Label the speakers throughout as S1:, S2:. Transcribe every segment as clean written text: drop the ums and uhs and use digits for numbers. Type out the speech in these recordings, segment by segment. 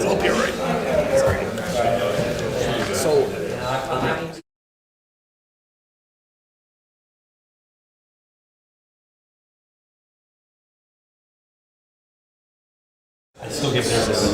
S1: I'll be all right. So. I still get nervous.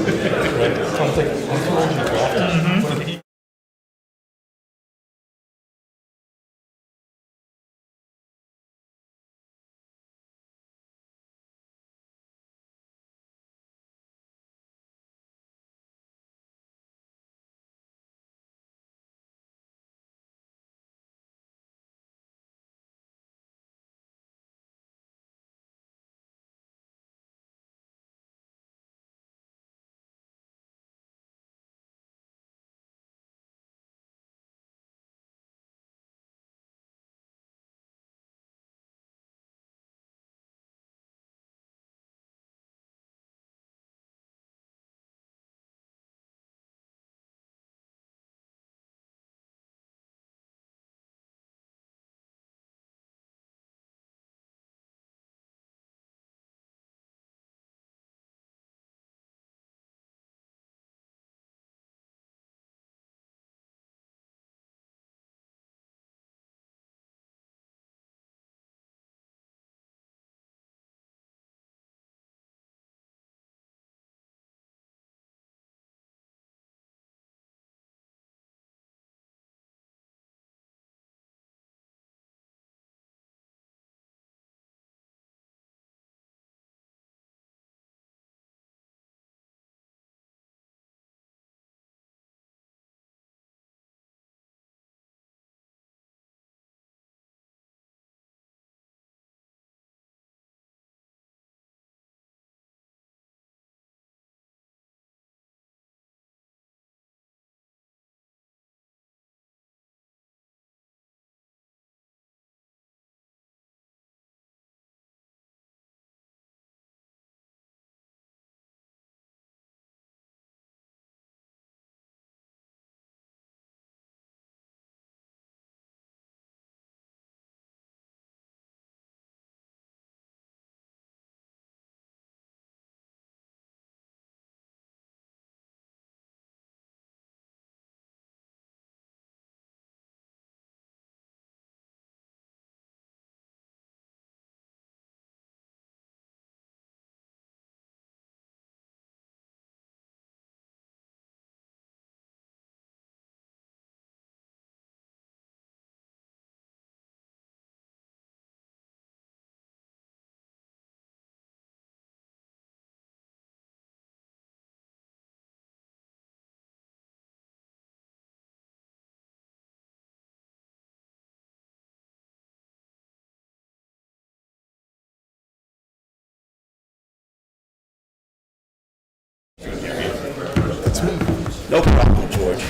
S1: No problem, George.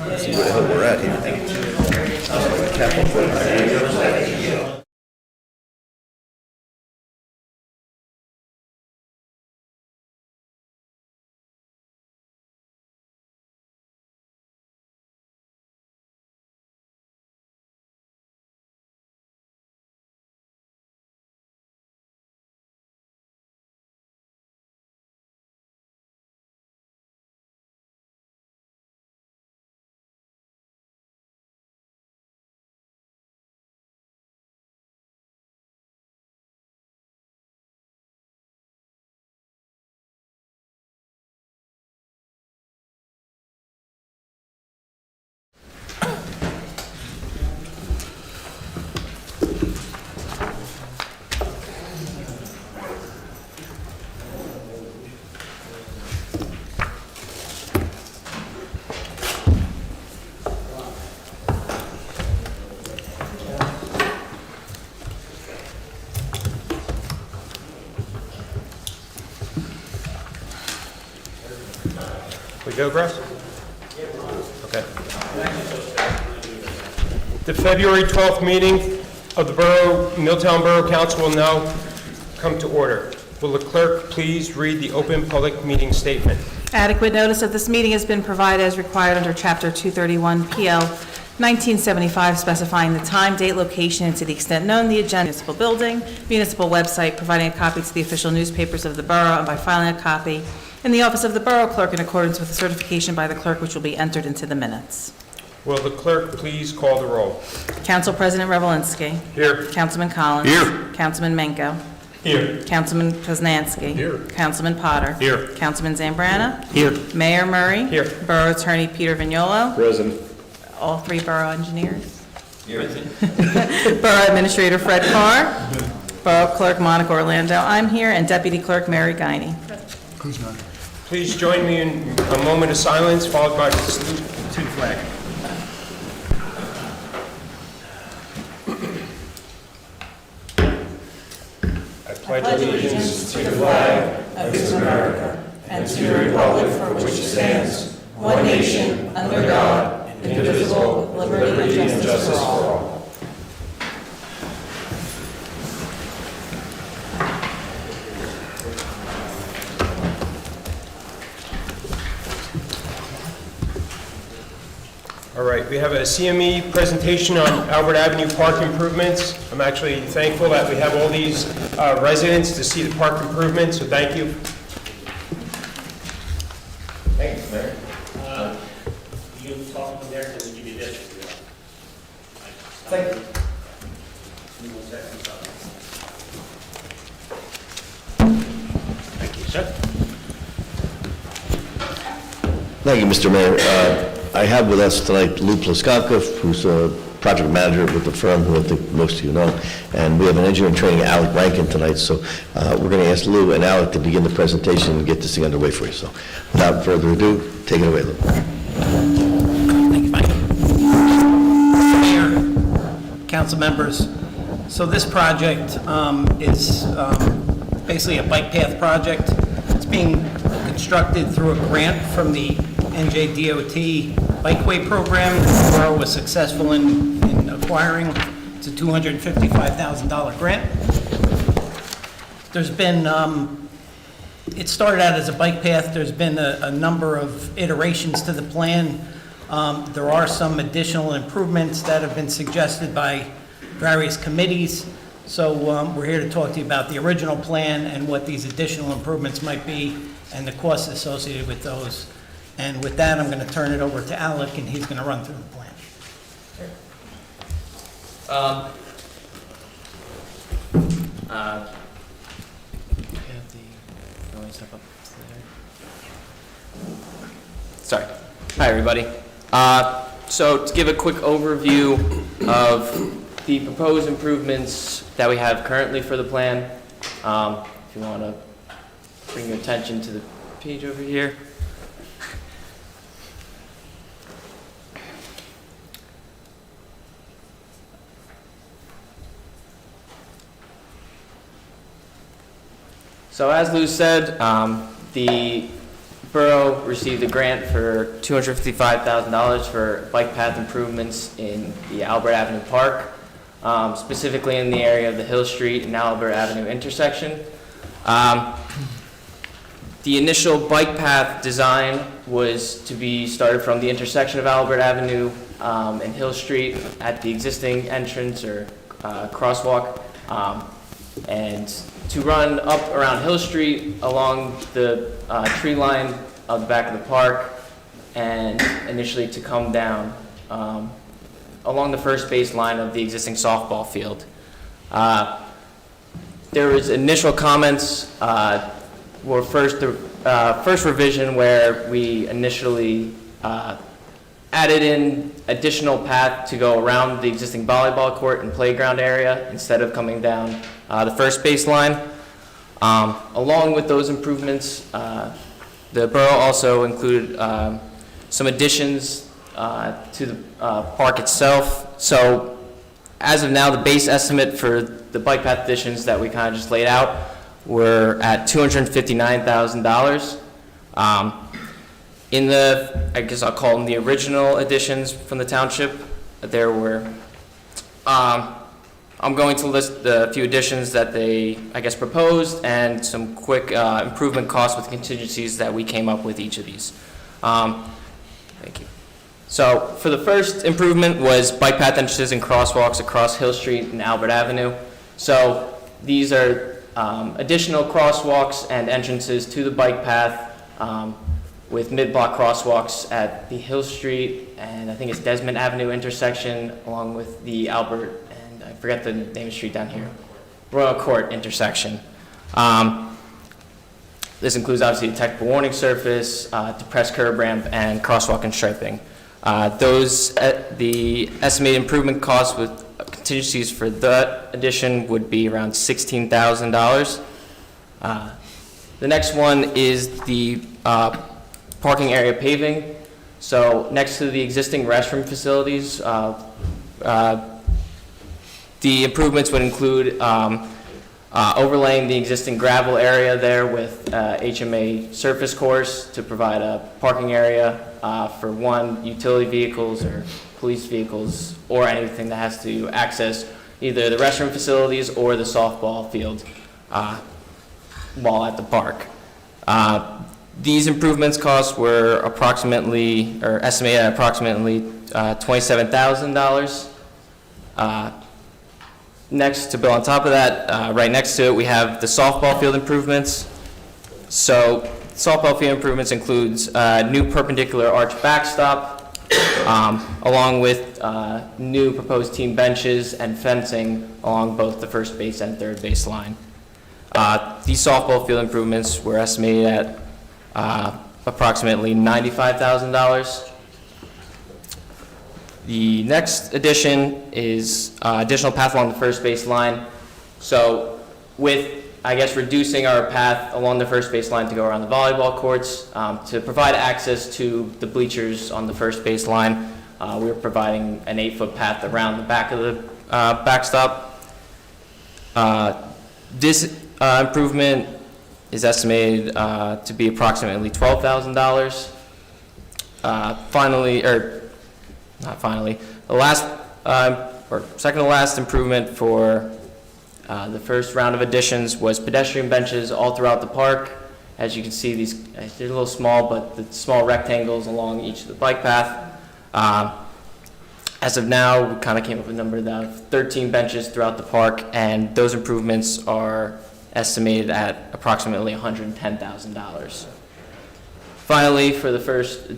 S1: Let's see where the hell we're at here. Capital for
S2: We go, Grass? Okay. The February 12th meeting of the Milltown Borough Council will now come to order. Will the clerk please read the open public meeting statement?
S3: Adequate notice of this meeting has been provided as required under Chapter 231 PL 1975, specifying the time, date, location, and to the extent known, the agenda, municipal building, municipal website, providing a copy to the official newspapers of the borough, and by filing a copy in the office of the borough clerk in accordance with the certification by the clerk, which will be entered into the minutes.
S2: Will the clerk please call the roll?
S3: Council President Revelinsky.
S2: Here.
S3: Councilman Collins.
S1: Here.
S3: Councilman Menko.
S2: Here.
S3: Councilman Poznanski.
S2: Here.
S3: Councilman Potter.
S2: Here.
S3: Councilman Zambrana.
S1: Here.
S3: Mayor Murray.
S2: Here.
S3: Borough Attorney Peter Vignolo.
S1: Present.
S3: All three borough engineers. Borough Administrator Fred Carr. Borough Clerk Monica Orlando. I'm here. And Deputy Clerk Mary Guiney.
S2: Please join me in a moment of silence, followed by the salute to the flag. I pledge allegiance to the flag
S3: of America and to the republic for which it stands, one nation, under God, indivisible, with liberty and justice for all.
S2: All right, we have a CME presentation on Albert Avenue Park improvements. I'm actually thankful that we have all these residents to see the park improvements, so thank you.
S4: Thanks, Mayor. You talk from there, because we give you this. Thank you. Thank you, sir.
S1: Thank you, Mr. Mayor. I have with us tonight Lou Plaskovka, who's a project manager with the firm, who I think most of you know, and we have an engineer in training, Alec Rankin, tonight, so we're going to ask Lou and Alec to begin the presentation and get this thing underway for you. So without further ado, take it away, Lou.
S5: Thank you, Mike. Mayor, council members, so this project is basically a bike path project. It's being constructed through a grant from the NJDOT Bikeway Program. The borough was successful in acquiring. It's a $255,000 grant. There's been, it started out as a bike path. There's been a number of iterations to the plan. There are some additional improvements that have been suggested by various committees. So we're here to talk to you about the original plan and what these additional improvements might be and the costs associated with those. And with that, I'm going to turn it over to Alec, and he's going to run through the plan.
S6: Sorry. Hi, everybody. So to give a quick overview of the proposed improvements that we have currently for the plan, if you want to bring your attention to the page over here. So as Lou said, the borough received a grant for $255,000 for bike path improvements in the Albert Avenue Park, specifically in the area of the Hill Street and Albert Avenue intersection. The initial bike path design was to be started from the intersection of Albert Avenue and Hill Street at the existing entrance or crosswalk, and to run up around Hill Street along the tree line of the back of the park, and initially to come down along the first base line of the existing softball field. There was initial comments were the first revision where we initially added in additional path to go around the existing volleyball court and playground area instead of coming down the first baseline. Along with those improvements, the borough also included some additions to the park itself. So as of now, the base estimate for the bike path additions that we kind of just laid out were at $259,000. In the, I guess I'll call them the original additions from the township, there were I'm going to list the few additions that they, I guess, proposed and some quick improvement costs with contingencies that we came up with each of these. Thank you. So for the first improvement was bike path entrances and crosswalks across Hill Street and Albert Avenue. So these are additional crosswalks and entrances to the bike path with mid-block crosswalks at the Hill Street and I think it's Desmond Avenue intersection along with the Albert and I forget the name of the street down here, Royal Court intersection. This includes obviously a technical warning surface, depressed curb ramp, and crosswalk and striping. The estimated improvement costs with contingencies for that addition would be around $16,000. The next one is the parking area paving. So next to the existing restroom facilities, the improvements would include overlaying the existing gravel area there with HMA surface course to provide a parking area for utility vehicles or police vehicles or anything that has to access either the restroom facilities or the softball field while at the park. These improvements costs were estimated at approximately $27,000. Next, to build on top of that, right next to it, we have the softball field improvements. So softball field improvements includes new perpendicular arch backstop, along with new proposed team benches and fencing along both the first base and third base line. These softball field improvements were estimated at approximately $95,000. The next addition is additional path along the first base line. So with, I guess, reducing our path along the first base line to go around the volleyball courts, to provide access to the bleachers on the first base line, we're providing an 8-foot path around the back of the backstop. This improvement is estimated to be approximately $12,000. The last, or second to last improvement for the first round of additions was pedestrian benches all throughout the park. As you can see, they're a little small, but the small rectangles along each of the bike path. As of now, we kind of came up with a number of 13 benches throughout the park, and those improvements are estimated at approximately $110,000. Finally, for the first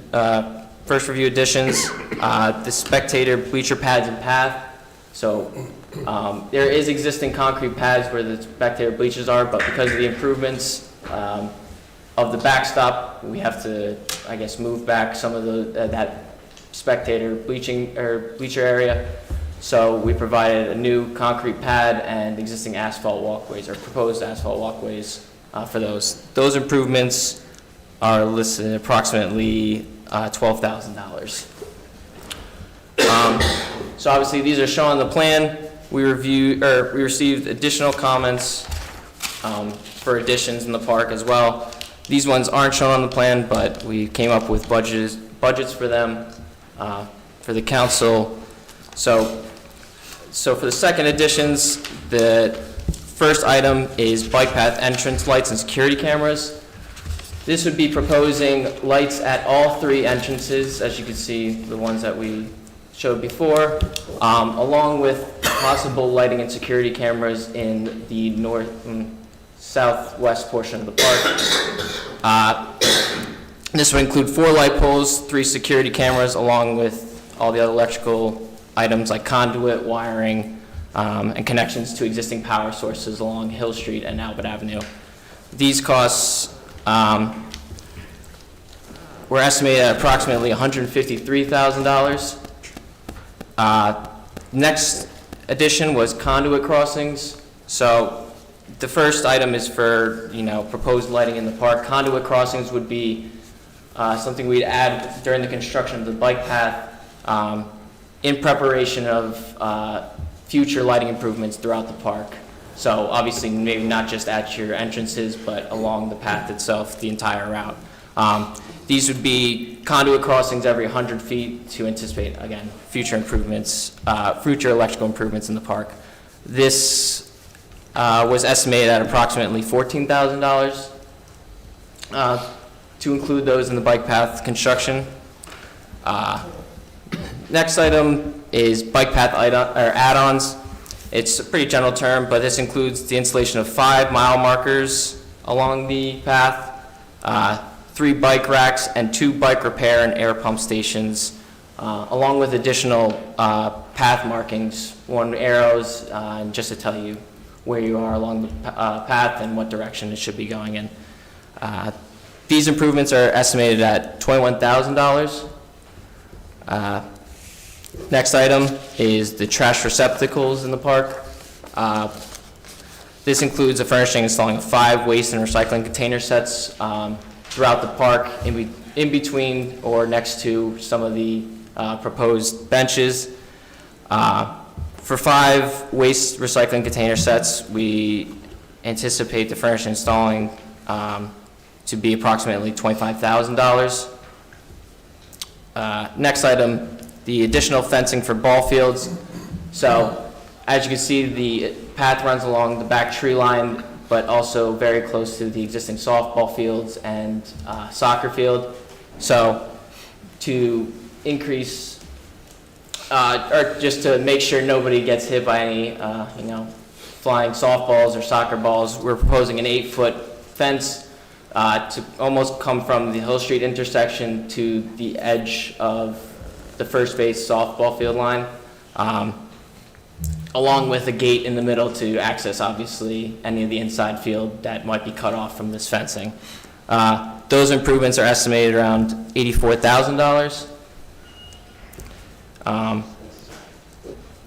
S6: review additions, the spectator bleacher pads and path. So there is existing concrete pads where the spectator bleachers are, but because of the improvements of the backstop, we have to, I guess, move back some of that spectator bleacher area. So we provided a new concrete pad and existing asphalt walkways or proposed asphalt walkways for those. Those improvements are listed at approximately $12,000. So obviously these are shown on the plan. We received additional comments for additions in the park as well. These ones aren't shown on the plan, but we came up with budgets for them for the council. So for the second additions, the first item is bike path entrance lights and security cameras. This would be proposing lights at all 3 entrances, as you can see, the ones that we showed before, along with possible lighting and security cameras in the southwest portion of the park. This would include 4 light poles, 3 security cameras, along with all the other electrical items like conduit, wiring, and connections to existing power sources along Hill Street and Albert Avenue. These costs were estimated at approximately $153,000. Next addition was conduit crossings. So the first item is for, proposed lighting in the park. Conduit crossings would be something we'd add during the construction of the bike path in preparation of future lighting improvements throughout the park. So obviously maybe not just at your entrances, but along the path itself, the entire route. These would be conduit crossings every 100 feet to anticipate, again, future improvements, future electrical improvements in the park. This was estimated at approximately $14,000 to include those in the bike path construction. Next item is bike path add-ons. It's a pretty general term, but this includes the installation of 5 mile markers along the path, 3 bike racks, and 2 bike repair and air pump stations, along with additional path markings, 1 arrows, and just to tell you where you are along the path and what direction it should be going in. These improvements are estimated at $21,000. Next item is the trash receptacles in the park. This includes the furnishing and installing of 5 waste and recycling container sets throughout the park, in between or next to some of the proposed benches. For 5 waste recycling container sets, we anticipate the furnishing and installing to be approximately $25,000. Next item, the additional fencing for ball fields. So, as you can see, the path runs along the back tree line, but also very close to the existing softball fields and soccer field. So, to increase, or just to make sure nobody gets hit by any, flying softballs or soccer balls, we're proposing an 8-foot fence to almost come from the Hill Street intersection to the edge of the first base softball field line, along with a gate in the middle to access, obviously, any of the inside field that might be cut off from this fencing. Those improvements are estimated around $84,000.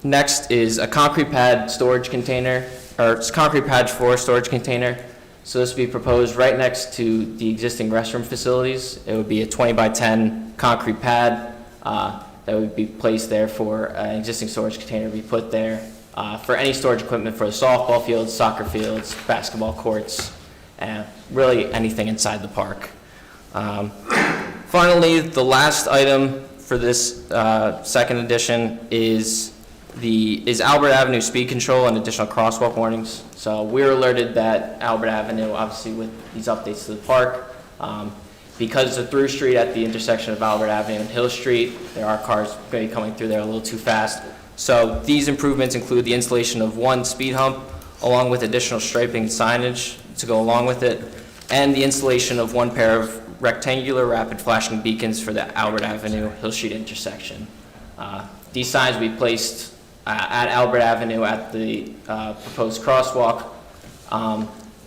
S6: Next is a concrete pad storage container, or it's concrete pad floor storage container. So this would be proposed right next to the existing restroom facilities. It would be a 20 by 10 concrete pad that would be placed there for an existing storage container to be put there for any storage equipment for the softball fields, soccer fields, basketball courts, and really anything inside the park. Finally, the last item for this second edition is Albert Avenue speed control and additional crosswalk warnings. So we were alerted that Albert Avenue, obviously with these updates to the park, because it's a through street at the intersection of Albert Avenue and Hill Street, there are cars going to be coming through there a little too fast. So these improvements include the installation of 1 speed hump, along with additional striping signage to go along with it, and the installation of 1 pair of rectangular rapid flashing beacons for the Albert Avenue Hill Street intersection. These signs will be placed at Albert Avenue at the proposed crosswalk,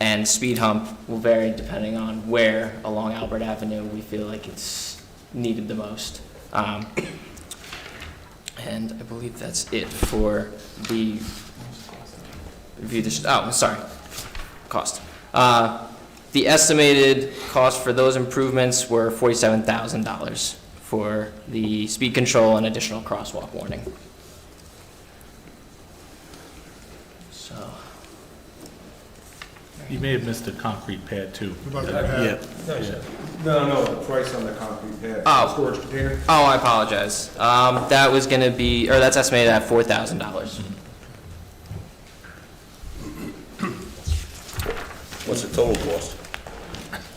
S6: and speed hump will vary depending on where along Albert Avenue we feel like it's needed the most. And I believe that's it for the review. Cost. The estimated cost for those improvements were $47,000 for the speed control and additional crosswalk warning. So.
S7: You may have missed the concrete pad too.
S1: Yeah.
S8: No, the price on the concrete pad,
S6: Oh.
S8: storage container.
S6: Oh, I apologize. That was going to be, or that's estimated at $4,000.
S9: What's the total cost?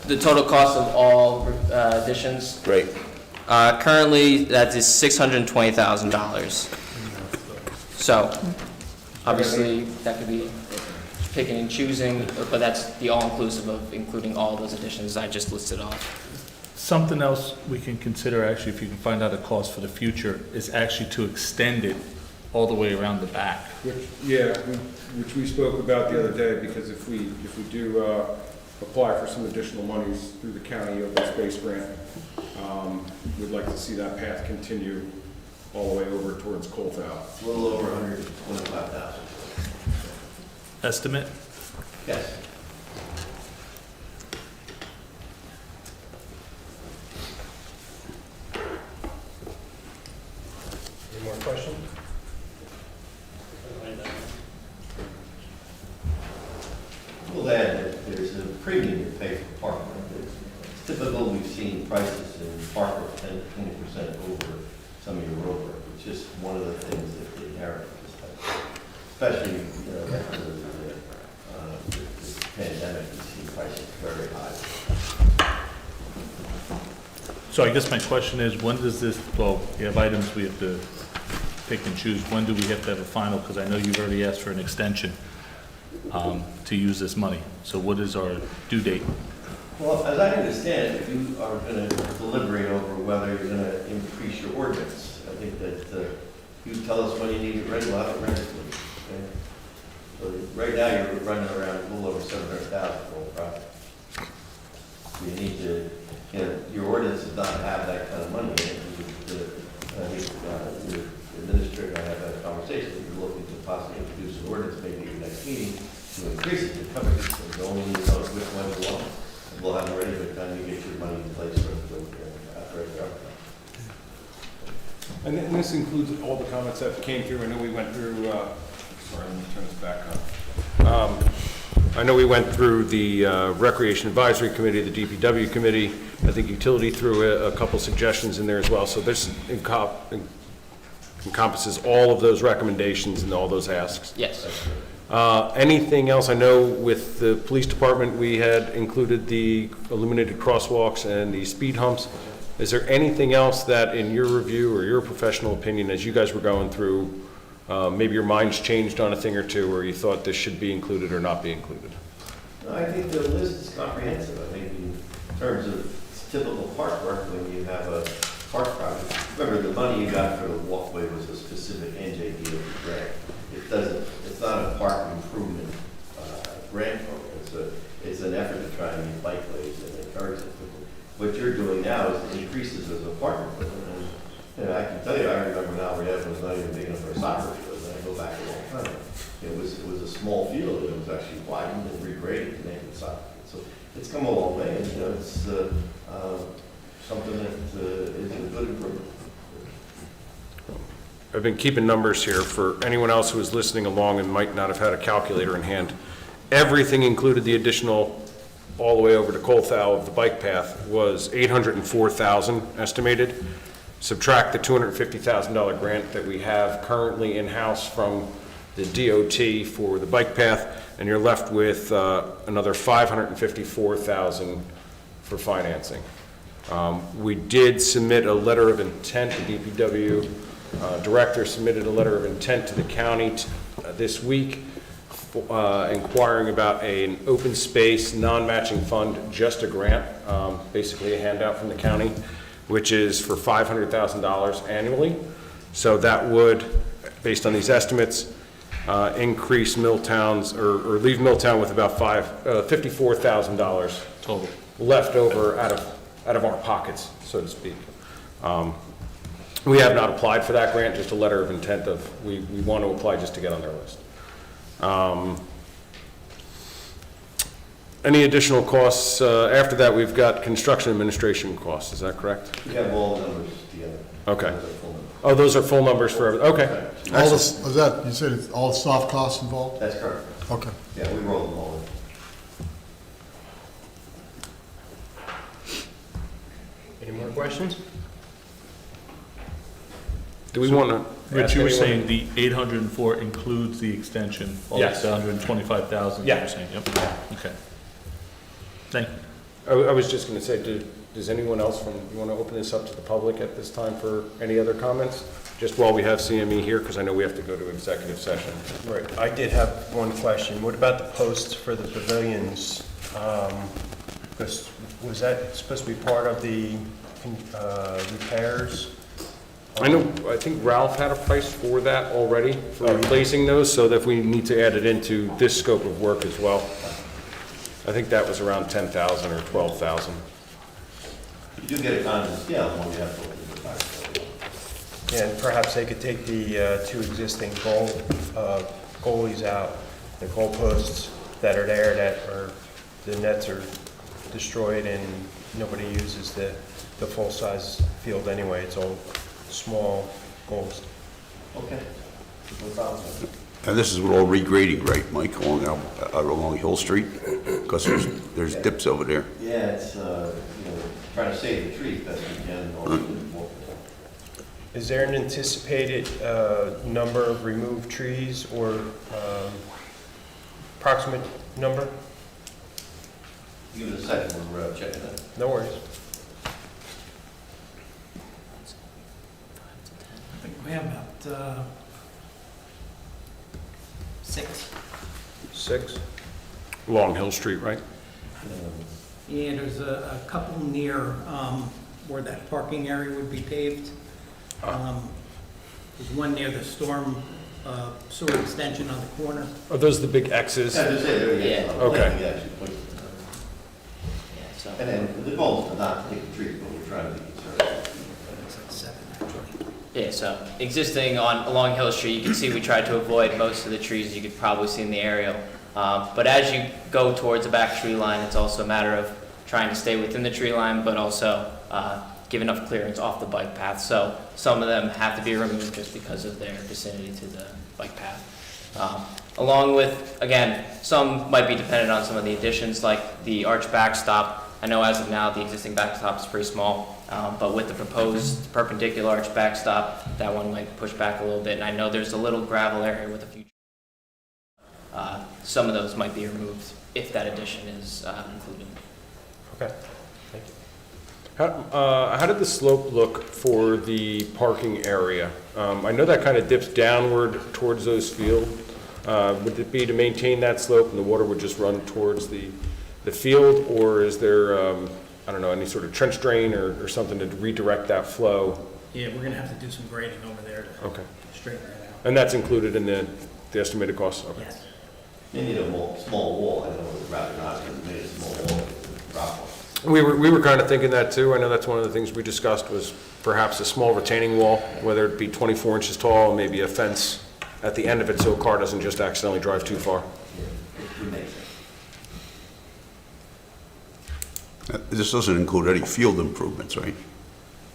S6: The total cost of all additions,
S9: Great.
S6: currently that is $620,000. So, obviously, that could be picking and choosing, but that's the all-inclusive of including all those additions I just listed off.
S7: Something else we can consider, actually, if you can find out a cost for the future, is actually to extend it all the way around the back.
S8: Which we spoke about the other day, because if we do apply for some additional monies through the county open space grant, we'd like to see that path continue all the way over towards Colfau.
S1: A little over 125,000.
S7: Estimate?
S1: Yes.
S2: Any more questions?
S1: We'll add that there's a premium to pay for parking. It's typical, we've seen prices in park of 10 to 20% over some of your road work. It's just one of the things that they inherit. especially, you know, after the pandemic, you see prices very high.
S7: So I guess my question is, when does this, well, you have items we have to pick and choose. When do we have to have a final? Because I know you've already asked for an extension to use this money. So what is our due date?
S1: Well, as I understand, if you are going to deliberate over whether you're going to increase your ordinance, I think that you tell us when you need it ready, we'll have it ready for you. Okay? So right now, you're running around a little over 700,000 for the project. You need to, you know, your ordinance does not have that kind of money in it. I think your administrator and I have had a conversation, you're looking to possibly introduce an ordinance maybe at your next meeting to increase it, to cover it. So you only need to know which one you want. We'll have it ready by the time you get your money in place for the
S8: And this includes all the comments that came through. I know we went through, sorry, let me turn this back up. I know we went through the Recreation Advisory Committee, the DPW Committee. I think Utility threw a couple suggestions in there as well. So this encompasses all of those recommendations and all those asks.
S6: Yes.
S8: Anything else? I know with the police department, we had included the illuminated crosswalks and the speed humps. Is there anything else that in your review or your professional opinion, as you guys were going through, maybe your mind's changed on a thing or two, or you thought this should be included or not be included?
S1: No, I think the list is comprehensive. I think in terms of typical park work, when you have a park project, remember the money you got for the walkway was a specific NJDOT grant. It's not a park improvement grant program. It's an effort to try and make bikeways and encourage it. What you're doing now is it increases as a park improvement. And, you know, I can tell you, I remember now Red was not even big enough for a soccer field, and I go back a long time. It was a small field, and it was actually widened and regraded to make it a soccer field. So it's come a long way, and you know, it's something that is a good improvement.
S8: I've been keeping numbers here for anyone else who is listening along and might not have had a calculator in hand. Everything included the additional all the way over to Colthal of the bike path was $804,000 estimated. Subtract the $250,000 grant that we have currently in-house from the DOT for the bike path, and you're left with another $554,000 for financing. We did submit a letter of intent. The DPW director submitted a letter of intent to the county this week, inquiring about an open space, non-matching fund, just a grant, basically a handout from the county, which is for $500,000 annually. So that would, based on these estimates, increase Milltown's, or leave Milltown with about $54,000
S7: Total.
S8: left over out of our pockets, so to speak. We have not applied for that grant, just a letter of intent of, we want to apply just to get on their list. Any additional costs? After that, we've got construction administration costs, is that correct?
S1: We have all the numbers together.
S8: Okay.
S1: Those are full numbers.
S8: Oh, those are full numbers for everything, okay.
S10: All this, is that, you said it's all the soft costs involved?
S1: That's correct.
S10: Okay.
S1: Yeah, we roll them all in.
S2: Any more questions?
S8: Do we want to?
S7: Rich, you were saying the 804 includes the extension?
S8: Yes.
S7: The 125,000, you
S8: Yeah.
S7: were saying? Yep. Okay. Thank you.
S8: I was just going to say, does anyone else you want to open this up to the public at this time for any other comments? Just while we have CME here, because I know we have to go to executive session.
S2: Right, I did have one question. What about the posts for the pavilions? Because was that supposed to be part of the repairs?
S8: I think Ralph had a price for that already, for replacing those, so that if we need to add it into this scope of work as well. I think that was around 10,000 or 12,000.
S1: You do get a economy of scale when you have to open the back.
S2: And perhaps they could take the two existing goalies out, the goalposts that are there the nets are destroyed and nobody uses the full-size field anyway. It's all small goals.
S1: Okay. No problem.
S9: And this is all regrading, right, Mike, along Hill Street? Because there's dips over there.
S1: Yeah, it's, trying to save the trees best we can.
S2: Is there an anticipated number of removed trees or approximate number?
S1: Give it a second, we're checking that.
S2: No worries.
S5: I think we have about 6.
S2: 6?
S8: Long Hill Street, right?
S5: Yeah, there's a couple near where that parking area would be paved. There's one near the storm sewer extension on the corner.
S8: Are those the big X's?
S1: Yeah, just say there, yeah.
S6: Yeah.
S8: Okay.
S1: Yeah, actually, point.
S6: Yeah, so,
S1: And then the goal is to not take the trees, but we're trying to be conservative.
S5: It's like 7, actually.
S6: yeah, so existing along Hill Street, you can see we tried to avoid most of the trees you could probably see in the aerial. But as you go towards the back tree line, it's also a matter of trying to stay within the tree line, but also give enough clearance off the bike path. So some of them have to be removed just because of their vicinity to the bike path. Along with, again, some might be dependent on some of the additions, like the arch backstop. I know as of now, the existing backstop is pretty small, but with the proposed perpendicular arch backstop, that one might push back a little bit. And I know there's a little gravel area with a few. Some of those might be removed if that addition is included.
S2: Okay, thank you.
S8: How did the slope look for the parking area? I know that kind of dips downward towards those fields. Would it be to maintain that slope and the water would just run towards the field? Or is there, I don't know, any sort of trench drain or something to redirect that flow?
S5: Yeah, we're gonna have to do some grading over there to
S8: Okay.
S5: straighten that out.
S8: And that's included in the estimated cost? Okay.
S5: Yes.
S1: You need a small wall, I know, rather not, because we made a small wall, drop off.
S8: We were kind of thinking that too. I know that's one of the things we discussed was perhaps a small retaining wall, whether it be 24 inches tall, maybe a fence at the end of it so a car doesn't just accidentally drive too far.
S1: It would make sense.
S9: This doesn't include any field improvements, right?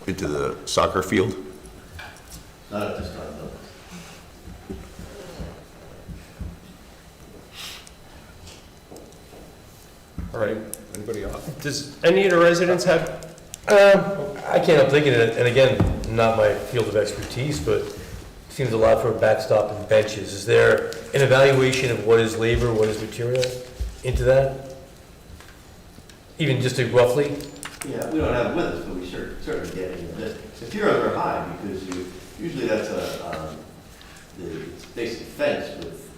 S9: Into the soccer field?
S1: Not at this time, no.
S8: All right, anybody else?
S2: Does any of the residents have,
S11: I can't help thinking it, and again, not my field of expertise, but it seems a lot for a backstop and benches. Is there an evaluation of what is labor, what is material into that? Even just to roughly?
S1: Yeah, we don't have it with us, but we certainly get it. The materials are high because usually that's it's basically fence with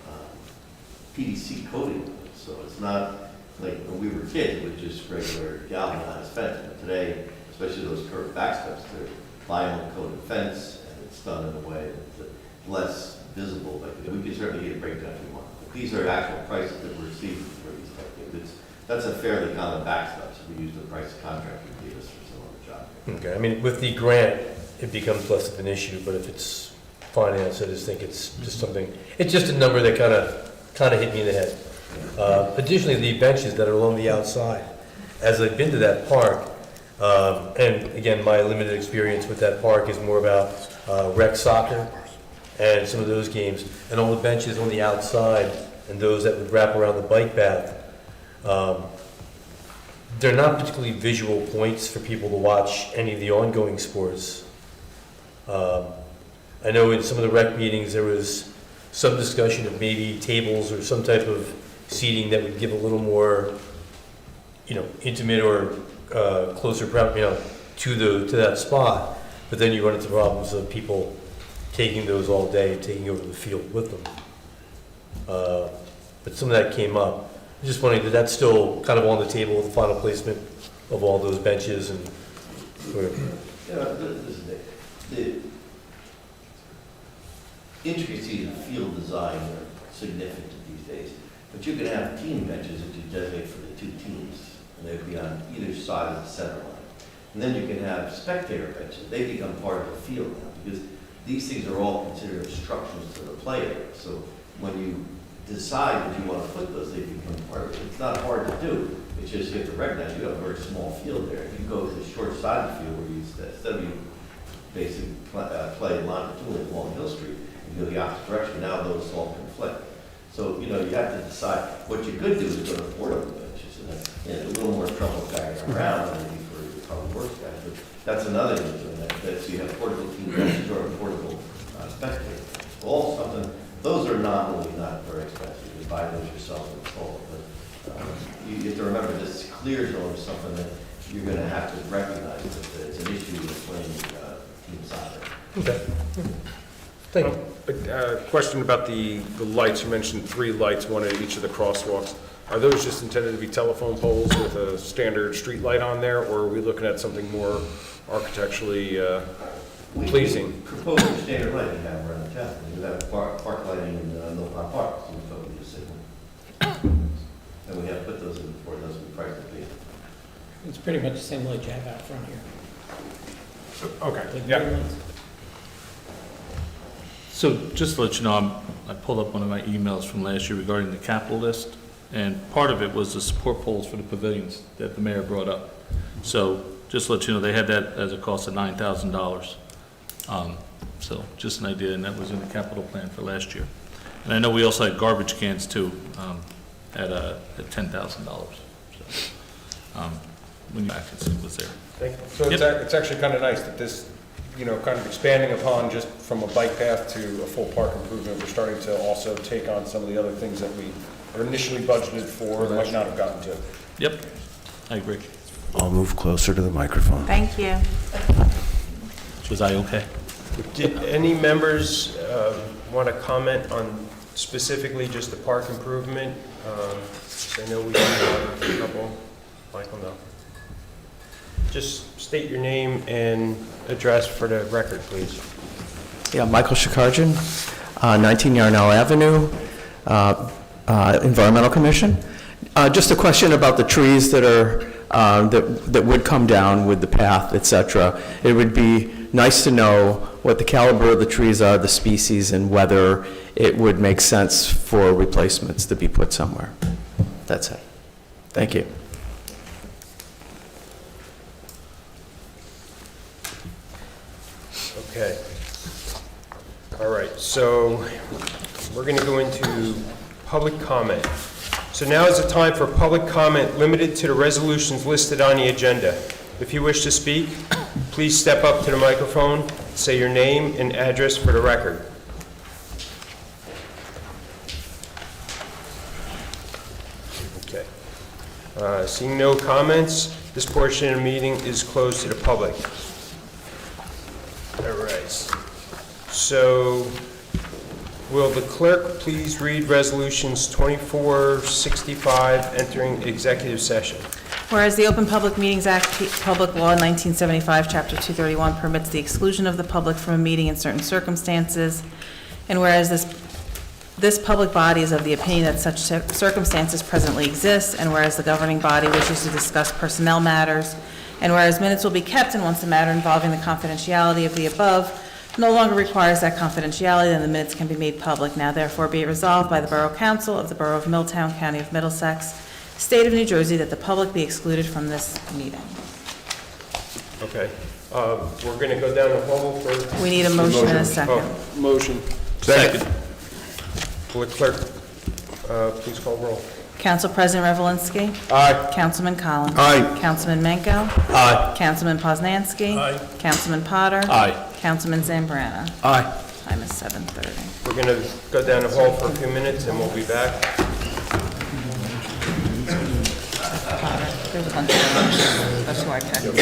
S1: PVC coating. So it's not like when we were kids, it was just regular galvanized fence. But today, especially those curved backstops, they're vinyl coated fence and it's done in a way that's less visible. But we can certainly get a breakdown if we want. But these are actual prices that we're receiving for these type of things. That's a fairly common backstop, so we use the price the contractor gave us for some other job.
S11: Okay, I mean, with the grant, it becomes less of an issue, but if it's finance, I just think it's just something, it's just a number that kind of hit me in the head. Additionally, the benches that are along the outside, as I've been to that park, and again, my limited experience with that park is more about rec soccer and some of those games, and all the benches on the outside and those that would wrap around the bike path, they're not particularly visual points for people to watch any of the ongoing sports. I know in some of the rec meetings, there was some discussion of maybe tables or some type of seating that would give a little more, intimate or closer, to that spot. But then you run into problems of people taking those all day, taking over the field with them. But some of that came up. I'm just wondering, that's still kind of on the table, the final placement of all those benches and whatever?
S1: This is the intricacies of field design are significant these days. But you can have team benches that you designate for the two teams, and they'd be on either side of the center line. And then you can have spectator benches. They become part of the field now, because these things are all considered obstructions to the play area. So when you decide that you want to put those, they become part of it. It's not hard to do. It's just you have to recognize you have a very small field there. If you go to the short side of the field where you, instead of you basically play longitudinally along Hill Street, you go the opposite direction, now those all conflict. So, you have to decide. What you could do is go to portable benches, and that's a little more trouble carrying around, maybe for the public works guys, but that's another thing. that you have portable team benches or a portable spectator. All something, those are nominally not very expensive. You can buy those yourself and install them. But you have to remember, this clear zone is something that you're going to have to recognize that it's an issue with playing team soccer.
S11: Okay. Thank you.
S8: Question about the lights. You mentioned 3 lights, one at each of the crosswalks. Are those just intended to be telephone poles with a standard street light on there, or are we looking at something more architecturally pleasing?
S1: We propose a standard light you have around the town. You have park lighting in Mill Pond Park, so we thought we'd just signal. And we have put those in before those we priced the fee.
S4: It's pretty much the same light you have out front here.
S8: Okay,
S4: Like
S8: yeah.
S4: green lights.
S7: So just to let you know, I pulled up one of my emails from last year regarding the capital list, and part of it was the support poles for the pavilions that the mayor brought up. So just to let you know, they had that as a cost of $9,000. So just an idea, and that was in the capital plan for last year. And I know we also had garbage cans too, at $10,000. So, when you back, it was there.
S8: Thank you. So it's actually kind of nice that this, kind of expanding upon just from a bike path to a full park improvement, we're starting to also take on some of the other things that we were initially budgeted for and might not have gotten to.
S7: Yep, I agree.
S2: I'll move closer to the microphone.
S3: Thank you.
S7: Was I okay?
S2: Did any members want to comment on specifically just the park improvement? I know we have a couple. Michael, no. Just state your name and address for the record, please.
S12: Yeah, Michael Shikarjan, 19 Yarnell Avenue, Environmental Commission. Just a question about the trees that are, that would come down with the path, et cetera. It would be nice to know what the caliber of the trees are, the species, and whether it would make sense for replacements to be put somewhere. That's it. Thank you.
S2: Okay. All right, so we're going to go into public comment. So now is the time for public comment limited to the resolutions listed on the agenda. If you wish to speak, please step up to the microphone, say your name and address for the record. Okay. Seeing no comments, this portion of the meeting is closed to the public. All right. So will the clerk please read resolutions 2465 entering executive session?
S3: Whereas the Open Public Meetings Act, Public Law 1975, Chapter 231 permits the exclusion of the public from a meeting in certain circumstances, and whereas this public body is of the opinion that such circumstances presently exist, and whereas the governing body wishes to discuss personnel matters, and whereas minutes will be kept, and once the matter involving the confidentiality of the above no longer requires that confidentiality, then the minutes can be made public. Now therefore be it resolved by the Borough Council of the Borough of Milltown, County of Middlesex, State of New Jersey, that the public be excluded from this meeting.
S2: Okay. We're going to go down the hall for...
S3: We need a motion and a second.
S8: Motion.
S7: Second.
S2: Will the clerk please call roll?
S3: Council President Revelinsky.
S8: Aye.
S3: Councilman Collins.
S8: Aye.
S3: Councilman Menko.
S7: Aye.
S3: Councilman Poznanski.
S7: Aye.
S3: Councilman Potter.
S7: Aye.
S3: Councilman Zambrana.
S12: Aye.
S3: Time is 7:30.
S2: We're going to go down the hall for a few minutes, and we'll be back.
S3: Potter, there's a bunch of them. That's who I texted.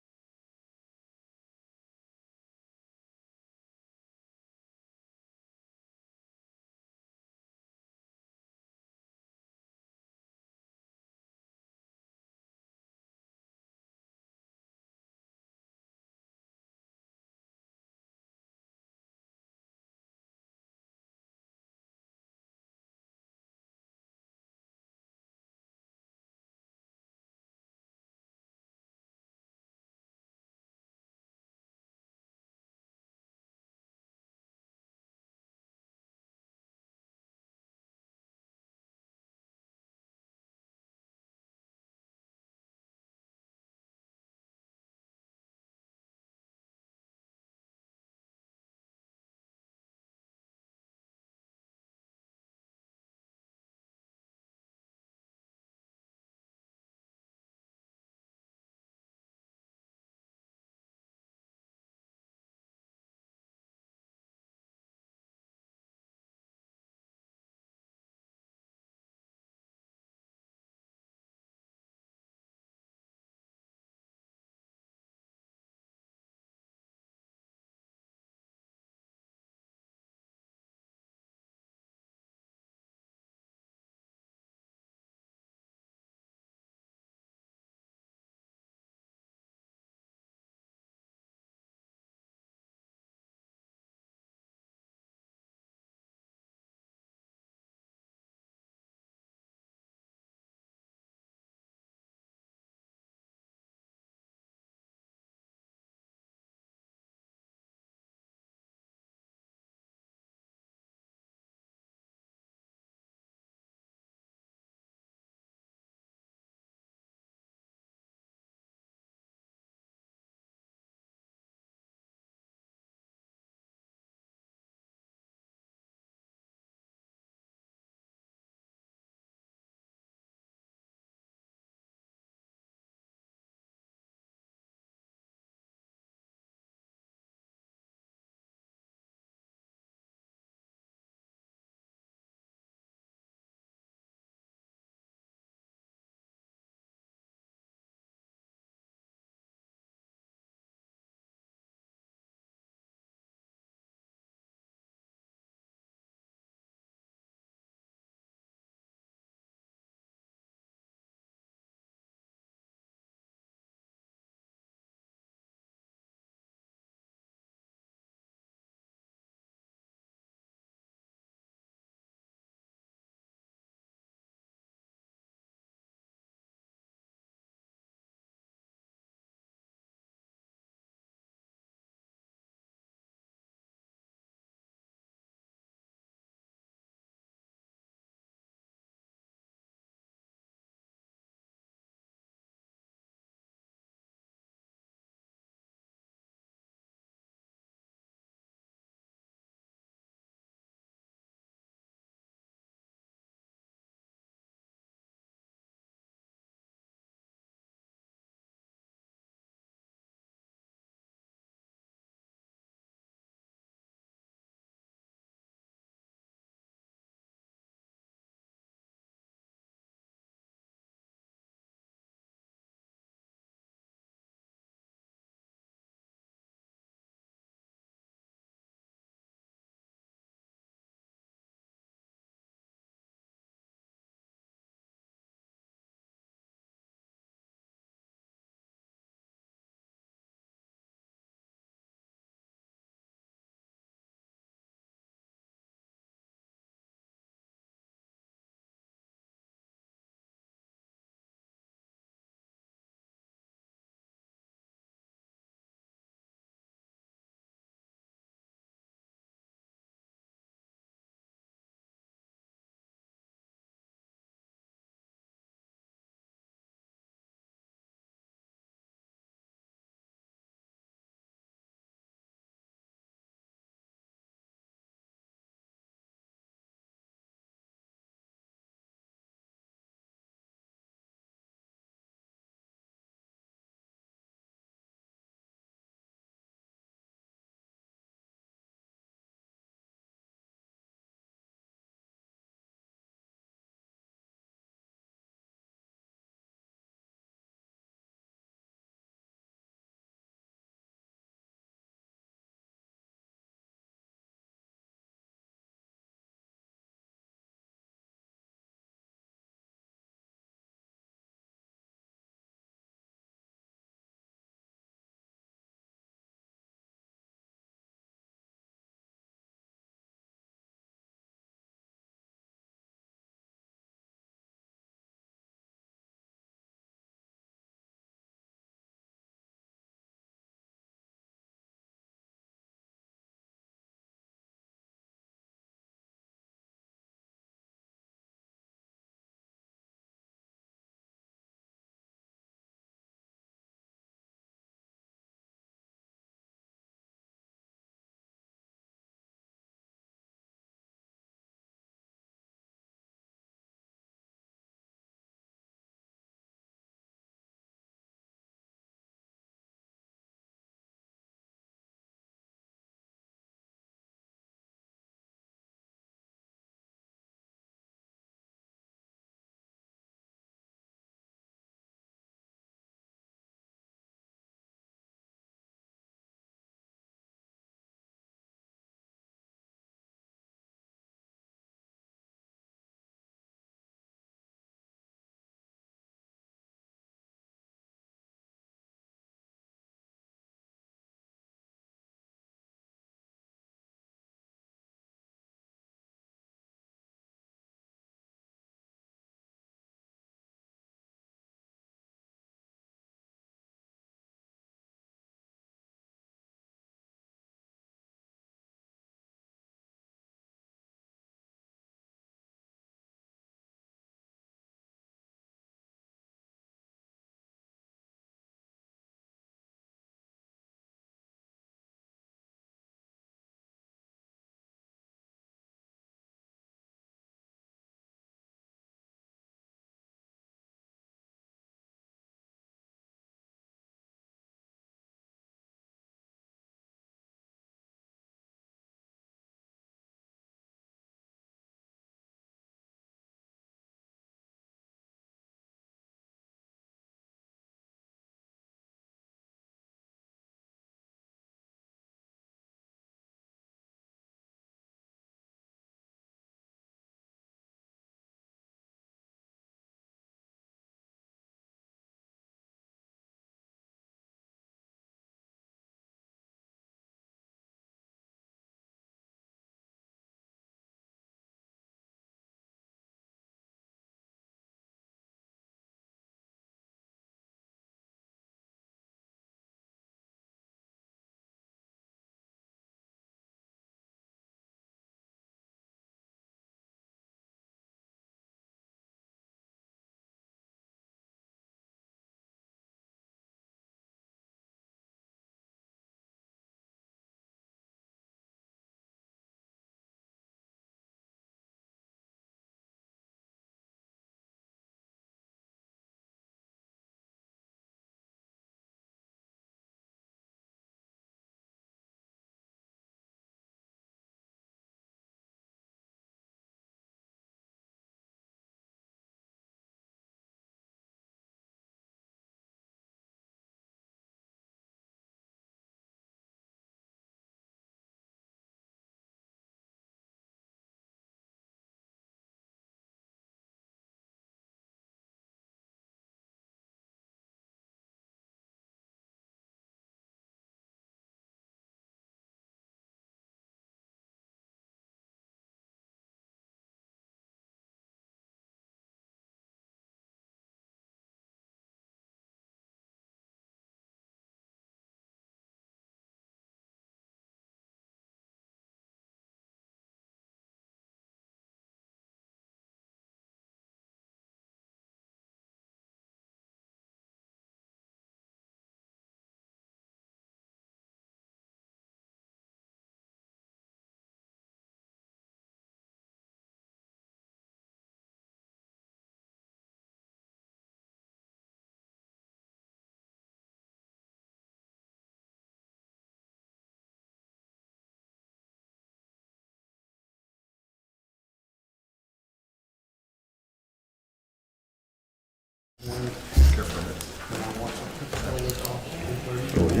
S9: I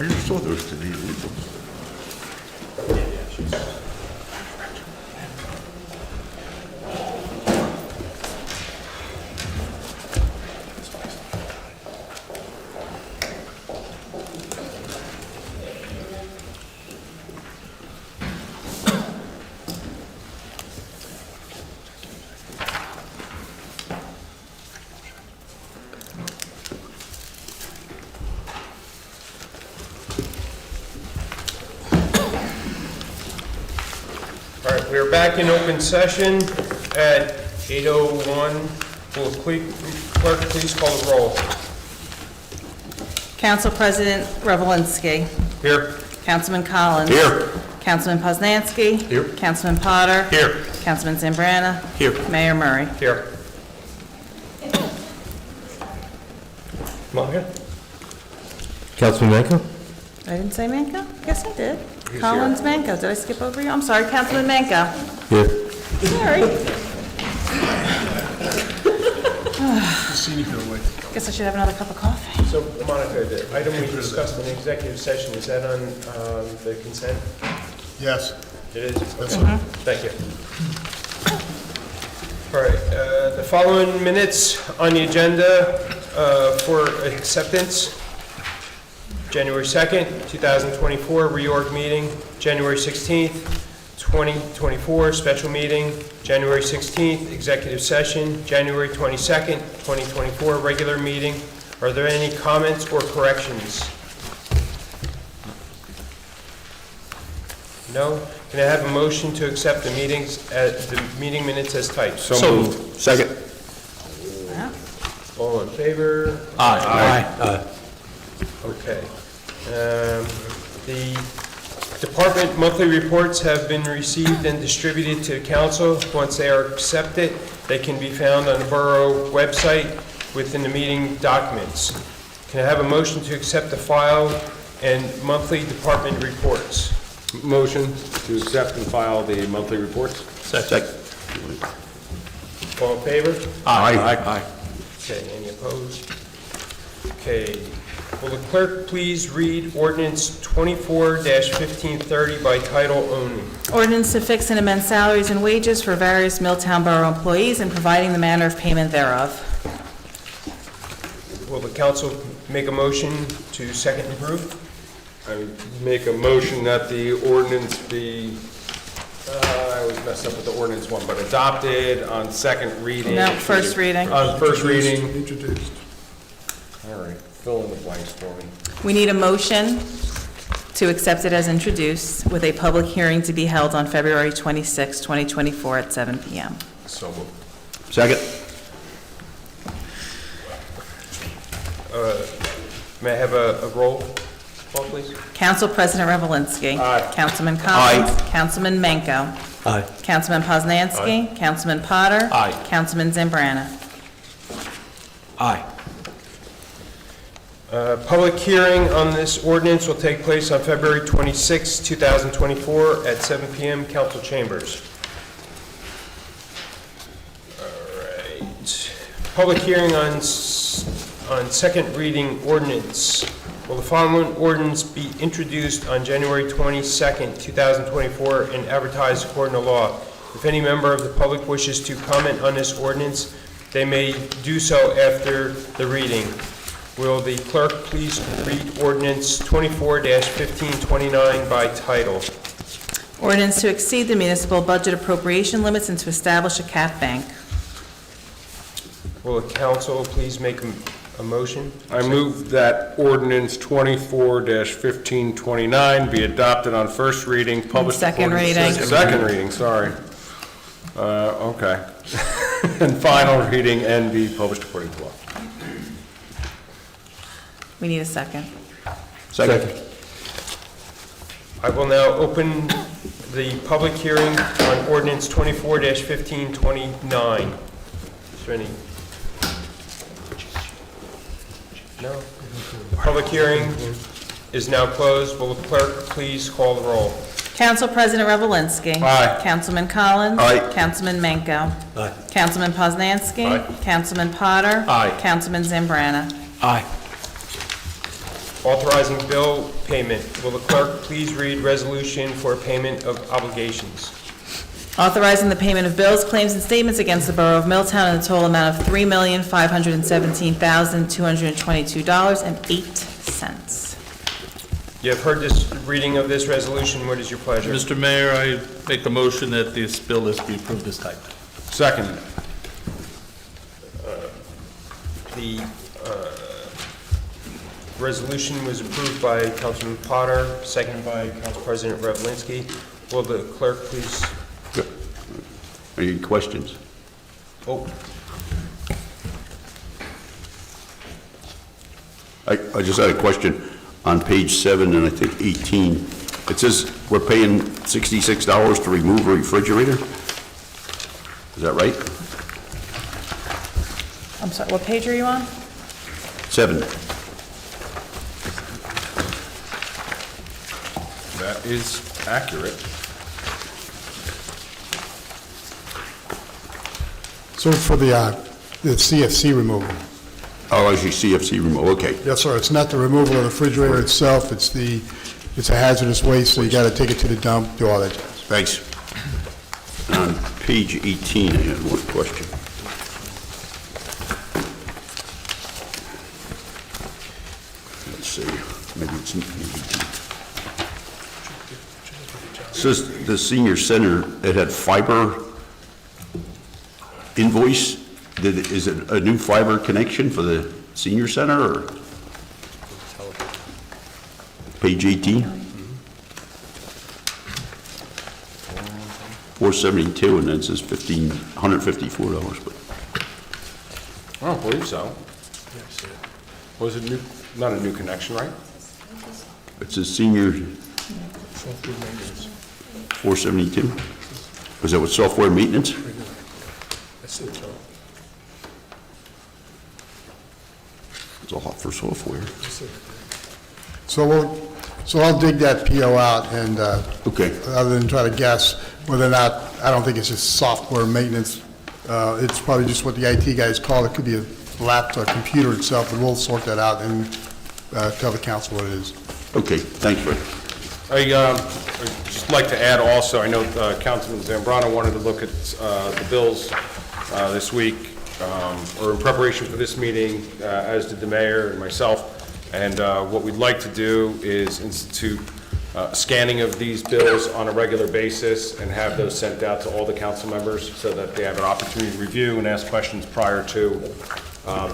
S9: just saw those today.
S2: All right, we're back in open session at 8:01. Will clerk please call the roll?
S3: Council President Revelinsky.
S2: Here.
S3: Councilman Collins.
S9: Here.
S3: Councilman Poznanski.
S9: Here.
S3: Councilman Potter.
S9: Here.
S3: Councilman Zambrana.
S9: Here.
S3: Mayor Murray.
S2: Here.
S11: Monica? Councilman Manco?
S3: I didn't say Manco? Yes, I did. Collins, Manco. Did I skip over you? I'm sorry, Councilman Manco.
S11: Here.
S3: Sorry. Guess I should have another cup of coffee.
S2: So, Monica, the item we discussed in executive session, is that on the consent?
S10: Yes.
S2: It is?
S10: That's
S2: Okay. Thank you. All right, the following minutes on the agenda for acceptance. January 2nd, 2024, reorg meeting. January 16th, 2024, special meeting. January 16th, executive session. January 22nd, 2024, regular meeting. Are there any comments or corrections? No? Can I have a motion to accept the meeting minutes as typed?
S9: So moved. Second.
S2: All in favor?
S11: Aye.
S2: Okay. The department monthly reports have been received and distributed to council. Once they are accepted, they can be found on the Borough website within the meeting documents. Can I have a motion to accept the file and monthly department reports?
S8: Motion to accept and file the monthly reports.
S9: Second.
S2: All in favor?
S9: Aye.
S2: Okay, any opposed? Okay. Will the clerk please read ordinance 24-1530 by title only?
S3: Ordinance to fix and amend salaries and wages for various Milltown Borough employees and providing the manner of payment thereof.
S2: Will the council make a motion to second and approve?
S8: I would make a motion that the ordinance be, I always mess up with the ordinance one, but adopted on second reading.
S3: No, first reading.
S8: On first reading.
S10: Introduced.
S8: All right, fill in the blanks for me.
S3: We need a motion to accept it as introduced with a public hearing to be held on February 26, 2024 at 7 p.m.
S8: So moved.
S9: Second.
S2: May I have a roll call, please?
S3: Council President Revelinsky.
S8: Aye.
S3: Councilman Collins. Councilman Manco.
S11: Aye.
S3: Councilman Poznanski. Councilman Potter.
S9: Aye.
S3: Councilman Zambrana.
S9: Aye.
S2: Public hearing on this ordinance will take place on February 26, 2024 at 7 p.m. Council Chambers. All right. Public hearing on second reading ordinance. Will the following ordinance be introduced on January 22nd, 2024 and advertised according to law? If any member of the public wishes to comment on this ordinance, they may do so after the reading. Will the clerk please read ordinance 24-1529 by title?
S3: Ordinance to exceed the municipal budget appropriation limits and to establish a cap bank.
S2: Will the council please make a motion?
S8: I move that ordinance 24-1529 be adopted on first reading, published.
S3: Second reading.
S8: Second reading, sorry. Okay. And final reading and be published according to law.
S3: We need a second.
S9: Second.
S2: I will now open the public hearing on ordinance 24-1529. Is there any? No? Public hearing is now closed. Will the clerk please call the roll?
S3: Council President Revelinsky.
S8: Aye.
S3: Councilman Collins.
S9: Aye.
S3: Councilman Menko.
S11: Aye.
S3: Councilman Poznanski.
S11: Aye.
S3: Councilman Potter.
S7: Aye.
S3: Councilman Zambrana.
S12: Aye.
S2: Authorizing bill payment. Will the clerk please read resolution for payment of obligations?
S3: Authorizing the payment of bills, claims, and statements against the Borough of Milltown in a total amount of $3,517,222.08.
S2: You have heard this reading of this resolution. What is your pleasure?
S7: Mr. Mayor, I make a motion that this bill is be approved as typed.
S8: Second.
S2: The resolution was approved by Councilman Potter, seconded by Council President Revelinsky. Will the clerk please?
S9: Any questions?
S2: Oh,
S9: I just had a question on page 7 and I think 18. It says we're paying $66 to remove a refrigerator? Is that right?
S3: I'm sorry, what page are you on?
S9: 7.
S8: That is accurate.
S10: So for the CFC removal.
S9: Oh, I see, CFC removal, okay.
S10: Yes, sir, it's not the removal of the refrigerator itself, it's a hazardous waste, so you gotta take it to the dump, do all that.
S9: Thanks. On page 18, I had one question. Let's see, maybe it's in 18. It says the senior center, it had fiber invoice. Is it a new fiber connection for the senior center, or? Page 18? 472, and then it says $154, but.
S8: I don't believe so. Was it new, not a new connection, right?
S9: It says senior 472? Was that with software maintenance? It's a lot for software.
S10: So I'll dig that PO out and,
S9: Okay.
S10: other than try to guess whether or not, I don't think it's just software maintenance. It's probably just what the IT guys call it. Could be a laptop, computer itself, but we'll sort that out and tell the council what it is.
S9: Okay, thanks, Rick.
S8: I'd just like to add also, I know Councilman Zambrana wanted to look at the bills this week, or in preparation for this meeting, as did the mayor and myself. And what we'd like to do is institute scanning of these bills on a regular basis and have those sent out to all the council members so that they have an opportunity to review and ask questions prior to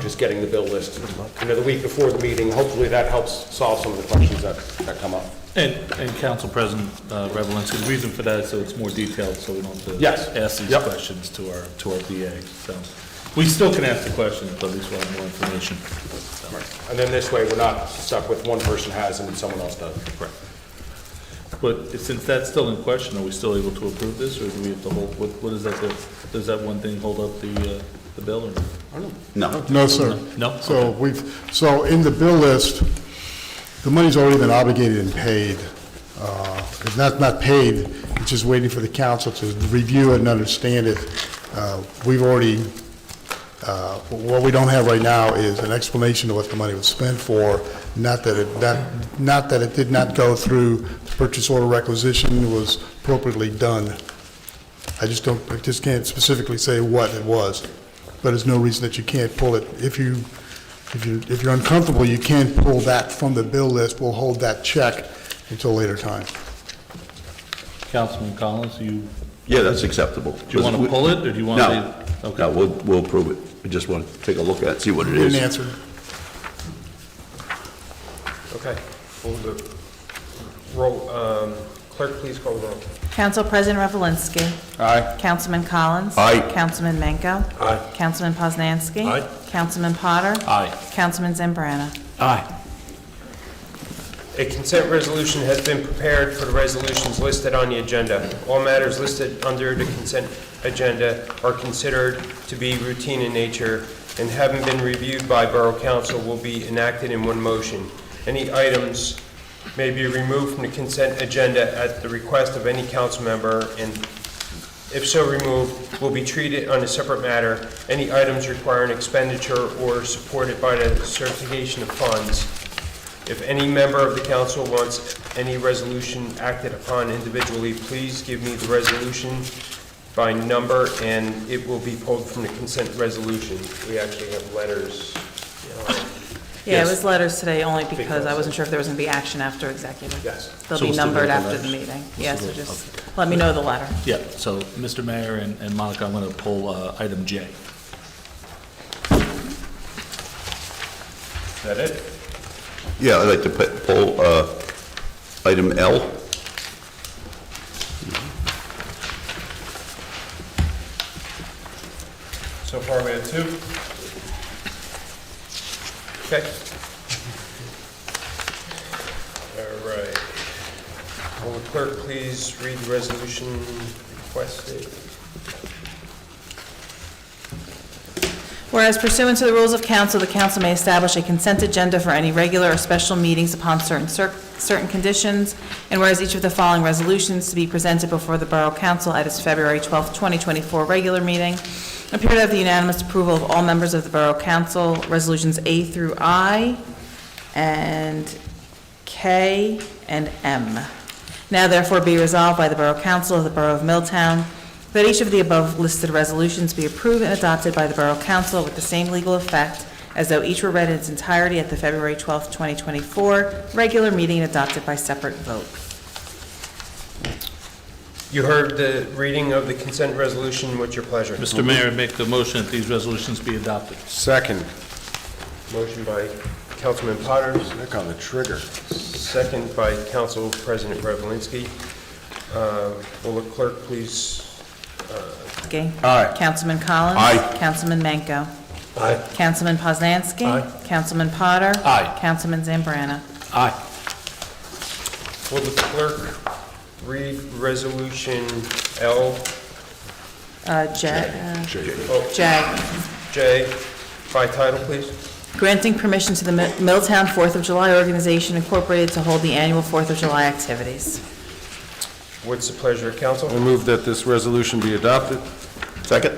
S8: just getting the bill list. The week before the meeting, hopefully that helps solve some of the questions that come up.
S7: And Council President Revelinsky, the reason for that is so it's more detailed, so we don't have to
S8: Yes.
S7: ask these
S8: Yep.
S7: questions to our BA. So we still can ask the questions, but at least we'll have more information.
S8: And then this way, we're not stuck with one person has and someone else doesn't.
S7: Correct. But since that's still in question, are we still able to approve this, or do we have to hold, what is that, does that one thing hold up the bill, or?
S9: No.
S10: No, sir.
S7: No?
S10: So so in the bill list, the money's already been obligated and paid. It's not paid, it's just waiting for the council to review it and understand it. We've already, what we don't have right now is an explanation of what the money was spent for, not that it did not go through the purchase order requisition, was appropriately done. I just can't specifically say what it was, but there's no reason that you can't pull it. If you're uncomfortable, you can't pull that from the bill list. We'll hold that check until a later time.
S7: Councilman Collins,
S9: Yeah, that's acceptable.
S7: do you want to pull it, or do you want
S9: No.
S7: to? Okay.
S9: No, we'll approve it. I just want to take a look at it, see what it
S10: Didn't
S9: is.
S10: answer.
S2: okay. Will the roll, clerk, please call the roll.
S3: Council President Revelinsky.
S8: Aye.
S3: Councilman Collins.
S9: Aye.
S3: Councilman Menko.
S11: Aye.
S3: Councilman Poznanski.
S11: Aye.
S3: Councilman Potter.
S7: Aye.
S3: Councilman Zambrana.
S12: Aye.
S2: A consent resolution has been prepared for the resolutions listed on the agenda. All matters listed under the consent agenda are considered to be routine in nature and having been reviewed by Borough Council will be enacted in one motion. Any items may be removed from the consent agenda at the request of any council member, and if so removed, will be treated on a separate matter. Any items requiring expenditure or supported by the certification of funds. If any member of the council wants any resolution acted upon individually, please give me the resolution by number, and it will be pulled from the consent resolution. We actually have letters.
S3: Yeah, it
S2: Yes.
S3: was letters today only because I wasn't sure if there was going to be action after executive.
S2: Yes.
S3: They'll
S7: So
S3: be
S7: we'll still
S3: numbered
S7: get the
S3: after the
S7: letters?
S3: meeting.
S7: We'll
S3: Yeah,
S7: still
S3: so
S7: get-
S3: just let me know the letter.
S7: Yeah, so, Mr. Mayor and Monica, I'm going to pull item J.
S2: Is that it?
S9: Yeah, I'd like to pull item L.
S2: So far, we have 2. Okay. All right. Will the clerk please read the resolution requested?
S3: Whereas pursuant to the rules of council, the council may establish a consent agenda for any regular or special meetings upon certain conditions, and whereas each of the following resolutions to be presented before the Borough Council at its February 12, 2024 regular meeting appear to have the unanimous approval of all members of the Borough Council, resolutions A through I, and K, and M. Now therefore be resolved by the Borough Council of the Borough of Milltown that each of the above listed resolutions be approved and adopted by the Borough Council with the same legal effect as though each were read in its entirety at the February 12, 2024 regular meeting and adopted by separate vote.
S2: You heard the reading of the consent resolution. What's your pleasure?
S7: Mr. Mayor, I make the motion that these resolutions be adopted.
S8: Second.
S2: Motion by Councilman Potter,
S8: Nick on the trigger.
S2: second by Council President Revelinsky. Will the clerk please?
S3: Okay?
S8: Aye.
S3: Councilman Collins?
S9: Aye.
S3: Councilman Manco?
S11: Aye.
S3: Councilman Poznanski?
S11: Aye.
S3: Councilman Potter?
S7: Aye.
S3: Councilman Zambrana?
S7: Aye.
S2: Will the clerk read resolution L, J by title, please?
S3: Granting permission to the Milltown 4th of July Organization Incorporated to hold the annual 4th of July activities.
S2: What's the pleasure of council?
S8: I move that this resolution be adopted.
S9: Second?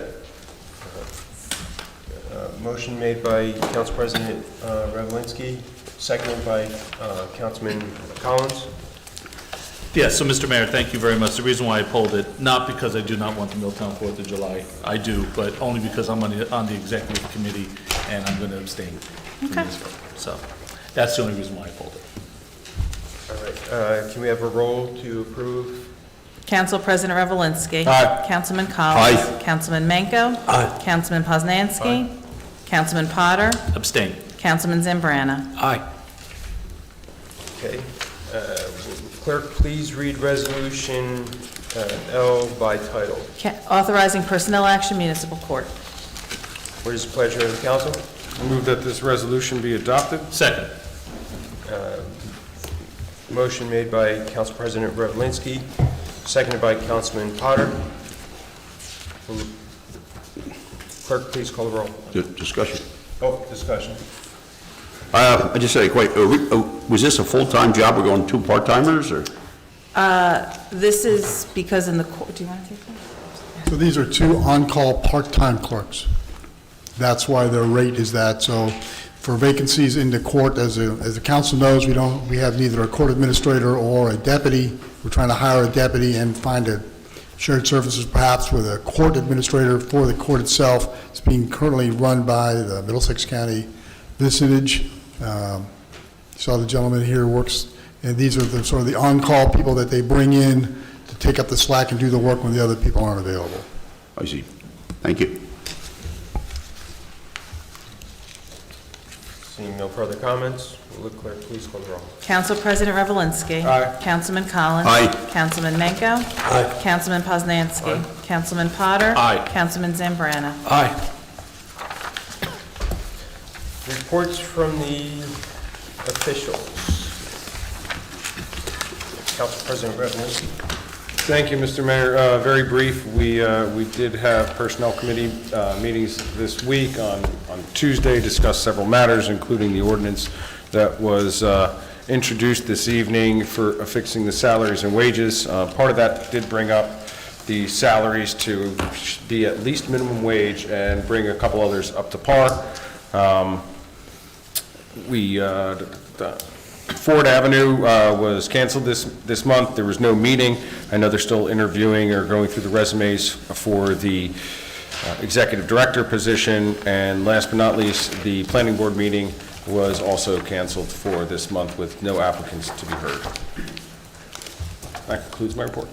S2: Motion made by Council President Revelinsky, seconded by Councilman Collins.
S7: Yes, so, Mr. Mayor, thank you very much. The reason why I pulled it, not because I do not want the Milltown 4th of July, I do, but only because I'm on the executive committee, and I'm going to abstain from
S3: Okay.
S7: this vote. So, that's the only reason why I pulled it.
S2: All right, can we have a roll to approve?
S3: Council President Revelinsky.
S8: Aye.
S3: Councilman Collins.
S9: Aye.
S3: Councilman Manco.
S11: Aye.
S3: Councilman Poznanski. Councilman Potter.
S7: Abstain.
S3: Councilman Zambrana.
S11: Aye.
S2: Okay. Clerk, please read resolution L by title.
S3: Authorizing personnel action, municipal court.
S2: What is the pleasure of the council?
S8: I move that this resolution be adopted.
S7: Second.
S2: Motion made by Council President Revelinsky, seconded by Councilman Potter. Will the clerk please call the roll?
S9: Discussion.
S2: Oh, discussion.
S9: I just said, was this a full-time job? We're going 2 part-timers, or?
S3: This is because in the court, do you want to take that?
S10: So these are 2 on-call part-time clerks. That's why their rate is that. So for vacancies in the court, as the council knows, we have neither a court administrator or a deputy. We're trying to hire a deputy and find a shared services perhaps with a court administrator for the court itself. It's being currently run by the Middlesex County Vicinage. Saw the gentleman here works, and these are the sort of the on-call people that they bring in to take up the slack and do the work when the other people aren't available.
S9: I see. Thank you.
S2: Seeing no further comments, will the clerk please call the roll?
S3: Council President Revelinsky.
S8: Aye.
S3: Councilman Collins.
S9: Aye.
S3: Councilman Manco.
S11: Aye.
S3: Councilman Poznanski. Councilman Potter.
S7: Aye.
S3: Councilman Zambrana.
S11: Aye.
S2: Reports from the officials. Council President Revelinsky.
S8: Thank you, Mr. Mayor. Very brief, we did have Personnel Committee meetings this week on Tuesday, discussed several matters, including the ordinance that was introduced this evening for fixing the salaries and wages. Part of that did bring up the salaries to be at least minimum wage and bring a couple others up to par. Ford Avenue was canceled this month. There was no meeting. I know they're still interviewing or going through the resumes for the executive director position. And last but not least, the planning board meeting was also canceled for this month with no applicants to be heard. That concludes my report.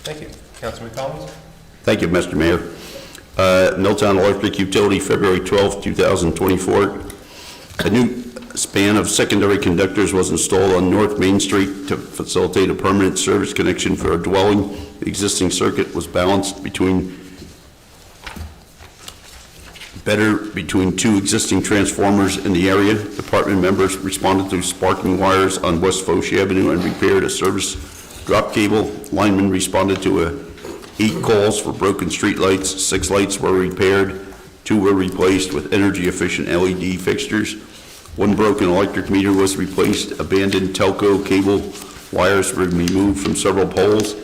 S2: Thank you. Councilman Collins?
S9: Thank you, Mr. Mayor. Milltown Electric Utility, February 12, 2024. A new span of secondary conductors was installed on North Main Street to facilitate a permanent service connection for a dwelling. The existing circuit was balanced between two existing transformers in the area. Department members responded to sparking wires on West Foch Avenue and repaired a service drop cable. Linemen responded to 8 calls for broken street lights. 6 lights were repaired. 2 were replaced with energy-efficient LED fixtures. 1 broken electric meter was replaced. Abandoned telco cable wires were removed from several poles.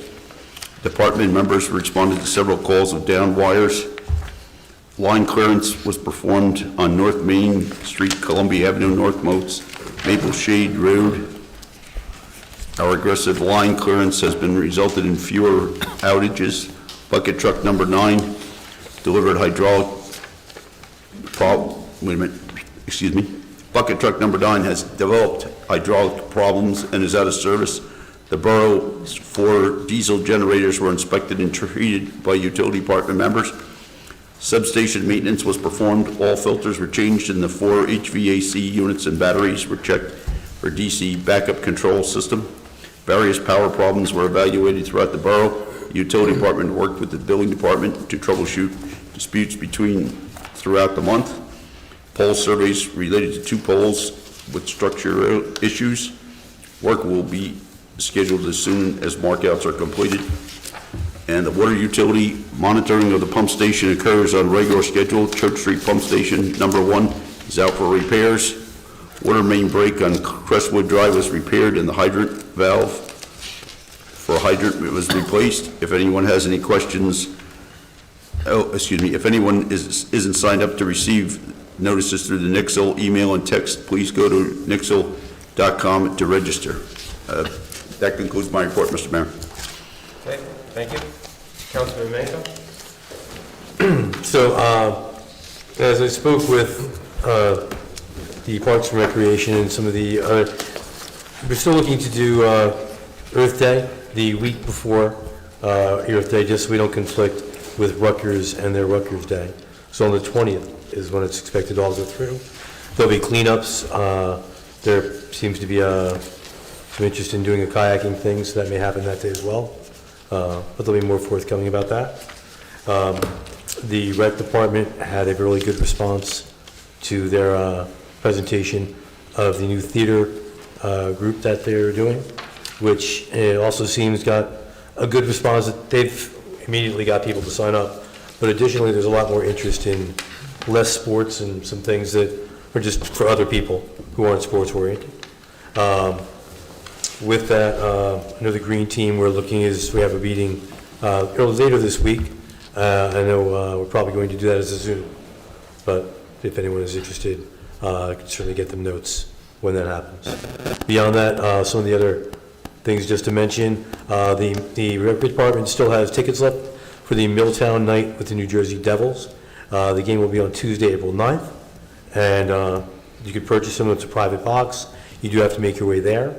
S9: Department members responded to several calls of downed wires. Line clearance was performed on North Main Street, Columbia Avenue, North Moats, Maple Shade Road. Our aggressive line clearance has been resulted in fewer outages. Bucket truck number 9 delivered Bucket truck number 9 has developed hydraulic problems and is out of service. The Borough's 4 diesel generators were inspected and treated by utility department members. Substation maintenance was performed. All filters were changed in the 4 HVAC units and batteries were checked for DC backup control system. Various power problems were evaluated throughout the borough. The utility department worked with the billing department to troubleshoot disputes throughout the month. Pole surveys related to 2 poles with structural issues. Work will be scheduled as soon as markouts are completed. And the water utility monitoring of the pump station occurs on regular schedule. Church Street Pump Station number 1 is out for repairs. Water main break on Crestwood Drive was repaired and the hydrant valve for a hydrant was replaced. If anyone has any questions, if anyone isn't signed up to receive notices through the Nixle email and text, please go to nixle.com to register. That concludes my report, Mr. Mayor.
S2: Okay, thank you. Councilman Mako?
S11: So, as I spoke with the Parks and Recreation and some of the we're still looking to do Earth Day the week before Earth Day, just so we don't conflict with Rutgers and their Rutgers Day. So on the 20th is when it's expected to all go through. There'll be cleanups. There seems to be some interest in doing a kayaking thing, so that may happen that day as well. But there'll be more forthcoming about that. The rec department had a really good response to their presentation of the new theater group that they're doing, which also seems got a good response. They've immediately got people to sign up, but additionally there's a lot more interest in less sports and some things that are just for other people who aren't sports oriented. With that, I know the green team we have a meeting later this week. I know we're probably going to do that as a Zoom, but if anyone is interested, I can certainly get them notes when that happens. Beyond that, some of the other things just to mention, the rec department still has tickets left for the Milltown night with the New Jersey Devils. The game will be on Tuesday, April 9th, and you could purchase them. It's a private box. You do have to make your way there.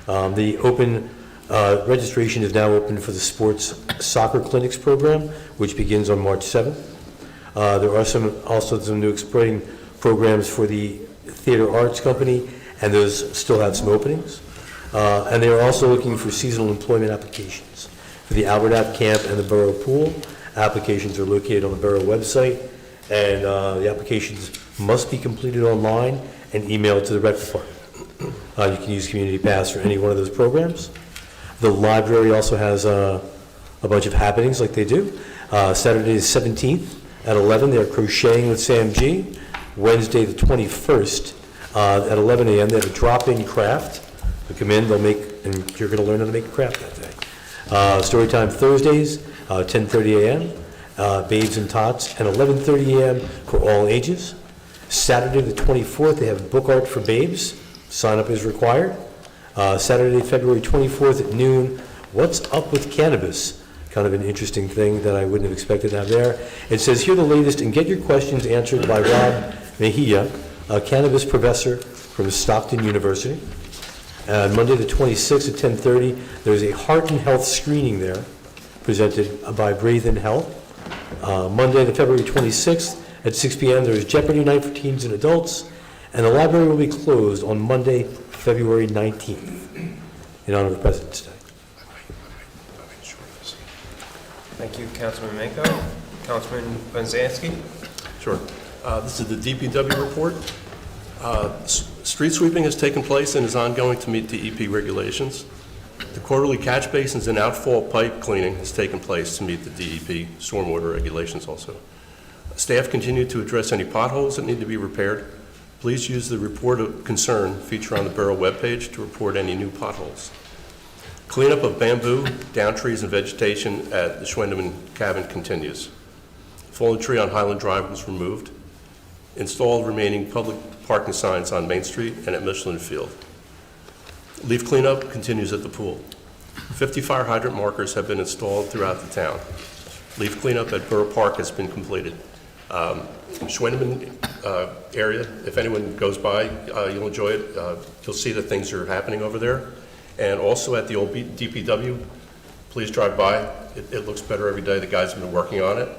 S11: The open registration is now open for the sports soccer clinics program, which begins on March 7th. There are also some new exciting programs for the Theater Arts Company, and those still have some openings. And they are also looking for seasonal employment applications for the Albert App Camp and the Borough Pool. Applications are located on the Borough website, and the applications must be completed online and emailed to the rec department. You can use Community Pass for any one of those programs. The library also has a bunch of happenings like they do. Saturday the 17th at 11, they're crocheting with Sam G. Wednesday the 21st at 11 a.m., they have a drop-in craft They'll come in, they'll make, and you're gonna learn how to make a craft that day. Story time Thursdays, 10:30 a.m., Babes and Tots, and 11:30 a.m. for all ages. Saturday the 24th, they have book art for babes. Sign up is required. Saturday, February 24th at noon, What's Up with Cannabis? Kind of an interesting thing that I wouldn't have expected to have there. It says, hear the latest and get your questions answered by Rob Mejia, a cannabis professor from Stockton University. Monday the 26th at 10:30, there's a heart and health screening there, presented by Breathe In Health. Monday, the February 26th at 6 p.m., there's Jeopardy night for teens and adults, and the library will be closed on Monday, February 19th, in honor of President's Day.
S2: Thank you, Councilman Menko. Councilman Benzansky?
S13: Sure. This is the DPW report. Street sweeping has taken place and is ongoing to meet DEP regulations. The quarterly catch basins and outfall pipe cleaning has taken place to meet the DEP stormwater regulations also. Staff continue to address any potholes that need to be repaired. Please use the report of concern feature on the Borough webpage to report any new potholes. Cleanup of bamboo, down trees, and vegetation at the Schwendeman cabin continues. Fallen tree on Highland Drive was removed. Installed remaining public parking signs on Main Street and at Michelin Field. Leaf cleanup continues at the pool. 50 fire hydrant markers have been installed throughout the town. Leaf cleanup at Borough Park has been completed. Schwendeman area, if anyone goes by, you'll enjoy it. You'll see that things are happening over there. And also at the old DPW, please drive by. It looks better every day. The guys have been working on it.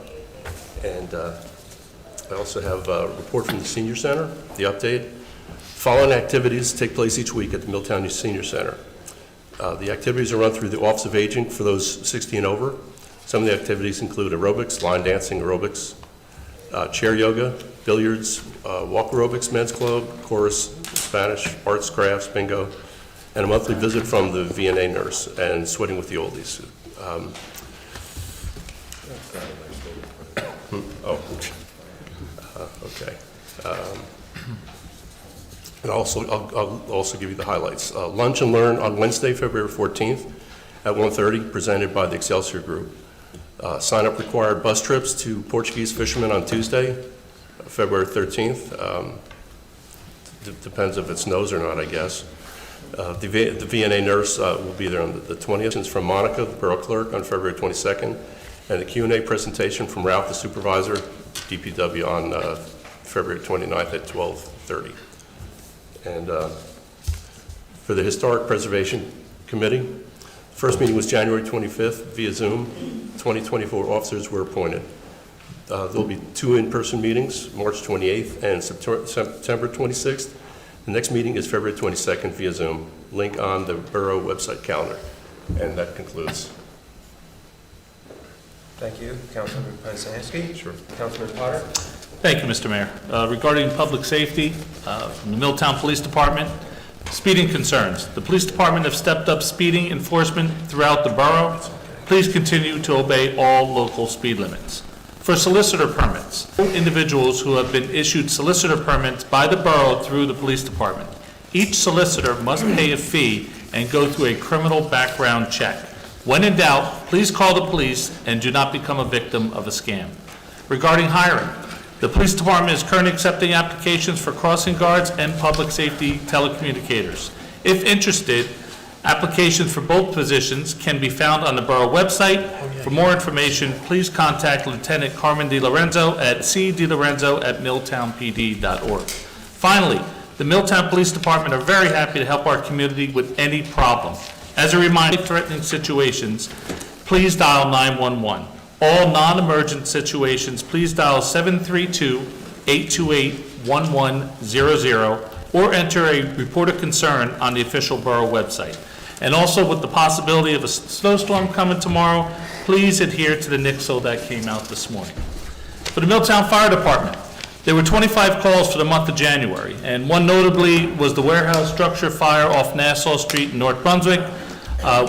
S13: And I also have a report from the Senior Center, the update. Following activities take place each week at the Milltown Senior Center. The activities are run through the Office of Aging for those 60 and over. Some of the activities include aerobics, line dancing aerobics, chair yoga, billiards, walk aerobics, men's club, chorus, Spanish, arts, crafts, bingo, and a monthly visit from the VNA nurse and sweating with the oldies. Okay. And I'll also give you the highlights. Lunch and Learn on Wednesday, February 14th at 1:30, presented by the Excelsior Group. Sign-up required bus trips to Portuguese Fishermen on Tuesday, February 13th. Depends if it snows or not, I guess. The VNA nurse will be there on the 20th. It's from Monica, the Borough Clerk, on February 22nd. And the Q&A presentation from Ralph, the Supervisor, DPW, on February 29th at 12:30. And for the Historic Preservation Committee, first meeting was January 25th via Zoom. 2024 officers were appointed. There'll be 2 in-person meetings, March 28th and September 26th. The next meeting is February 22nd via Zoom. Link on the Borough website calendar. And that concludes.
S2: Thank you, Councilman Benzansky.
S13: Sure.
S2: Councilman Potter?
S7: Thank you, Mr. Mayor. Regarding public safety, from the Milltown Police Department, speeding concerns. The police department have stepped up speeding enforcement throughout the borough. Please continue to obey all local speed limits. For solicitor permits, individuals who have been issued solicitor permits by the borough through the police department. Each solicitor must pay a fee and go through a criminal background check. When in doubt, please call the police and do not become a victim of a scam. Regarding hiring, the police department is currently accepting applications for crossing guards and public safety telecommunicators. If interested, applications for both positions can be found on the borough website. For more information, please contact Lieutenant Carmen DiLorenzo at cdilorenzo@milltownpd.org. Finally, the Milltown Police Department are very happy to help our community with any problem. As a reminder, threatening situations, please dial 911. All non-emergent situations, please dial 732-828-1100 or enter a report of concern on the official borough website. And also, with the possibility of a snowstorm coming tomorrow, please adhere to the NICSO that came out this morning. For the Milltown Fire Department, there were 25 calls for the month of January, and one notably was the warehouse structure fire off Nassau Street in North Brunswick.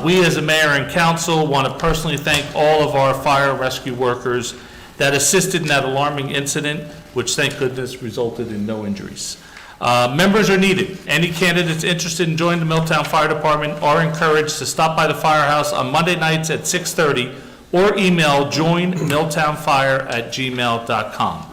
S7: We as a mayor and council want to personally thank all of our fire rescue workers that assisted in that alarming incident, which thank goodness resulted in no injuries. Members are needed. Any candidates interested in joining the Milltown Fire Department are encouraged to stop by the firehouse on Monday nights at 6:30 or email joinmilltownfire@gmail.com.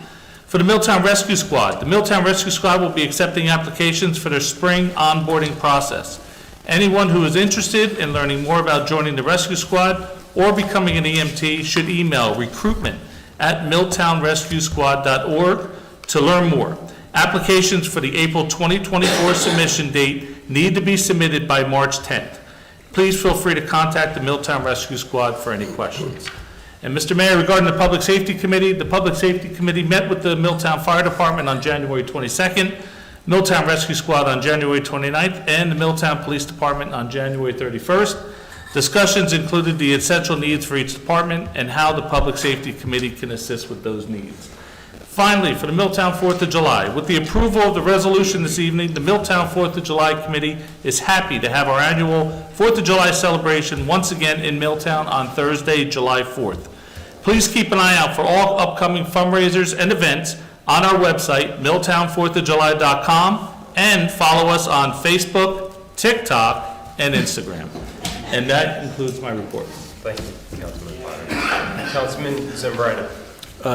S7: For the Milltown Rescue Squad, the Milltown Rescue Squad will be accepting applications for their spring onboarding process. Anyone who is interested in learning more about joining the Rescue Squad or becoming an EMT should email recruitment@milltownrescuesquad.org to learn more. Applications for the April 2024 submission date need to be submitted by March 10th. Please feel free to contact the Milltown Rescue Squad for any questions. And Mr. Mayor, regarding the Public Safety Committee, the Public Safety Committee met with the Milltown Fire Department on January 22nd, Milltown Rescue Squad on January 29th, and the Milltown Police Department on January 31st. Discussions included the essential needs for each department and how the Public Safety Committee can assist with those needs. Finally, for the Milltown 4th of July, with the approval of the resolution this evening, the Milltown 4th of July Committee is happy to have our annual 4th of July celebration once again in Milltown on Thursday, July 4th. Please keep an eye out for all upcoming fundraisers and events on our website, milltown4thofjuly.com, and follow us on Facebook, TikTok, and Instagram. And that concludes my report.
S2: Thank you, Councilman Potter. Councilman Zambrana.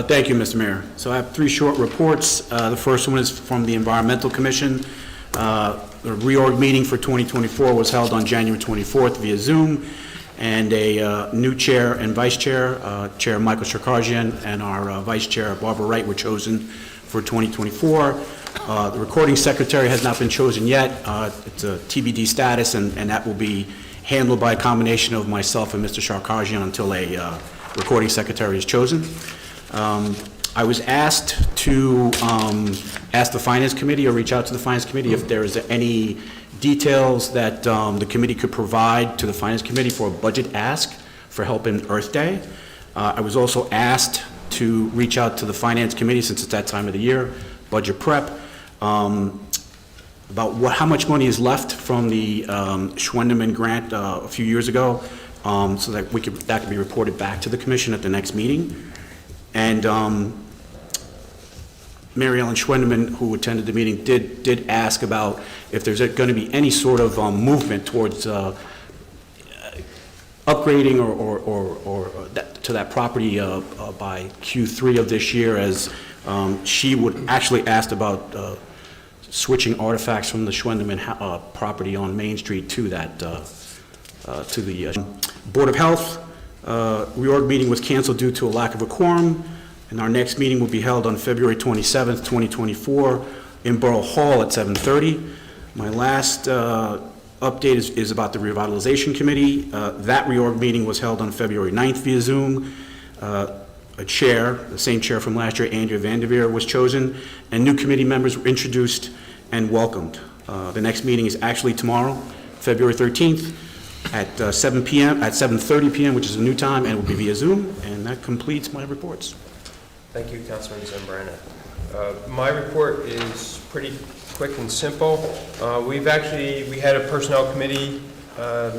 S14: Thank you, Mr. Mayor. So I have three short reports. The first one is from the Environmental Commission. The reorg meeting for 2024 was held on January 24th via Zoom, and a new chair and vice chair, Chair Michael Shakarjian and our vice chair Barbara Wright were chosen for 2024. The recording secretary has not been chosen yet. It's a TBD status, and that will be handled by a combination of myself and Mr. Shakarjian until a recording secretary is chosen. I was asked to ask the Finance Committee or reach out to the Finance Committee if there is any details that the committee could provide to the Finance Committee for a budget ask for help in Earth Day. I was also asked to reach out to the Finance Committee, since it's that time of the year, budget prep, about how much money is left from the Schwendeman grant a few years ago, so that that can be reported back to the Commission at the next meeting. And Mary Ellen Schwendeman, who attended the meeting, did ask about if there's going to be any sort of movement towards upgrading or to that property by Q3 of this year, as she would actually asked about switching artifacts from the Schwendeman property on Main Street to that to the Board of Health. Reorg meeting was canceled due to a lack of a quorum, and our next meeting will be held on February 27th, 2024 in Borough Hall at 7:30. My last update is about the Revitalization Committee. That reorg meeting was held on February 9th via Zoom. A chair, the same chair from last year, Andrea Vanderveer, was chosen, and new committee members were introduced and welcomed. The next meeting is actually tomorrow, February 13th, at 7:30 p.m., which is a new time, and will be via Zoom. And that completes my reports.
S2: Thank you, Councilman Zambrana. My report is pretty quick and simple. We had a personnel committee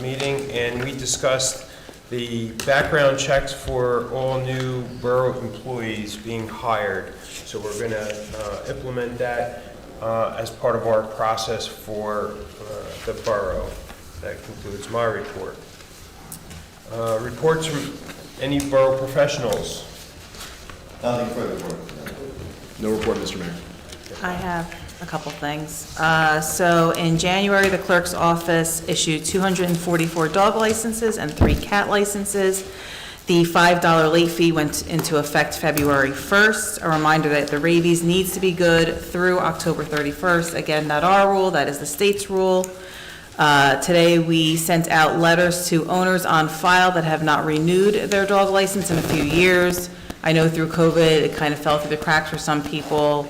S2: meeting, and we discussed the background checks for all new borough employees being hired. So we're going to implement that as part of our process for the borough. That concludes my report. Reports from any borough professionals?
S1: Nothing further.
S11: No report, Mr. Mayor.
S3: I have a couple things. So in January, the clerk's office issued 244 dog licenses and 3 cat licenses. The $5 late fee went into effect February 1st. A reminder that the rabies needs to be good through October 31st. Again, not our rule, that is the state's rule. Today, we sent out letters to owners on file that have not renewed their dog license in a few years. I know through COVID, it kind of fell through the cracks for some people.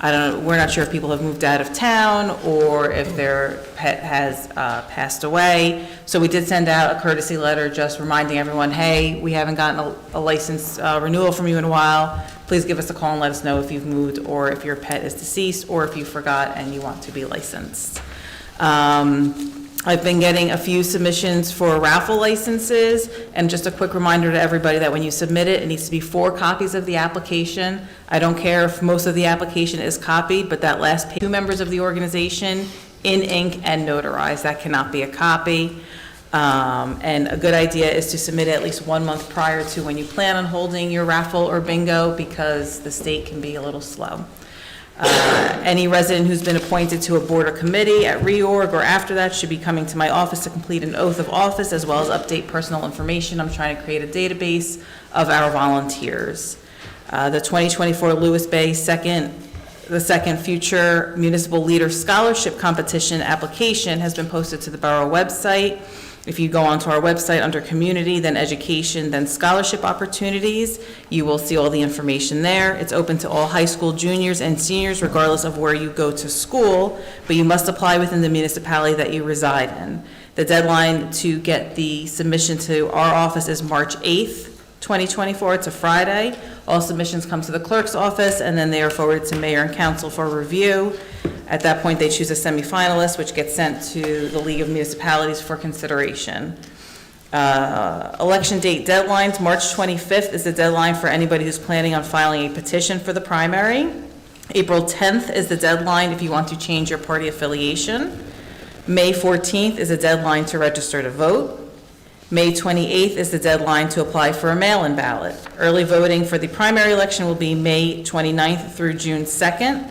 S3: We're not sure if people have moved out of town or if their pet has passed away. So we did send out a courtesy letter just reminding everyone, hey, we haven't gotten a license renewal from you in a while. Please give us a call and let us know if you've moved or if your pet is deceased or if you forgot and you want to be licensed. I've been getting a few submissions for raffle licenses, and just a quick reminder to everybody that when you submit it, it needs to be 4 copies of the application. I don't care if most of the application is copied, but that last page, 2 members of the organization in ink and notarized, that cannot be a copy. And a good idea is to submit it at least 1 month prior to when you plan on holding your raffle or bingo, because the state can be a little slow. Any resident who's been appointed to a board or committee at reorg or after that should be coming to my office to complete an oath of office, as well as update personal information. I'm trying to create a database of our volunteers. The 2024 Lewis Bay the second Future Municipal Leader Scholarship Competition application has been posted to the Borough website. If you go onto our website under Community, then Education, then Scholarship Opportunities, you will see all the information there. It's open to all high school juniors and seniors, regardless of where you go to school, but you must apply within the municipality that you reside in. The deadline to get the submission to our office is March 8th, 2024. It's a Friday. All submissions come to the clerk's office, and then they are forwarded to mayor and council for review. At that point, they choose a semifinalist, which gets sent to the League of Municipalities for consideration. Election date deadlines, March 25th is the deadline for anybody who's planning on filing a petition for the primary. April 10th is the deadline if you want to change your party affiliation. May 14th is the deadline to register to vote. May 28th is the deadline to apply for a mail-in ballot. Early voting for the primary election will be May 29th through June 2nd.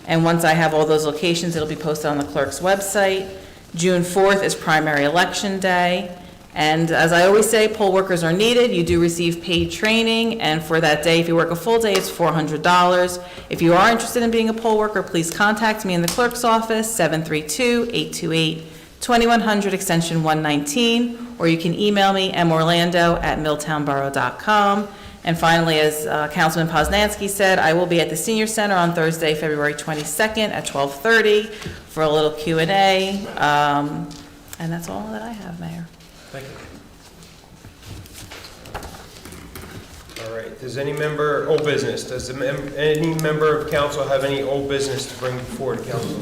S3: And once I have all those locations, it'll be posted on the clerk's website. June 4th is primary election day. And as I always say, poll workers are needed. You do receive paid training, and for that day, if you work a full day, it's $400. If you are interested in being a poll worker, please contact me in the clerk's office, 732-828-2100, extension 119, or you can email me, morlando@milltownborough.com. And finally, as Councilman Poznanski said, I will be at the Senior Center on Thursday, February 22nd at 12:30 for a little Q&A. And that's all that I have, Mayor.
S11: Thank you.
S2: All right, does any member, old business, does any member of council have any old business to bring forward to council?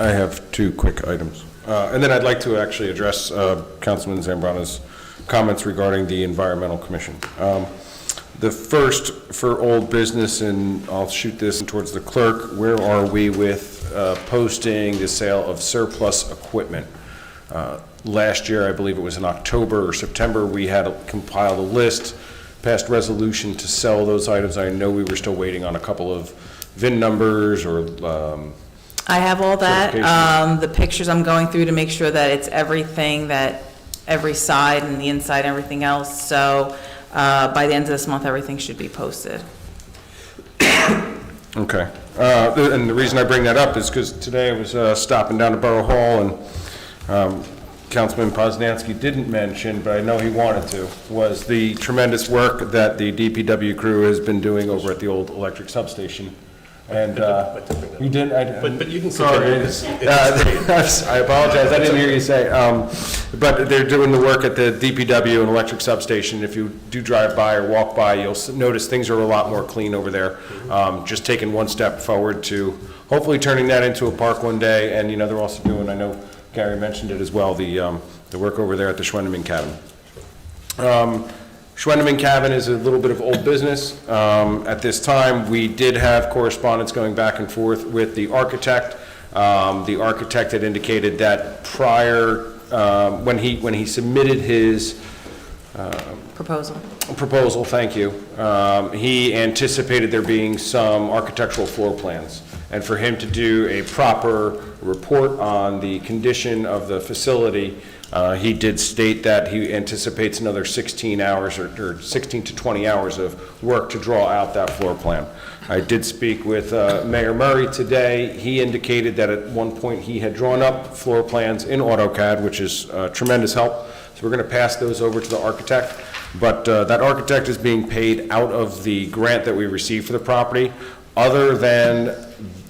S8: I have 2 quick items. And then I'd like to actually address Councilman Zambrana's comments regarding the Environmental Commission. The first for old business, and I'll shoot this towards the clerk, where are we with posting the sale of surplus equipment? Last year, I believe it was in October or September, we had compiled a list, passed resolution to sell those items. I know we were still waiting on a couple of VIN numbers or
S3: I have all that. The pictures I'm going through to make sure that it's everything, that every side and the inside, everything else. So by the end of this month, everything should be posted.
S8: Okay. And the reason I bring that up is because today I was stopping down to Borough Hall, and Councilman Poznanski didn't mention, but I know he wanted to, was the tremendous work that the DPW crew has been doing over at the old electric substation. And you didn't.
S13: But you can
S8: Sorry.
S13: continue.
S8: I apologize. I didn't hear you say. But they're doing the work at the DPW and electric substation. If you do drive by or walk by, you'll notice things are a lot more clean over there. Just taking one step forward to hopefully turning that into a park one day. And you know, they're also doing, I know Gary mentioned it as well, the work over there at the Schwendeman Cabin. Schwendeman Cabin is a little bit of old business. At this time, we did have correspondence going back and forth with the architect. The architect had indicated that prior, when he submitted his proposal, thank you, he anticipated there being some architectural floor plans. And for him to do a proper report on the condition of the facility, he did state that he anticipates another 16 hours or 16 to 20 hours of work to draw out that floor plan. I did speak with Mayor Murray today. He indicated that at one point he had drawn up floor plans in AutoCAD, which is tremendous help. So we're going to pass those over to the architect. But that architect is being paid out of the grant that we received for the property. Other than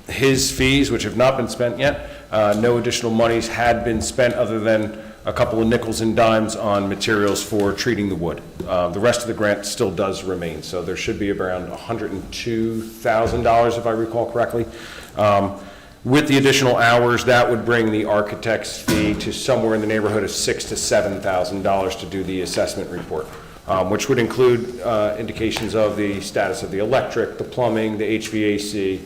S8: his fees, which have not been spent yet, no additional monies had been spent other than a couple of nickels and dimes on materials for treating the wood. The rest of the grant still does remain, so there should be around $102,000, if I recall correctly.
S15: With the additional hours, that would bring the architect's fee to somewhere in the neighborhood of $6,000 to $7,000 to do the assessment report, which would include indications of the status of the electric, the plumbing, the HVAC,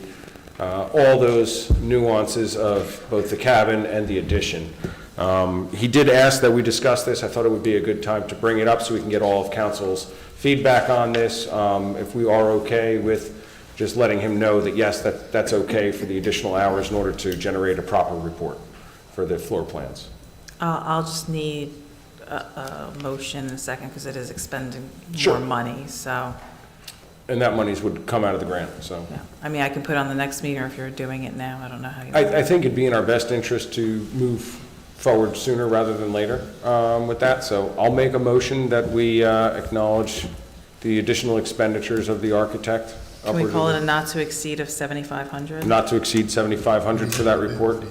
S15: all those nuances of both the cabin and the addition. He did ask that we discuss this. I thought it would be a good time to bring it up so we can get all of council's feedback on this. If we are okay with just letting him know that, yes, that's okay for the additional hours in order to generate a proper report for the floor plans.
S3: I'll just need a motion in a second, because it is expending
S15: Sure.
S3: more money, so,
S15: And that monies would come out of the grant, so.
S3: yeah. I mean, I can put it on the next meeting, or if you're doing it now, I don't know how you.
S15: I think it'd be in our best interest to move forward sooner rather than later with that. So I'll make a motion that we acknowledge the additional expenditures of the architect.
S3: Can we
S15: upward
S3: call
S15: of-
S3: it a not to exceed of 7,500?
S15: Not to exceed 7,500 for that report.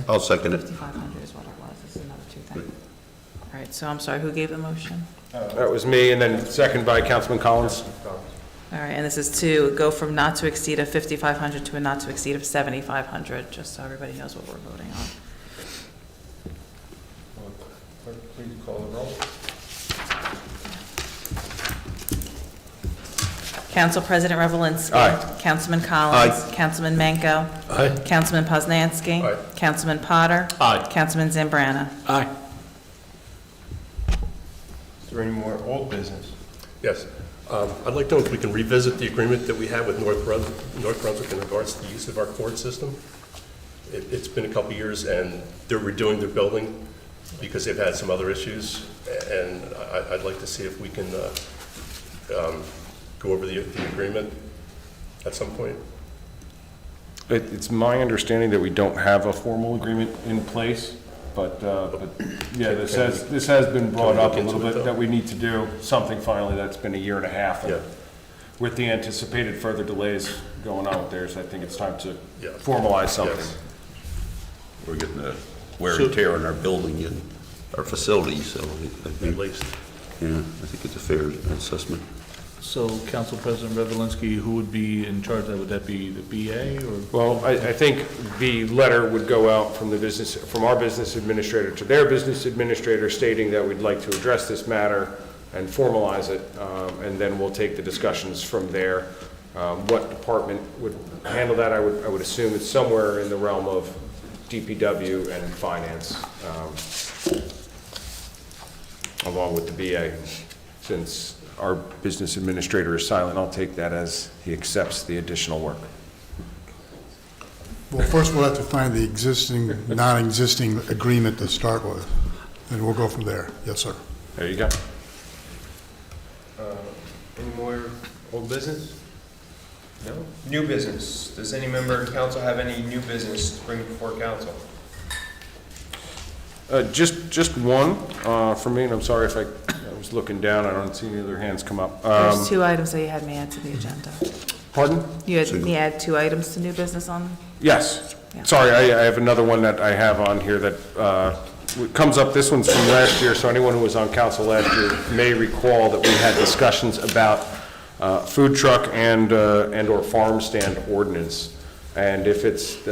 S9: I'll second it.
S3: 5,500 is what it was, this is another two things. All right, so I'm sorry, who gave the motion?
S15: That was me, and then second by Councilman Collins.
S3: All right, and this is to go from not to exceed of 5,500 to a not to exceed of 7,500, just so everybody knows what we're voting on.
S2: Clerk, please call the roll.
S3: Council President Revelinsky.
S15: Aye.
S3: Councilman Collins. Councilman Manco.
S11: Aye.
S3: Councilman Poznanski.
S13: Aye.
S3: Councilman Potter.
S7: Aye.
S3: Councilman Zambrana.
S14: Aye.
S2: Is there any more old business?
S13: Yes. I'd like to know if we can revisit the agreement that we had with North Brunswick in regards to the use of our court system. It's been a couple years, and they're redoing their building because they've had some other issues, and I'd like to see if we can go over the agreement at some point.
S15: It's my understanding that we don't have a formal agreement in place, but yeah, this has been brought up a little bit, that we need to do something finally. That's been a year and a half.
S13: Yeah.
S15: With the anticipated further delays going on with theirs, I think it's time to
S13: Yeah.
S15: formalize something.
S13: Yes.
S9: We're getting the wear and tear on our building and our facilities, so I
S13: At
S9: think,
S13: least.
S9: yeah, I think it's a fair assessment.
S7: So, Council President Revelinsky, who would be in charge of that? Would that be the BA or?
S15: Well, I think the letter would go out from our business administrator to their business administrator stating that we'd like to address this matter and formalize it, and then we'll take the discussions from there. What department would handle that? I would assume it's somewhere in the realm of DPW and finance, along with the BA. Since our business administrator is silent, I'll take that as he accepts the additional work.
S10: Well, first we'll have to find the existing, non-existing agreement to start with, and we'll go from there. Yes, sir.
S15: There you go.
S2: Any more old business? No? New business. Does any member of council have any new business to bring before council?
S15: Just one for me, and I'm sorry if I was looking down, I don't see any other hands come up.
S3: There's two items that you had me add to the agenda.
S15: Pardon?
S3: You had me add two items to new business on?
S15: Yes.
S3: Yeah.
S15: Sorry, I have another one that I have on here that comes up. This one's from last year, so anyone who was on council last year may recall that we had discussions about food truck and/or farm stand ordinance. And if it's,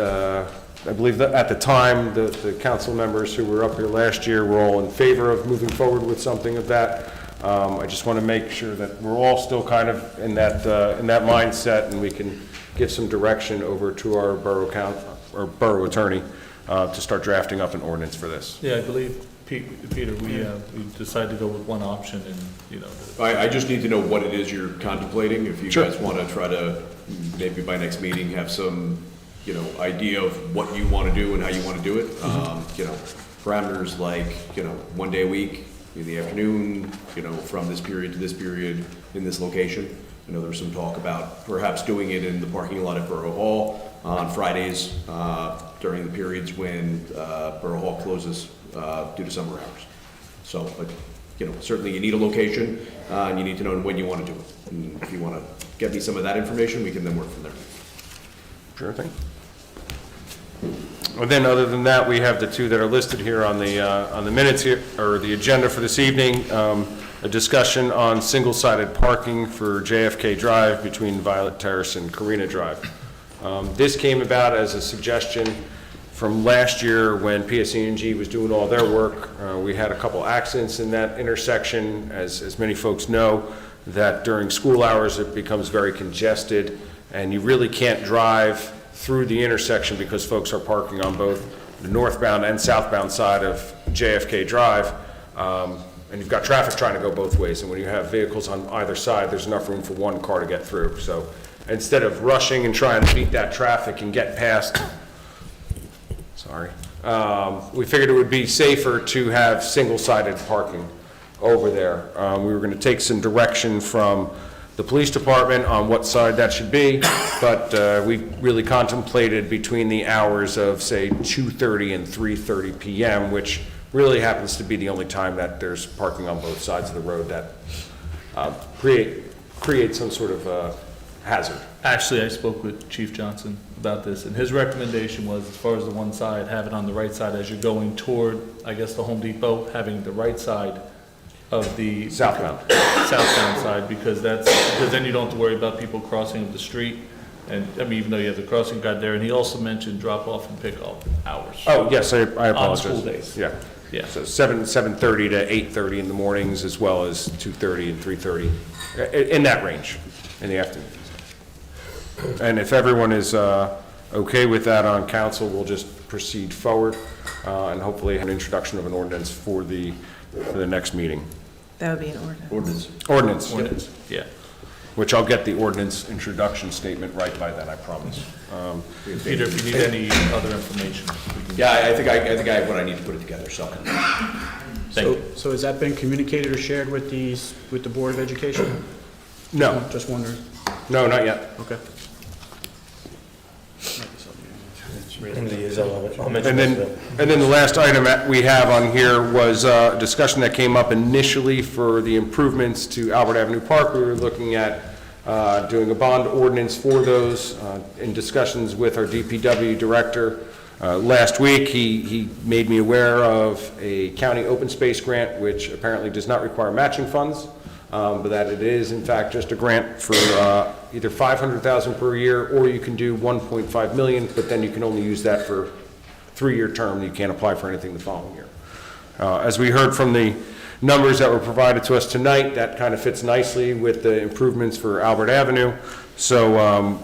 S15: I believe that at the time, the council members who were up here last year were all in favor of moving forward with something of that. I just want to make sure that we're all still kind of in that mindset, and we can give some direction over to our borough attorney to start drafting up an ordinance for this.
S7: Yeah, I believe, Peter, we decided to go with one option and, you know.
S16: I just need to know what it is you're contemplating, if you
S15: Sure.
S16: guys want to try to, maybe by next meeting, have some, idea of what you want to do and how you want to do it. Parameters like, 1 day a week in the afternoon, from this period to this period in this location. I know there's some talk about perhaps doing it in the parking lot at Borough Hall on Fridays during the periods when Borough Hall closes due to summer hours. So, but, certainly you need a location and you need to know when you want to do it. And if you want to get me some of that information, we can then work from there.
S15: Sure thing. And then, other than that, we have the two that are listed here on the minutes here, or the agenda for this evening. A discussion on single-sided parking for JFK Drive between Violet Terrace and Carina Drive. This came about as a suggestion from last year when PSE&G was doing all their work. We had a couple accidents in that intersection, as many folks know, that during school hours it becomes very congested, and you really can't drive through the intersection because folks are parking on both the northbound and southbound side of JFK Drive, and you've got traffic trying to go both ways, and when you have vehicles on either side, there's enough room for one car to get through. So instead of rushing and trying to beat that traffic and get past, we figured it would be safer to have single-sided parking over there. We were going to take some direction from the police department on what side that should be, but we really contemplated between the hours of, say, 2:30 and 3:30 p.m., which really happens to be the only time that there's parking on both sides of the road that create some sort of hazard.
S7: Actually, I spoke with Chief Johnson about this, and his recommendation was, as far as the one side, have it on the right side as you're going toward, I guess, the Home Depot, having the right side of the southbound side, because then you don't have to worry about people crossing the street. And I mean, even though you have the crossing guard there, and he also mentioned drop off and pick up hours.
S15: Oh, yes, I apologize.
S7: On school days.
S15: Yeah.
S7: Yeah.
S15: So 7:30 to 8:30 in the mornings, as well as 2:30 and 3:30, in that range, in the afternoon. And if everyone is okay with that on council, we'll just proceed forward and hopefully have an introduction of an ordinance for the next meeting.
S3: That would be an ordinance.
S15: Ordinance.
S7: Yeah.
S15: Which I'll get the ordinance introduction statement right by then, I promise.
S7: Peter, if you need any other information.
S16: Yeah, I think I have what I need to put it together, so.
S7: Thank you.
S14: So has that been communicated or shared with the Board of Education?
S15: No.
S14: Just wondering.
S15: No, not yet.
S14: Okay.
S15: And then the last item that we have on here was a discussion that came up initially for the improvements to Albert Avenue Park. We were looking at doing a bond ordinance for those in discussions with our DPW director. Last week, he made me aware of a county open space grant, which apparently does not require matching funds, but that it is in fact just a grant for either $500,000 per year, or you can do $1.5 million, but then you can only use that for a 3-year term. You can't apply for anything the following year. As we heard from the numbers that were provided to us tonight, that kind of fits nicely with the improvements for Albert Avenue. So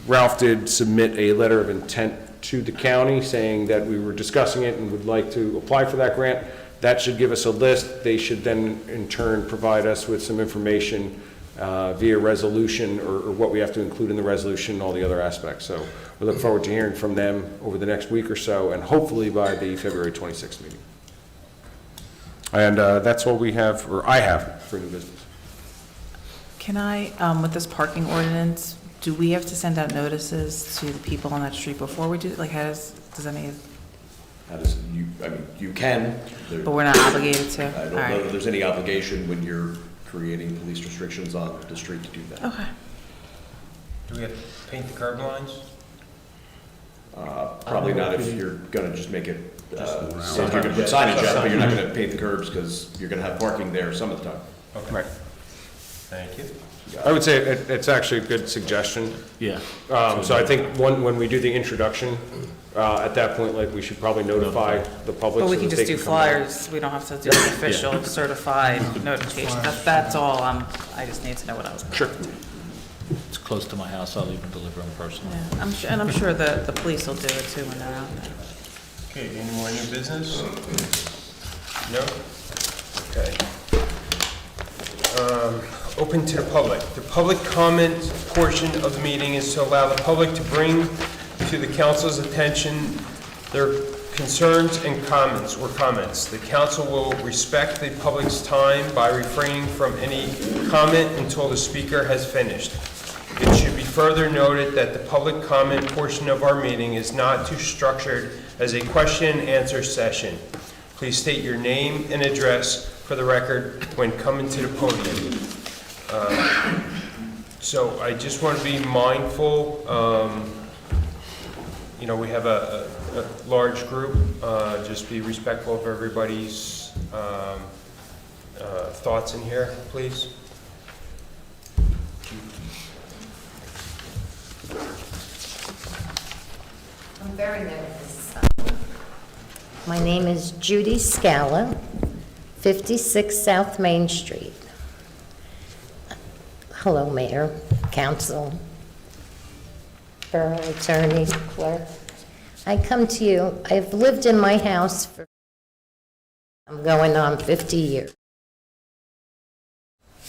S15: Ralph did submit a letter of intent to the county saying that we were discussing it and would like to apply for that grant. That should give us a list. They should then in turn provide us with some information via resolution, or what we have to include in the resolution and all the other aspects. So we look forward to hearing from them over the next week or so, and hopefully by the February 26th meeting. And that's all we have, or I have, for new business.
S3: Can I, with this parking ordinance, do we have to send out notices to the people on that street before we do, like, does that mean?
S16: You can.
S3: But we're not obligated to?
S16: I don't know if there's any obligation when you're creating police restrictions on the street to do that.
S3: Okay.
S2: Do we have to paint the curb lines?
S16: Probably not if you're gonna just make it, so you're gonna put signage up, but you're not gonna paint the curbs because you're gonna have parking there some of the time.
S2: Okay. Right. Thank you.
S15: I would say it's actually a good suggestion.
S7: Yeah.
S15: So I think when we do the introduction, at that point, like, we should probably notify the public.
S3: But we
S15: so
S3: can
S15: that
S3: just
S15: they
S3: do
S15: come down.
S3: flyers, we don't have to do an official certified notification. That's all, I just need to know what I was.
S15: Sure.
S7: It's close to my house, I'll even deliver them personally.
S3: Yeah, I'm sure the police will do it too when they're out there.
S2: Okay, any more new business? No? Okay. Open to the public. The public comment portion of the meeting is to allow the public to bring to the council's attention their concerns and comments. The council will respect the public's time by refraining from any comment until the speaker has finished. It should be further noted that the public comment portion of our meeting is not too structured as a question and answer session. Please state your name and address for the record when coming to the podium. So I just want to be mindful, we have a large group, just be respectful of everybody's thoughts in here, please.
S17: very nervous. My name is Judy Scala, 56 South Main Street. Hello, Mayor, Council, Borough Attorney, Clerk. I come to you, I've lived in my house for, I'm going on 50 years.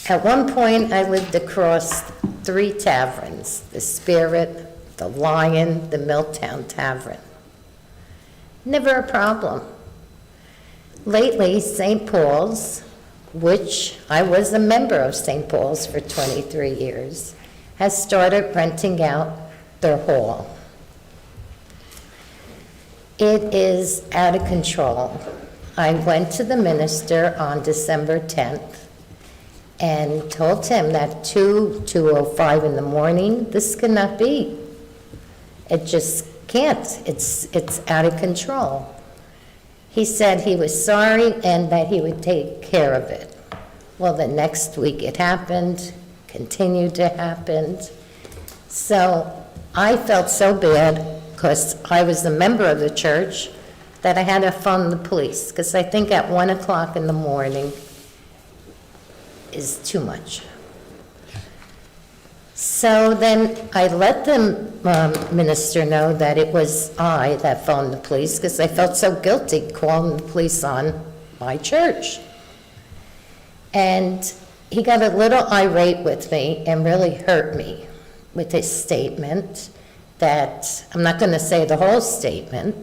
S17: At one point, I lived across 3 taverns, the Spirit, the Lion, the Milltown Tavern. Never a problem. Lately, St. Paul's, which I was a member of St. Paul's for 23 years, has started renting out their hall. It is out of control. I went to the minister on December 10th and told him that 2:05 in the morning, this cannot be. It just can't. It's out of control. He said he was sorry and that he would take care of it. Well, the next week it happened, continued to happen. So I felt so bad because I was a member of the church that I had to phone the police because I think at 1 o'clock in the morning is too much. So then I let the minister know that it was I that phoned the police because I felt so guilty calling the police on my church. And he got a little irate with me and really hurt me with his statement that, I'm not going to say the whole statement,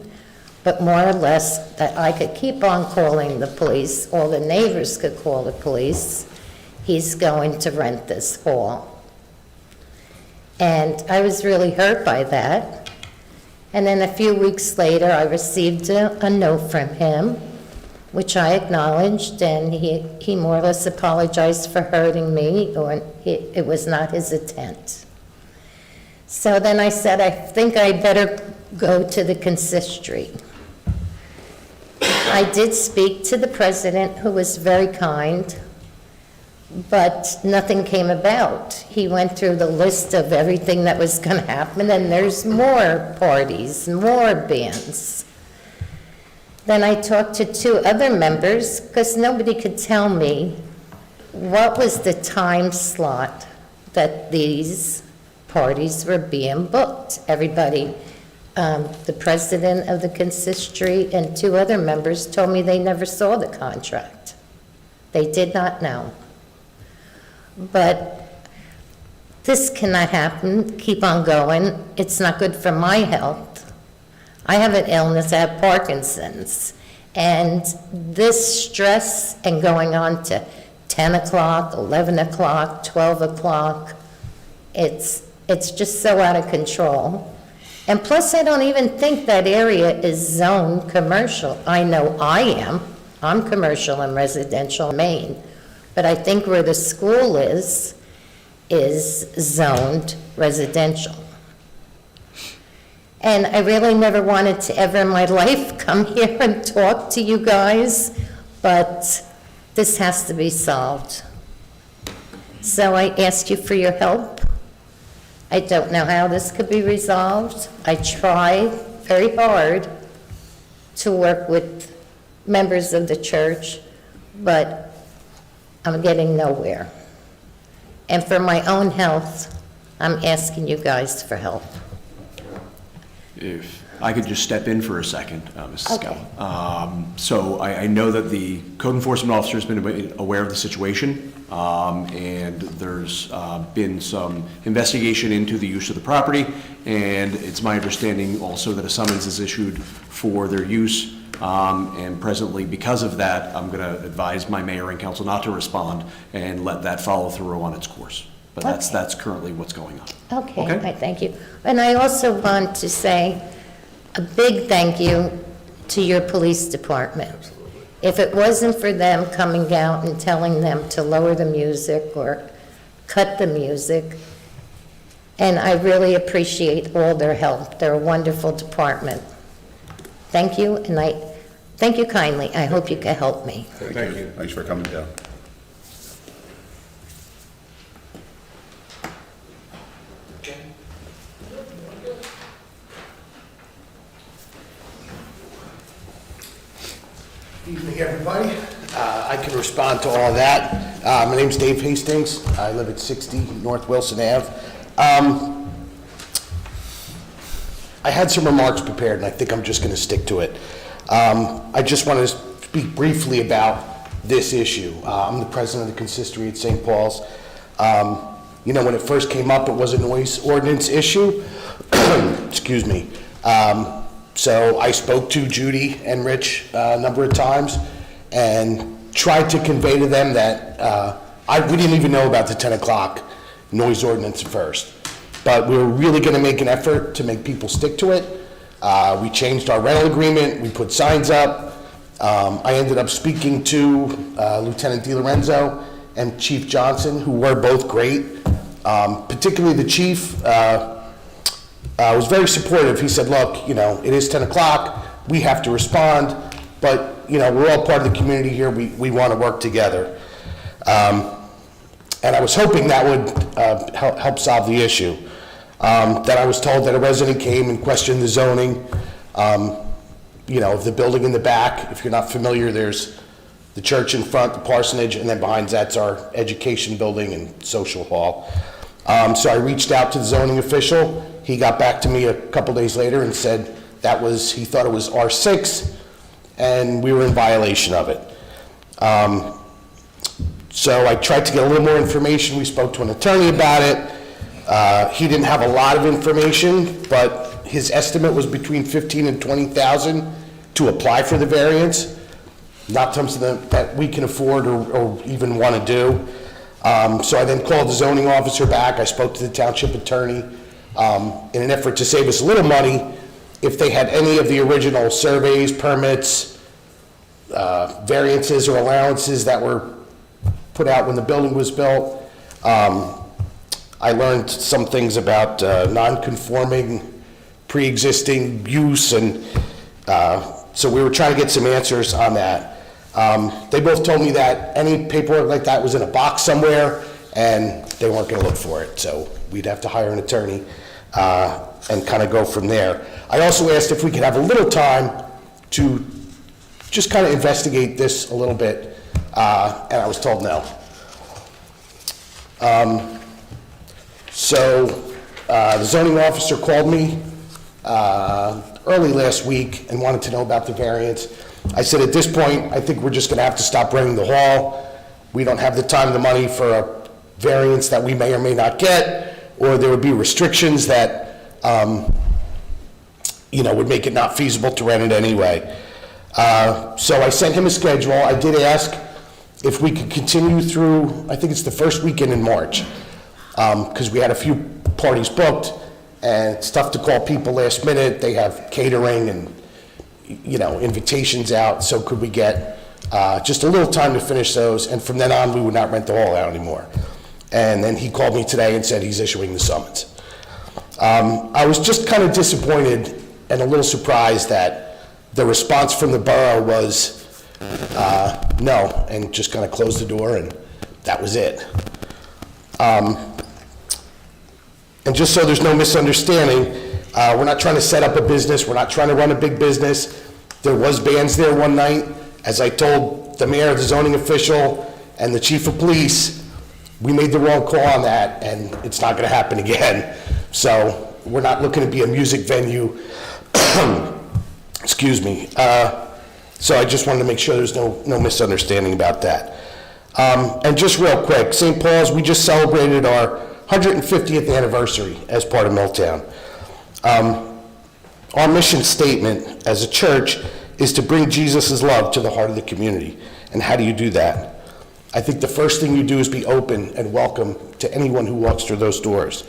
S17: but more or less that I could keep on calling the police, all the neighbors could call the police, he's going to rent this hall. And I was really hurt by that. And then a few weeks later, I received a note from him, which I acknowledged, and he more or less apologized for hurting me, or it was not his intent. So then I said, I think I better go to the consistory. I did speak to the president, who was very kind, but nothing came about. He went through the list of everything that was going to happen, and there's more parties, more bands. Then I talked to 2 other members, because nobody could tell me what was the time slot that these parties were being booked. Everybody, the president of the consistory and 2 other members told me they never saw the contract. They did not know. But this cannot happen, keep on going. It's not good for my health. I have an illness, I have Parkinson's. And this stress and going on to 10 o'clock, 11 o'clock, 12 o'clock, it's just so out of control. And plus, I don't even think that area is zoned commercial. I know I am. I'm commercial and residential in Maine. But I think where the school is zoned residential. And I really never wanted to ever in my life come here and talk to you guys, but this has to be solved. So I ask you for your help. I don't know how this could be resolved. I try very hard to work with members of the church, but I'm getting nowhere. And for my own health, I'm asking you guys for help.
S14: If I could just step in for a second, Mrs.
S17: Okay.
S14: Scow. So I know that the code enforcement officer has been aware of the situation, and there's been some investigation into the use of the property, and it's my understanding also that a summons is issued for their use, and presently, because of that, I'm going to advise my mayor and council not to respond and let that follow through on its course. But that's currently what's going on.
S17: Okay,
S14: Okay.
S17: I thank you. And I also want to say a big thank you to your police department. If it wasn't for them coming out and telling them to lower the music or cut the music, and I really appreciate all their help. They're a wonderful department. Thank you, and I thank you kindly. I hope you can help me.
S9: Thank you. Thanks for coming down.
S18: Evening, everybody. I can respond to all that. My name's Dave Hastings. I live at 60 North Wilson Ave. I had some remarks prepared, and I think I'm just going to stick to it. I just want to speak briefly about this issue. I'm the president of the consistory at St. Paul's. When it first came up, it was a noise ordinance issue. Excuse me. So I spoke to Judy and Rich a number of times and tried to convey to them that we didn't even know about the 10 o'clock noise ordinance at first. But we were really going to make an effort to make people stick to it. We changed our rental agreement. We put signs up. I ended up speaking to Lieutenant DiLorenzo and Chief Johnson, who were both great. Particularly the chief was very supportive. He said, look, it is 10 o'clock. We have to respond. But, we're all part of the community here. We want to work together. And I was hoping that would help solve the issue. That I was told that a resident came and questioned the zoning, of the building in the back. If you're not familiar, there's the church in front, the parsonage, and then behind that's our education building and social hall. So I reached out to the zoning official. He got back to me a couple days later and said he thought it was R6, and we were in violation of it. So I tried to get a little more information. We spoke to an attorney about it. He didn't have a lot of information, but his estimate was between $15,000 and $20,000 to apply for the variance. Not something that we can afford or even want to do. So I then called the zoning officer back. I spoke to the township attorney in an effort to save us a little money. If they had any of the original surveys, permits, variances or allowances that were put out when the building was built. I learned some things about non-conforming, pre-existing use, and so we were trying to get some answers on that. They both told me that any paperwork like that was in a box somewhere, and they weren't going to look for it, so we'd have to hire an attorney and kind of go from there. I also asked if we could have a little time to just kind of investigate this a little bit, and I was told no. So the zoning officer called me early last week and wanted to know about the variance. I said, at this point, I think we're just going to have to stop renting the hall. We don't have the time, the money for a variance that we may or may not get, or there would be restrictions that would make it not feasible to rent it anyway. So I sent him a schedule. I did ask if we could continue through, I think it's the first weekend in March, because we had a few parties booked, and it's tough to call people last minute. They have catering and, invitations out, so could we get just a little time to finish those, and from then on, we would not rent the hall out anymore. And then he called me today and said he's issuing the summons. I was just kind of disappointed and a little surprised that the response from the borough was no, and just kind of closed the door, and that was it. And just so there's no misunderstanding, we're not trying to set up a business. We're not trying to run a big business. There was bands there one night. As I told the mayor, the zoning official, and the chief of police, we made the wrong call on that, and it's not going to happen again. So we're not looking to be a music venue. Excuse me. So I just wanted to make sure there's no misunderstanding about that. And just real quick, St. Paul's, we just celebrated our 150th anniversary as part of Milltown. Our mission statement as a church is to bring Jesus' love to the heart of the community. And how do you do that? I think the first thing you do is be open and welcome to anyone who walks through those doors.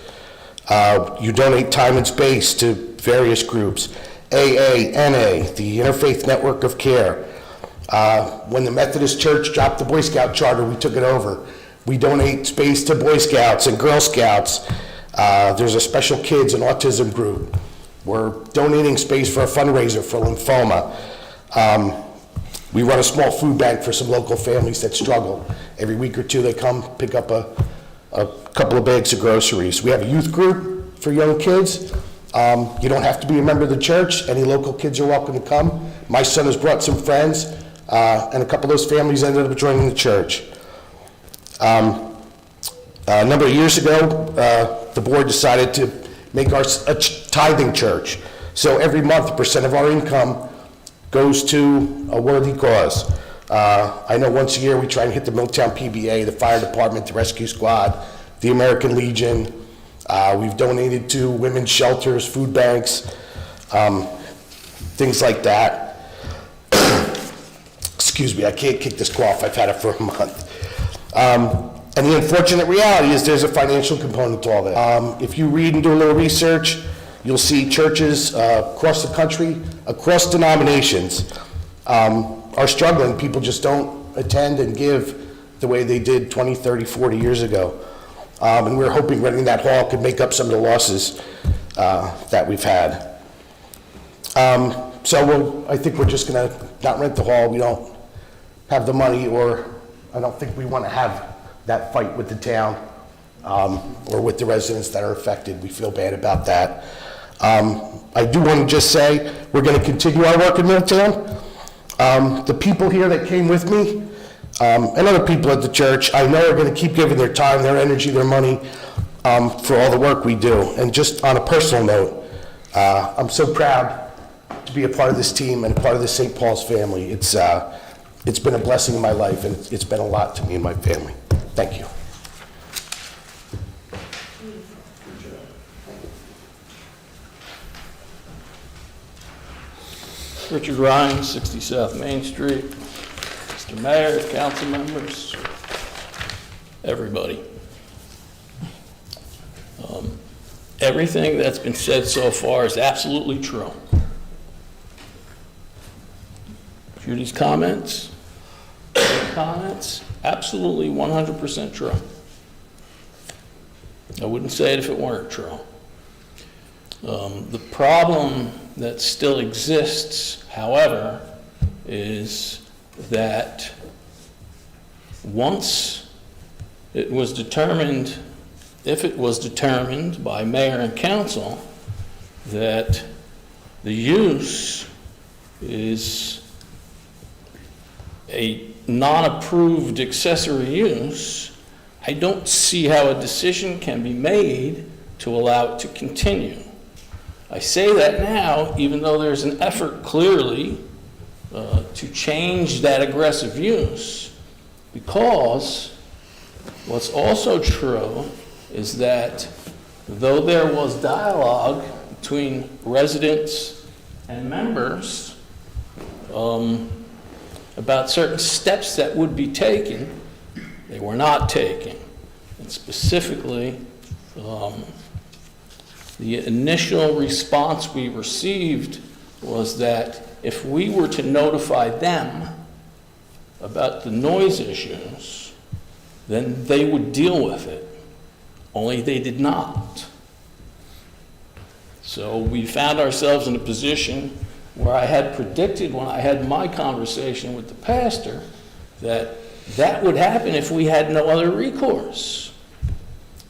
S18: You donate time and space to various groups, AA, NA, the Interfaith Network of Care. When the Methodist Church dropped the Boy Scout charter, we took it over. We donate space to Boy Scouts and Girl Scouts. There's a special kids and autism group. We're donating space for a fundraiser for lymphoma. We run a small food bank for some local families that struggle. Every week or two, they come pick up a couple of bags of groceries. We have a youth group for young kids. You don't have to be a member of the church. Any local kids are welcome to come. My son has brought some friends. and a couple of those families ended up joining the church. A number of years ago, the board decided to make our a tithing church. So every month, 1% of our income goes to a worthy cause. I know once a year we try and hit the Milltown PBA, the fire department, the rescue squad, the American Legion. We've donated to women's shelters, food banks, things like that. Excuse me, I can't kick this cough. I've had it for a month. And the unfortunate reality is there's a financial component to all that. If you read and do a little research, you'll see churches across the country, across denominations, are struggling. People just don't attend and give the way they did 20, 30, 40 years ago. And we're hoping renting that hall could make up some of the losses that we've had. I think we're just going to not rent the hall. We don't have the money, or I don't think we want to have that fight with the town or with the residents that are affected. We feel bad about that. I do want to just say we're going to continue our work in Milltown. The people here that came with me and other people at the church, I know are going to keep giving their time, their energy, their money for all the work we do. And just on a personal note, I'm so proud to be a part of this team and a part of the St. Paul's family. It's been a blessing in my life, and it's been a lot to me and my family. Thank you.
S19: Richard Ryan, 60 South Main Street. Mr. Mayor, council members, everybody. Everything that's been said so far is absolutely true. Judy's comments, absolutely 100% true. I wouldn't say it if it weren't true. The problem that still exists, however, is that once it was determined, if it was determined by mayor and council that the use is a non-approved accessory use, I don't see how a decision can be made to allow it to continue. I say that now, even though there's an effort clearly to change that aggressive use, because what's also true is that though there was dialogue between residents and members about certain steps that would be taken, they were not taken. And specifically, the initial response we received was that if we were to notify them about the noise issues, then they would deal with it. Only they did not. So we found ourselves in a position where I had predicted when I had my conversation with the pastor that that would happen if we had no other recourse.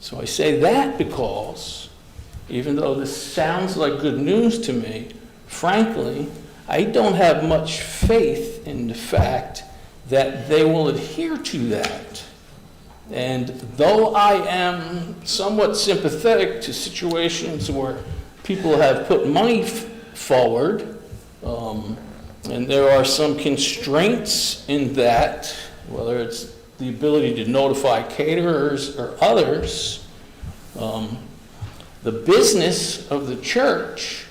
S19: So I say that because even though this sounds like good news to me, frankly, I don't have much faith in the fact that they will adhere to that. And though I am somewhat sympathetic to situations where people have put money forward, and there are some constraints in that, whether it's the ability to notify caterers or others, the business of the church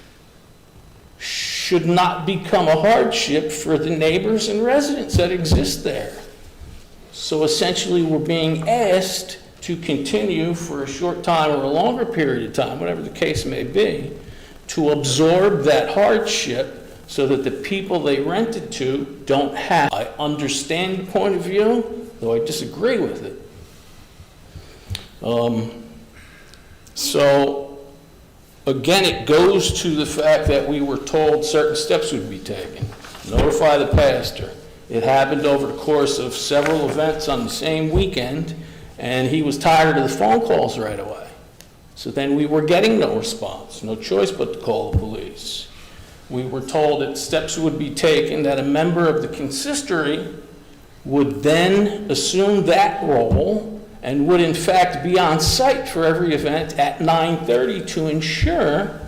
S19: should not become a hardship for the neighbors and residents that exist there. So essentially, we're being asked to continue for a short time or a longer period of time, whatever the case may be, to absorb that hardship so that the people they rented to don't have. I understand the point of view, though I disagree with it. So, again, it goes to the fact that we were told certain steps would be taken. Notify the pastor. It happened over the course of several events on the same weekend, and he was tired of the phone calls right away. So then we were getting no response, no choice but to call the police. we were told that steps would be taken, that a member of the consistory would then assume that role and would in fact be on site for every event at 9:30 to ensure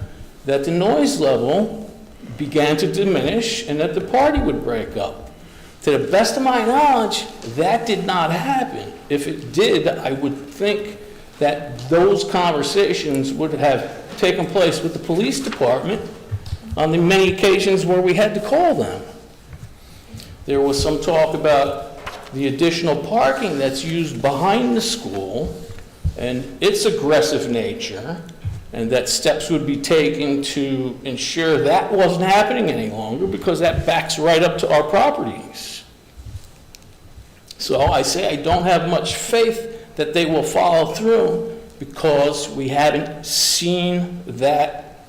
S19: that the noise level began to diminish and that the party would break up. To the best of my knowledge, that did not happen. If it did, I would think that those conversations would have taken place with the police department on the many occasions where we had to call them. There was some talk about the additional parking that's used behind the school and its aggressive nature, and that steps would be taken to ensure that wasn't happening any longer because that backs right up to our properties. So I say I don't have much faith that they will follow through because we haven't seen that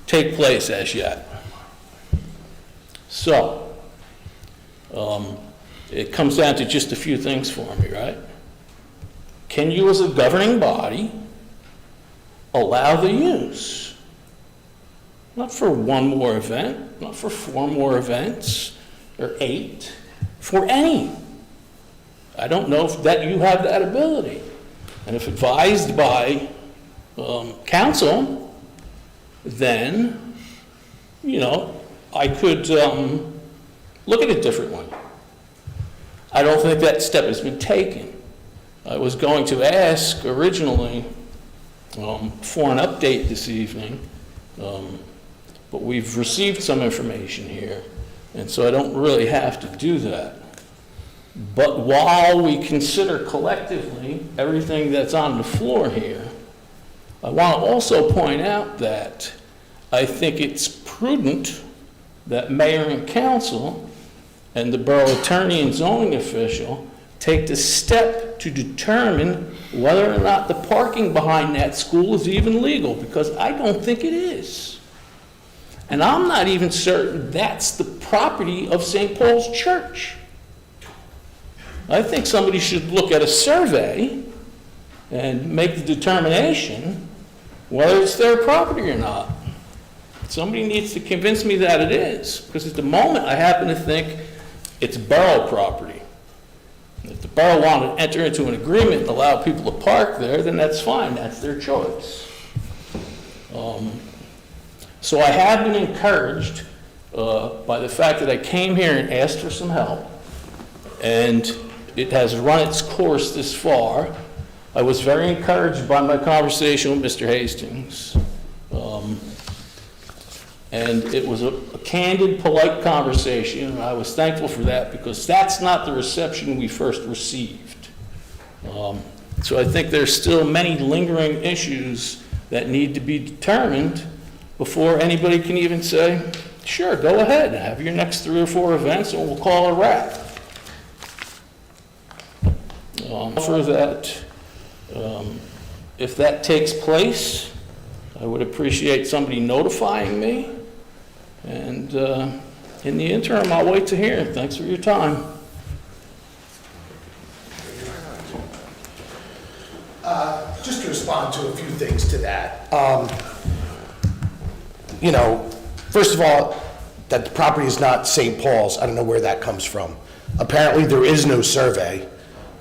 S19: take place as yet. So, it comes down to just a few things for me, right? Can you as a governing body allow the use? Not for one more event, not for 4 more events, or 8, for any. I don't know if that you have that ability. And if advised by council, then, you know, I could look at it differently. I don't think that step has been taken. I was going to ask originally for an update this evening, but we've received some information here, and so I don't really have to do that. But while we consider collectively everything that's on the floor here, I want to also point out that I think it's prudent that mayor and council and the borough attorney and zoning official take the step to determine whether or not the parking behind that school is even legal, because I don't think it is. And I'm not even certain that's the property of St. Paul's Church. I think somebody should look at a survey and make the determination whether it's their property or not. Somebody needs to convince me that it is, because at the moment I happen to think it's borough property. If the borough wanted to enter into an agreement and allow people to park there, then that's fine, that's their choice. So I have been encouraged by the fact that I came here and asked for some help, and it has run its course this far. I was very encouraged by my conversation with Mr. Hastings. And it was a candid, polite conversation, and I was thankful for that because that's not the reception we first received. So I think there's still many lingering issues that need to be determined before anybody can even say, sure, go ahead, have your next 3 or 4 events and we'll call it a wrap. For that, if that takes place, I would appreciate somebody notifying me. And in the interim, I'll wait to hear. Thanks for your time.
S18: Just to respond to a few things to that. You know, first of all, that the property is not St. Paul's, I don't know where that comes from. Apparently, there is no survey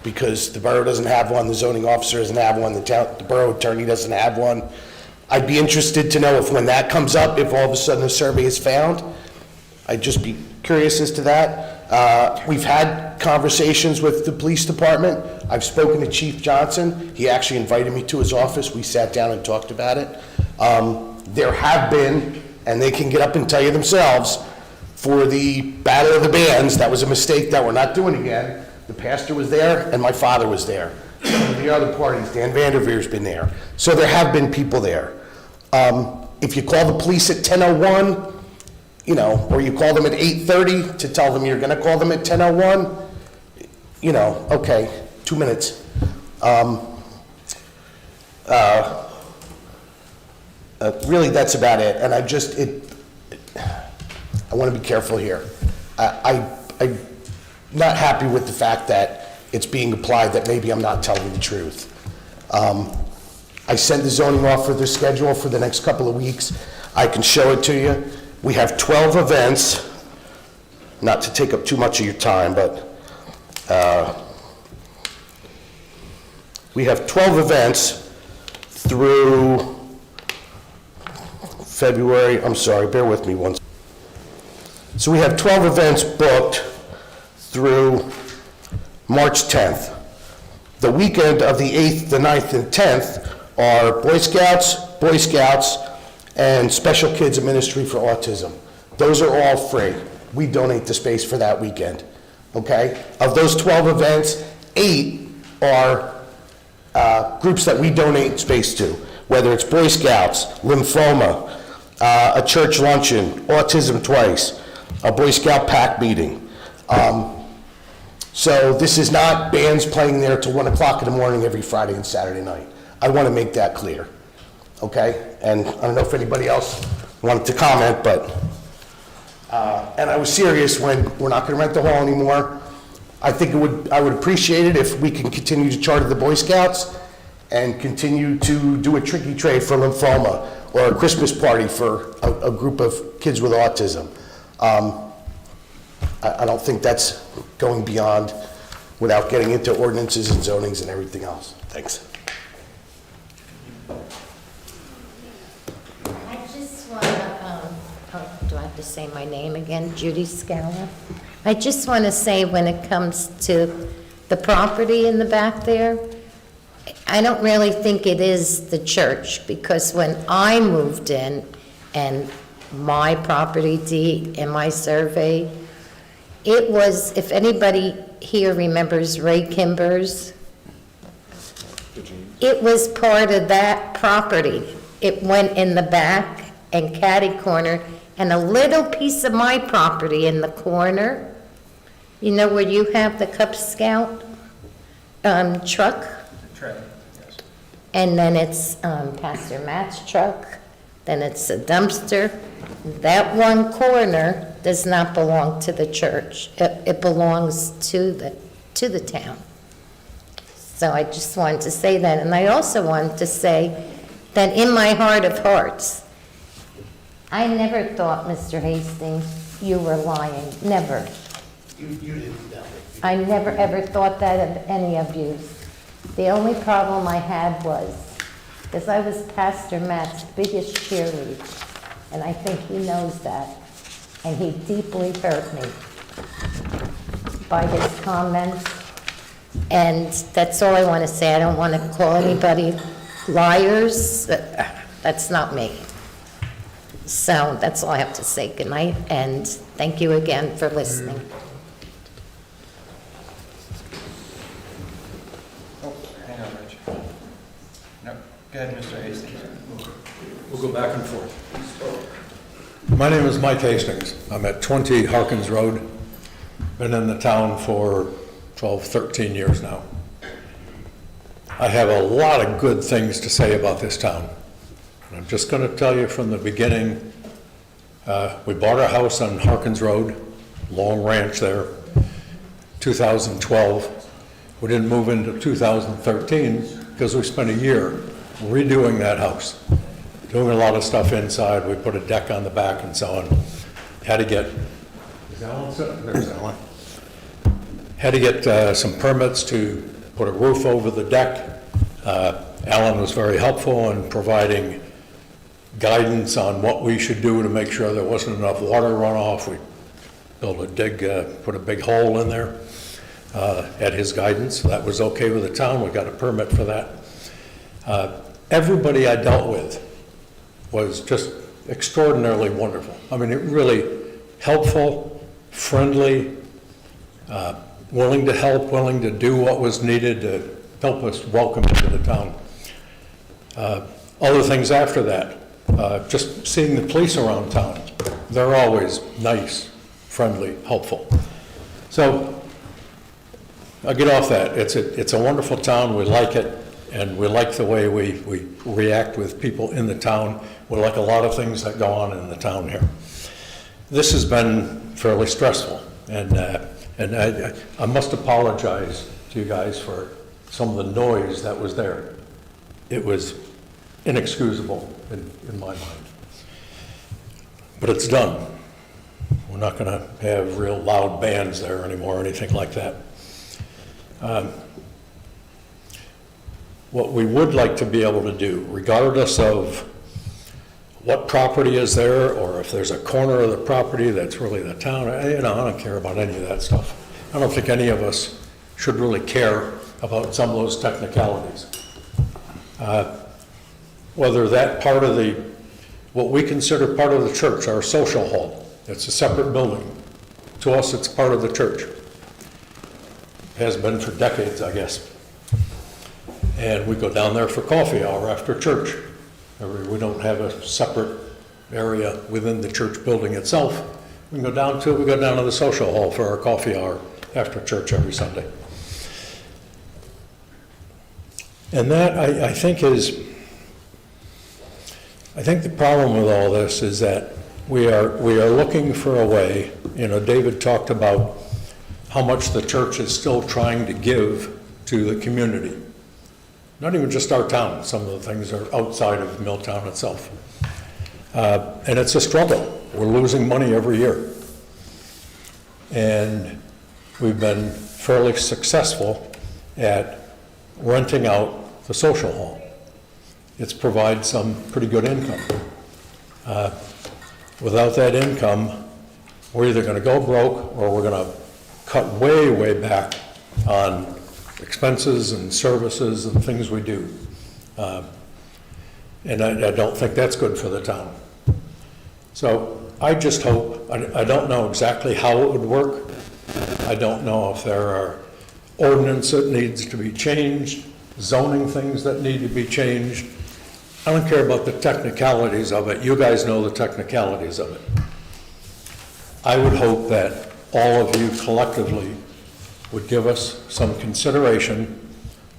S18: because the borough doesn't have one, the zoning officer doesn't have one, the borough attorney doesn't have one. I'd be interested to know if when that comes up, if all of a sudden a survey is found. I'd just be curious as to that. We've had conversations with the police department. I've spoken to Chief Johnson. He actually invited me to his office. We sat down and talked about it. There have been, and they can get up and tell you themselves, for the Battle of the Bands, that was a mistake that we're not doing again. The pastor was there and my father was there. Some of the other parties, Dan Vanderveer's been there. So there have been people there. If you call the police at 10:01, you know, or you call them at 8:30 to tell them you're gonna call them at 10:01, you know, okay, 2 minutes. Really, that's about it. And I want to be careful here. I'm not happy with the fact that it's being applied that maybe I'm not telling the truth. I sent the zoning officer the schedule for the next couple of weeks. I can show it to you. We have 12 events, not to take up too much of your time, but we have 12 events through February, I'm sorry, bear with me one second. So we have 12 events booked through March 10th. The weekend of the 8th, the 9th, and 10th are Boy Scouts, and Special Kids Ministry for Autism. Those are all free. We donate the space for that weekend, okay? Of those 12 events, 8 are groups that we donate space to, whether it's Boy Scouts, lymphoma, a church luncheon, Autism Twice, a Boy Scout pack meeting. So this is not bands playing there till 1 o'clock in the morning every Friday and Saturday night. I want to make that clear, okay? And I don't know if anybody else wanted to comment, but, and I was serious when we're not going to rent the hall anymore. I think I would appreciate it if we can continue to charter the Boy Scouts and continue to do a tricky trade for lymphoma or a Christmas party for a group of kids with autism. I don't think that's going beyond without getting into ordinances and zonings and everything else. Thanks.
S17: I just want to, do I have to say my name again? Judy Scala. I just want to say when it comes to the property in the back there, I don't really think it is the church, because when I moved in and my property deed and my survey, it was, if anybody here remembers Ray Kimbers, it was part of that property. It went in the back and catty corner, and a little piece of my property in the corner, you know where you have the Cub Scout truck? And then it's Pastor Matt's truck, then it's a dumpster. That one corner does not belong to the church. It belongs to the town. So I just wanted to say that. And I also wanted to say that in my heart of hearts, I never thought, Mr. Hastings, you were lying. Never.
S18: You didn't know.
S17: I never ever thought that of any of you. The only problem I had was, because I was Pastor Matt's biggest cheerleader, and I think he knows that, and he deeply hurt me by his comments, and that's all I want to say. I don't want to call anybody liars. That's not me. So that's all I have to say. Good night, and thank you again for listening.
S2: Hang on, Rich. No, go ahead, Mr. Hastings.
S20: We'll go back and forth. My name is Mike Hastings. I'm at 20 Harkins Road. Been in the town for 12, 13 years now. I have a lot of good things to say about this town. And I'm just going to tell you from the beginning, we bought a house on Harkins Road, Long Ranch there, 2012. We didn't move into 2013 because we spent a year redoing that house, doing a lot of stuff inside. We put a deck on the back and so on. Had to get, is Alan sitting? There's Alan. Had to get some permits to put a roof over the deck. Alan was very helpful in providing guidance on what we should do to make sure there wasn't enough water runoff. We built a put a big hole in there at his guidance. That was okay with the town. We got a permit for that. Everybody I dealt with was just extraordinarily wonderful. I mean, it really helpful, friendly, willing to help, willing to do what was needed to help us welcome into the town. Other things after that, just seeing the police around town. They're always nice, friendly, helpful. So I'll get off that. It's a wonderful town. We like it, and we like the way we react with people in the town. We like a lot of things that go on in the town here. This has been fairly stressful, and I must apologize to you guys for some of the noise that was there. It was inexcusable in my mind. But it's done. We're not going to have real loud bands there anymore or anything like that. What we would like to be able to do, regardless of what property is there, or if there's a corner of the property that's really the town, I don't care about any of that stuff. I don't think any of us should really care about some of those technicalities. Whether that part of what we consider part of the church, our social hall, it's a separate building. To us, it's part of the church. Has been for decades, I guess. And we go down there for coffee hour after church. We don't have a separate area within the church building itself. We go down to the social hall for our coffee hour after church every Sunday. And that, I think the problem with all this is that we are looking for a way, David talked about how much the church is still trying to give to the community. Not even just our town, some of the things are outside of Milltown itself. And it's a struggle. We're losing money every year. And we've been fairly successful at renting out the social hall. It's provided some pretty good income. Without that income, we're either going to go broke or we're going to cut way, way back on expenses and services and things we do. And I don't think that's good for the town. So I just hope, I don't know exactly how it would work. I don't know if there are ordinance that needs to be changed, zoning things that need to be changed. I don't care about the technicalities of it. You guys know the technicalities of it. I would hope that all of you collectively would give us some consideration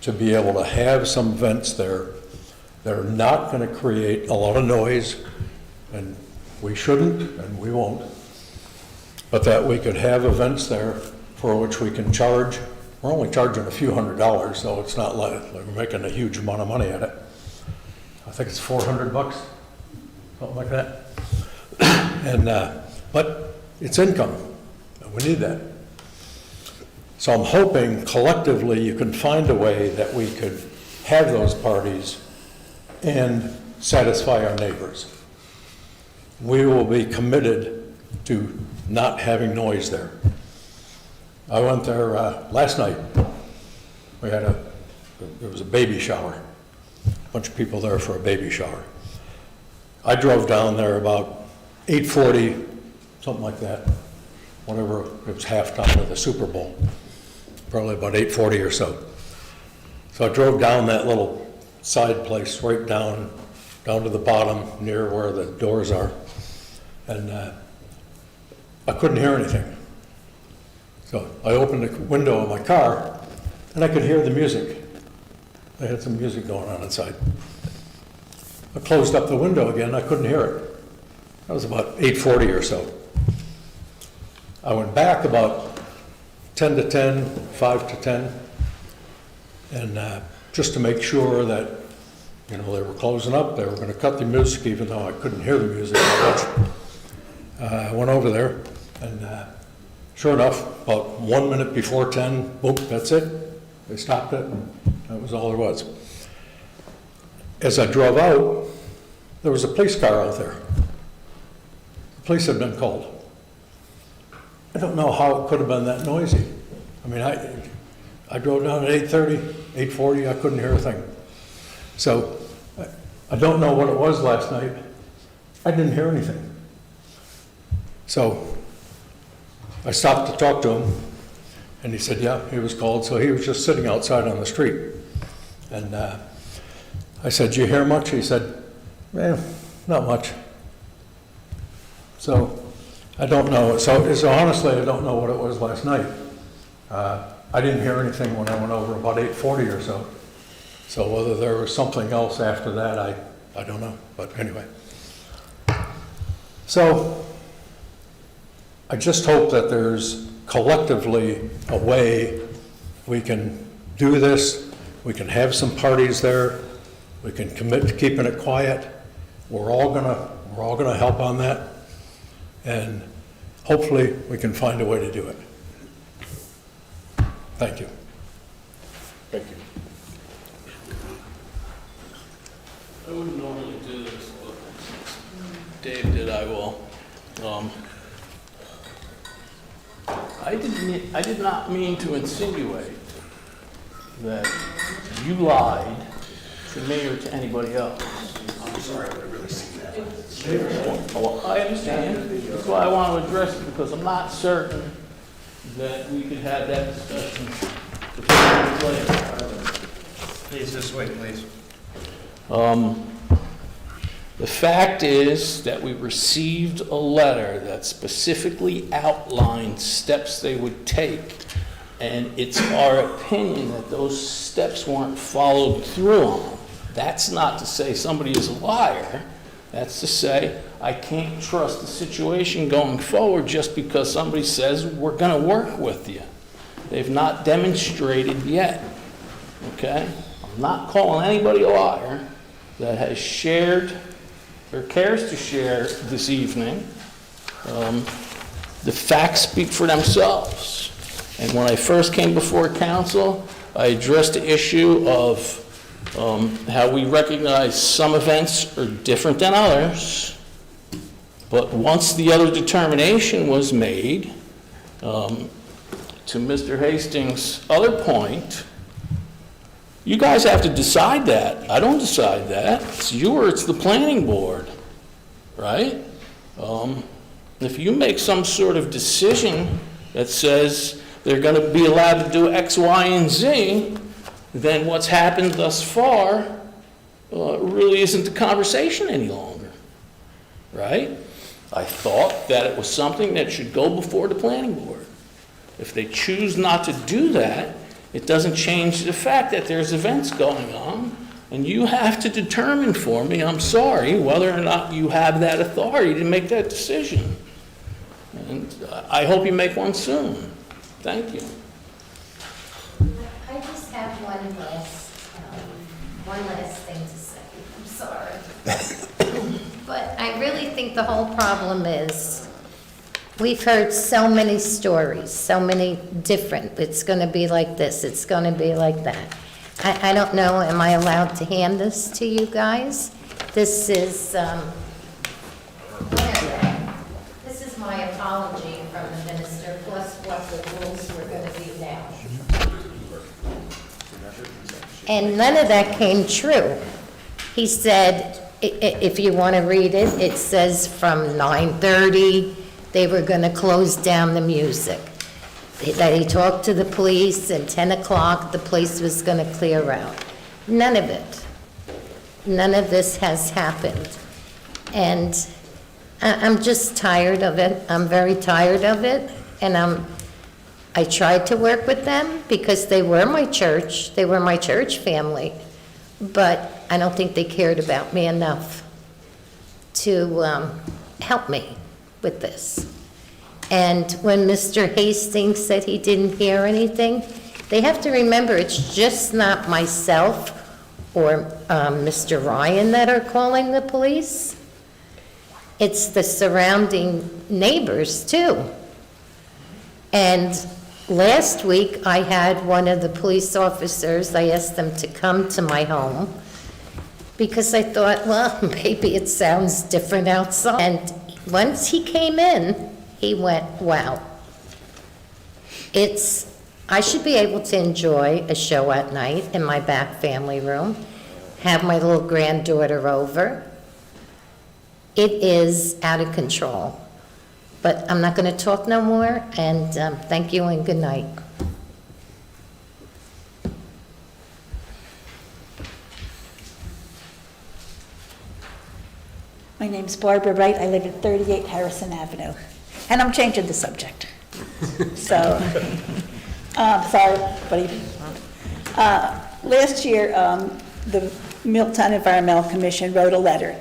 S20: to be able to have some vents there that are not going to create a lot of noise, and we shouldn't and we won't, but that we could have events there for which we can charge. We're only charging a few $100s, so it's not like we're making a huge amount of money at it. I think it's $400, something like that. And but it's income, and we need that. So I'm hoping collectively you can find a way that we could have those parties and satisfy our neighbors. We will be committed to not having noise there. I went there last night. There was a baby shower. A bunch of people there for a baby shower. I drove down there about 8:40, something like that, whenever it was halftime of the Super Bowl, probably about 8:40 or so. So I drove down that little side place, right down to the bottom near where the doors are, and I couldn't hear anything. So I opened the window of my car, and I could hear the music. They had some music going on inside. I closed up the window again, I couldn't hear it. That was about 8:40 or so. I went back about 10 to 10, 5 to 10, and just to make sure that, they were closing up, they were going to cut the music, even though I couldn't hear the music that much. I went over there, and sure enough, about 1 minute before 10, boom, that's it. They stopped it, and that was all there was. As I drove out, there was a police car out there. The police had been called. I don't know how it could have been that noisy. I mean, I drove down at 8:30, 8:40, I couldn't hear a thing. So I don't know what it was last night. I didn't hear anything. So I stopped to talk to him, and he said, yeah, he was called. So he was just sitting outside on the street. And I said, "Do you hear much?" He said, not much. So I don't know. So honestly, I don't know what it was last night. I didn't hear anything when I went over about 8:40 or so. So whether there was something else after that, I don't know. But anyway. So I just hope that there's collectively a way we can do this. We can have some parties there. We can commit to keeping it quiet. We're all gonna help on that. and hopefully we can find a way to do it. Thank you.
S8: Thank you.
S19: I wouldn't normally do this, but Dave did, I will. I did not mean to insinuate that you lied to me or to anybody else.
S18: I'm sorry, I would have really seen that.
S19: Well, I understand. That's why I want to address it, because I'm not certain that we could have that discussion for 2 minutes later.
S2: Please, this way, please.
S19: The fact is that we received a letter that specifically outlined steps they would take, and it's our opinion that those steps weren't followed through on. That's not to say somebody is a liar. That's to say I can't trust the situation going forward just because somebody says we're going to work with you. They've not demonstrated yet, okay? I'm not calling anybody a liar that has shared or cares to share this evening. The facts speak for themselves. And when I first came before council, I addressed the issue of how we recognize some events are different than others. But once the other determination was made, to Mr. Hastings' other point, you guys have to decide that. I don't decide that. It's you or it's the planning board, right? If you make some sort of decision that says they're going to be allowed to do X, Y, and Z, then what's happened thus far really isn't the conversation any longer, right? I thought that it was something that should go before the planning board. If they choose not to do that, it doesn't change the fact that there's events going on, and you have to determine for me, I'm sorry, whether or not you have that authority to make that decision. And I hope you make one soon. Thank you.
S17: I just have one last thing to say. I'm sorry. But I really think the whole problem is, we've heard so many stories, so many different, it's going to be like this, it's going to be like that. I don't know, am I allowed to hand this to you guys? This is, this is my apology from the minister, plus what the rules were going to be now. And none of that came true. He said, if you want to read it, it says from 9:30, they were going to close down the music. That he talked to the police, and 10 o'clock, the place was going to clear out. None of it. None of this has happened. And I'm just tired of it. I'm very tired of it. And I tried to work with them because they were my church. They were my church family. But I don't think they cared about me enough to help me with this. And when Mr. Hastings said he didn't hear anything, they have to remember it's just not myself or Mr. Ryan that are calling the police. It's the surrounding neighbors too. And last week I had one of the police officers, I asked them to come to my home because I thought, well, maybe it sounds different outside. And once he came in, he went, wow. I should be able to enjoy a show at night in my back family room, have my little granddaughter over. It is out of control. But I'm not going to talk no more, and thank you and good night.
S21: My name's Barbara Wright. I live at 38 Harrison Avenue. And I'm changing the subject. So, sorry, buddy. Last year, the Middletown Environmental Commission wrote a letter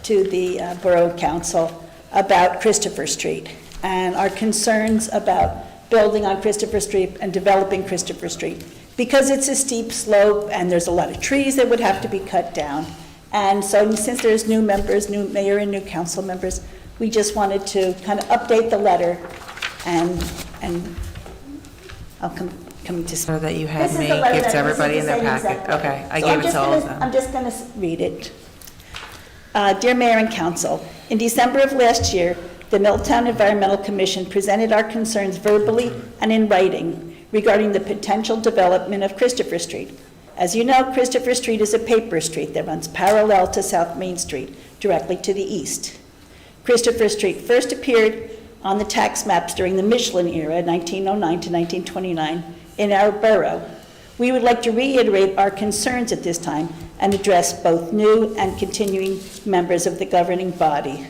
S21: to the Borough Council about Christopher Street and our concerns about building on Christopher Street and developing Christopher Street because it's a steep slope and there's a lot of trees that would have to be cut down. And so since there's new members, new mayor and new council members, We just wanted to kind of update the letter, and I'll come to...
S3: So that you had
S21: This is
S3: me
S21: the letter
S3: give
S21: that
S3: to everybody
S21: this
S3: in
S21: is
S3: their
S21: the same
S3: packet.
S21: exact letter.
S3: Okay, I
S21: So
S3: gave it to all of them.
S21: I'm just going to read it. Dear Mayor and Council, in December of last year, the Middletown Environmental Commission presented our concerns verbally and in writing regarding the potential development of Christopher Street. As you know, Christopher Street is a paper street that runs parallel to South Main Street, directly to the east. Christopher Street first appeared on the tax maps during the Michelin era, 1909 to 1929, in our borough. We would like to reiterate our concerns at this time and address both new and continuing members of the governing body.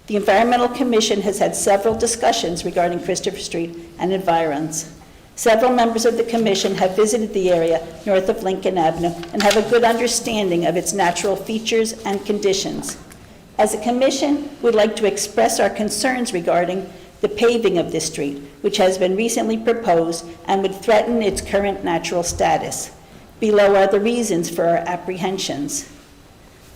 S21: The Environmental Commission has had several discussions regarding Christopher Street and environs. Several members of the commission have visited the area north of Lincoln Avenue and have a good understanding of its natural features and conditions. As a commission, we'd like to express our concerns regarding the paving of this street, which has been recently proposed and would threaten its current natural status. Below are the reasons for our apprehensions.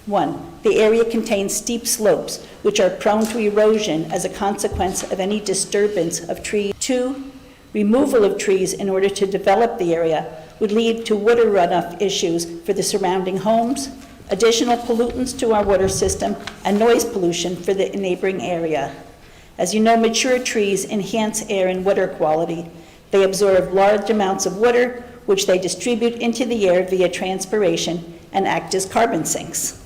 S21: 1, the area contains steep slopes, which are prone to erosion as a consequence of any disturbance of trees. 2, removal of trees in order to develop the area would lead to water runoff issues for the surrounding homes, additional pollutants to our water system, and noise pollution for the neighboring area. As you know, mature trees enhance air and water quality. They absorb large amounts of water, which they distribute into the air via transpiration and act as carbon sinks.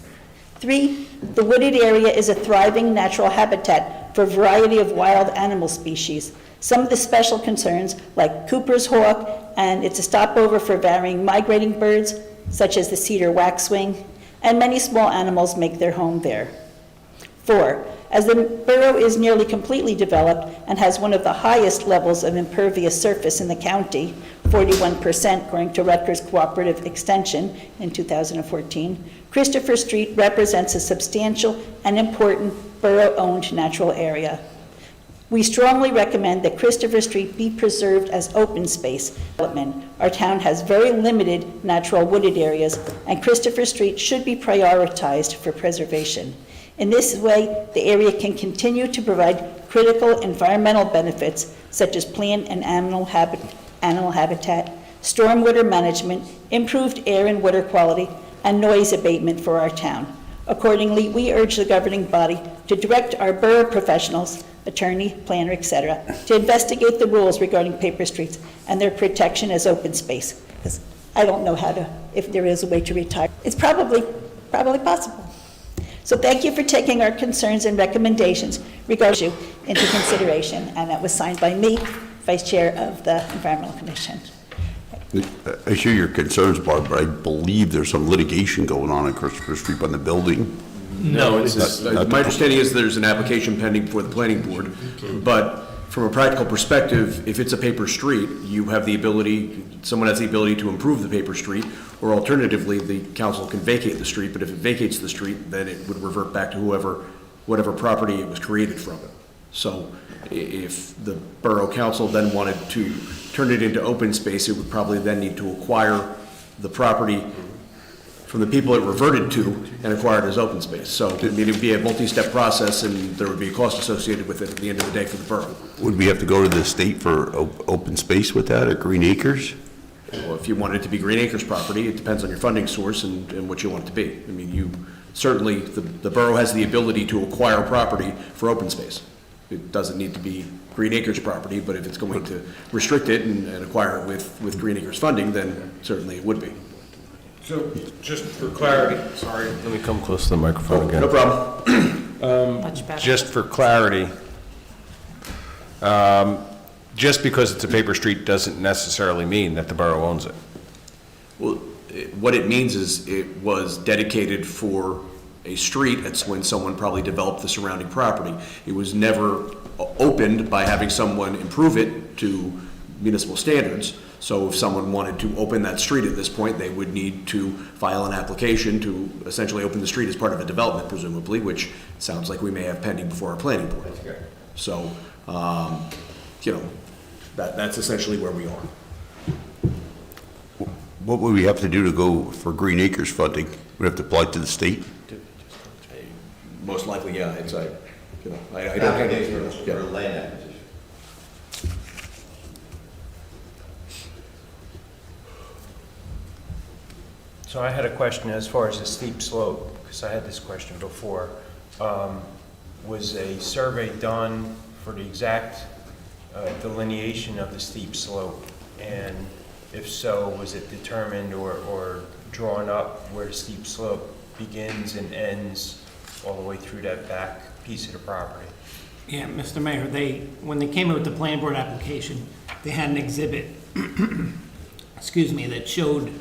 S21: 3, the wooded area is a thriving natural habitat for a variety of wild animal species. Some of the special concerns, like Cooper's hawk, and it's a stopover for varying migrating birds, such as the cedar waxwing, and many small animals make their home there. 4, as the borough is nearly completely developed and has one of the highest levels of impervious surface in the county, 41% according to Rutgers Cooperative Extension in 2014, Christopher Street represents a substantial and important borough-owned natural area. We strongly recommend that Christopher Street be preserved as open space development. Our town has very limited natural wooded areas, and Christopher Street should be prioritized for preservation. In this way, the area can continue to provide critical environmental benefits such as plant and animal habitat, stormwater management, improved air and water quality, and noise abatement for our town. Accordingly, we urge the governing body to direct our borough professionals, attorney, planner, etc., to investigate the rules regarding paper streets and their protection as open space. Because I don't know if there is a way to retire. It's probably possible. So thank you for taking our concerns and recommendations regarding you into consideration. And that was signed by me, Vice Chair of the Environmental Commission.
S9: I share your concerns, Barb, but I believe there's some litigation going on Christopher Street on the building.
S16: No, my understanding is there's an application pending before the planning board, but from a practical perspective, if it's a paper street, someone has the ability to improve the paper street, or alternatively, the council can vacate the street, but if it vacates the street, then it would revert back to whatever property it was created from it. So if the borough council then wanted to turn it into open space, it would probably then need to acquire the property from the people it reverted to and acquire it as open space. So I mean, it would be a multi-step process, and there would be a cost associated with it at the end of the day for the borough.
S9: Would we have to go to the state for open space with that, or Green Acres?
S16: Well, if you want it to be Green Acres property, it depends on your funding source and what you want it to be. I mean, certainly, the borough has the ability to acquire property for open space. It doesn't need to be Green Acres property, but if it's going to restrict it and acquire it with Green Acres funding, then certainly it would be.
S8: So, just for clarity, sorry.
S6: Let me come close to the microphone again.
S16: No problem.
S3: Much better.
S15: Just for clarity, just because it's a paper street doesn't necessarily mean that the borough owns it.
S16: Well, what it means is it was dedicated for a street. That's when someone probably developed the surrounding property. It was never opened by having someone improve it to municipal standards. So if someone wanted to open that street at this point, they would need to file an application to essentially open the street as part of a development, presumably, which sounds like we may have pending before our planning board. So, that's essentially where we are.
S9: What would we have to do to go for Green Acres funding? We'd have to apply to the state?
S16: Most likely, yeah. you know, I don't handle it.
S1: For
S16: Yeah.
S1: land acquisition.
S2: So I had a question as far as the steep slope, because I had this question before. Was a survey done for the exact delineation of the steep slope? And if so, was it determined or drawn up where the steep slope begins and ends all the way through that back piece of the property?
S4: Yeah, Mr. Mayor, when they came in with the plan board application, they had an exhibit, excuse me, that showed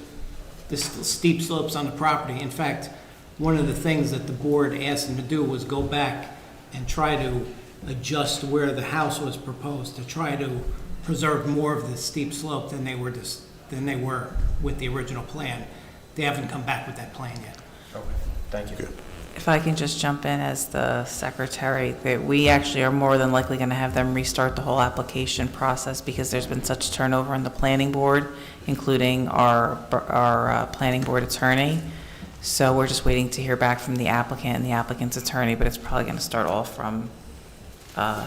S4: the steep slopes on the property. In fact, one of the things that the board asked them to do was go back and try to adjust where the house was proposed, to try to preserve more of the steep slope than they were with the original plan. They haven't come back with that plan yet.
S2: Okay, thank you.
S3: If I can just jump in as the secretary, that we actually are more than likely going to have them restart the whole application process because there's been such turnover in the planning board, including our planning board attorney. So we're just waiting to hear back from the applicant and the applicant's attorney, but it's probably going to start all from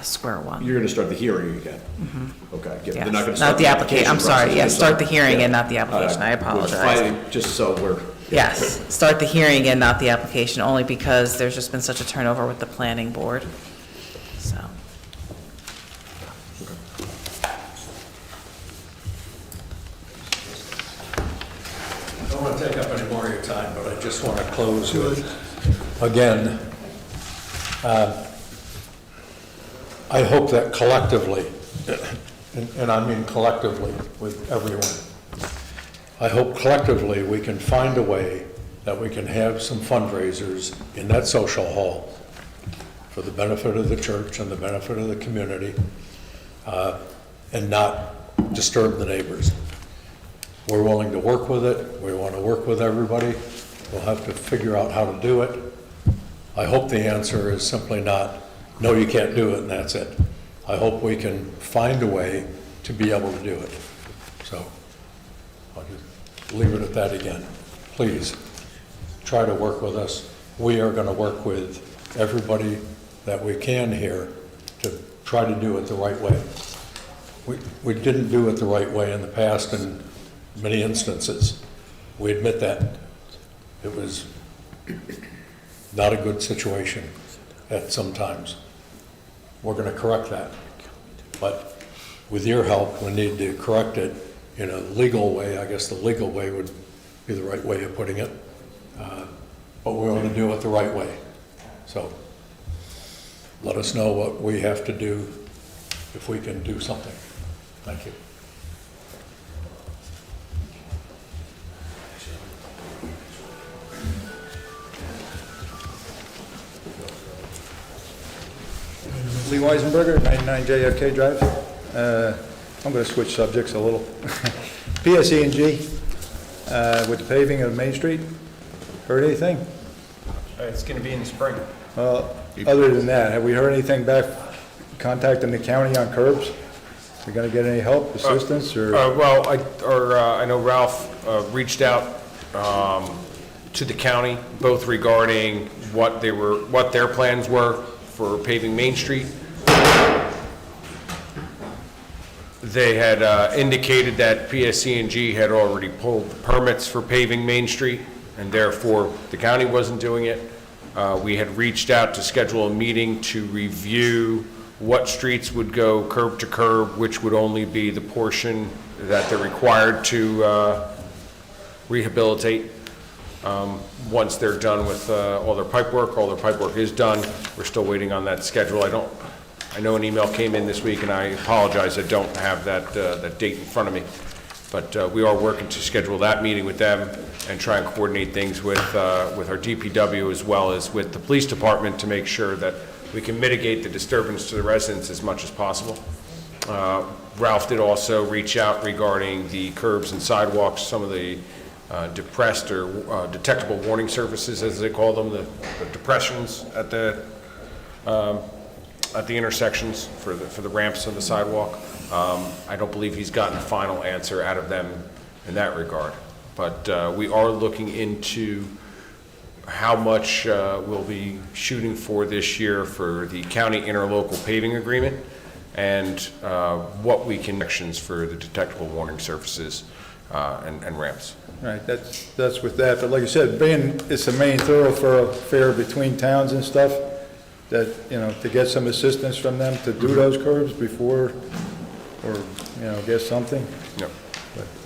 S3: square one.
S16: You're going to start the hearing again? Okay.
S3: Yes.
S16: They're not going to start
S3: Not the application, I'm sorry,
S16: process,
S3: yes,
S16: just
S3: start the hearing and not the
S16: Yeah.
S3: application, I
S16: Which
S3: apologize.
S16: finally, just so we're.
S3: Yes, start the hearing and not the application, only because there's just been such a turnover with the planning board, so.
S20: I don't want to take up any more of your time, but I just want to close with, again, I hope that collectively, and I mean collectively with everyone, I hope collectively we can find a way that we can have some fundraisers in that social hall for the benefit of the church and the benefit of the community, and not disturb the neighbors. We're willing to work with it. We want to work with everybody. We'll have to figure out how to do it. I hope the answer is simply not, no, you can't do it, and that's it. I hope we can find a way to be able to do it. So I'll just leave it at that again. Please, try to work with us. We are going to work with everybody that we can here to try to do it the right way. We didn't do it the right way in the past in many instances. We admit that. It was not a good situation at some times. We're going to correct that. But with your help, we need to correct it in a legal way. I guess the legal way would be the right way of putting it. But we want to do it the right way. So let us know what we have to do if we can do something. Thank you.
S5: Lee Weisenberger, 99 JFK Drive. I'm going to switch subjects a little. PSE&G with the paving of Main Street. Heard anything?
S2: It's going to be in the spring.
S5: Other than that, have we heard anything back, contacting the county on curbs? We going to get any help, assistance, or?
S15: Well, I know Ralph reached out to the county, both regarding what their plans were for paving Main Street. They had indicated that PSC&G had already pulled the permits for paving Main Street, and therefore the county wasn't doing it. We had reached out to schedule a meeting to review what streets would go curb to curb, which would only be the portion that they're required to rehabilitate. Once they're done with all their pipe work is done. We're still waiting on that schedule. I know an email came in this week, and I apologize, I don't have that date in front of me. But we are working to schedule that meeting with them and try and coordinate things with our DPW as well as with the police department to make sure that we can mitigate the disturbance to the residents as much as possible. Ralph did also reach out regarding the curbs and sidewalks, some of the depressed or detectable warning surfaces, as they call them, the depressions at the intersections for the ramps on the sidewalk. I don't believe he's gotten a final answer out of them in that regard. But we are looking into how much we'll be shooting for this year for the county interlocal paving agreement, and what we can actions for the detectable warning surfaces and ramps.
S5: Right, that's with that, but like I said, being it's a main thoroughfare between towns and stuff, that, you know, to get some assistance from them to do those curbs before, or, you know, get something.
S15: Yep.
S5: But,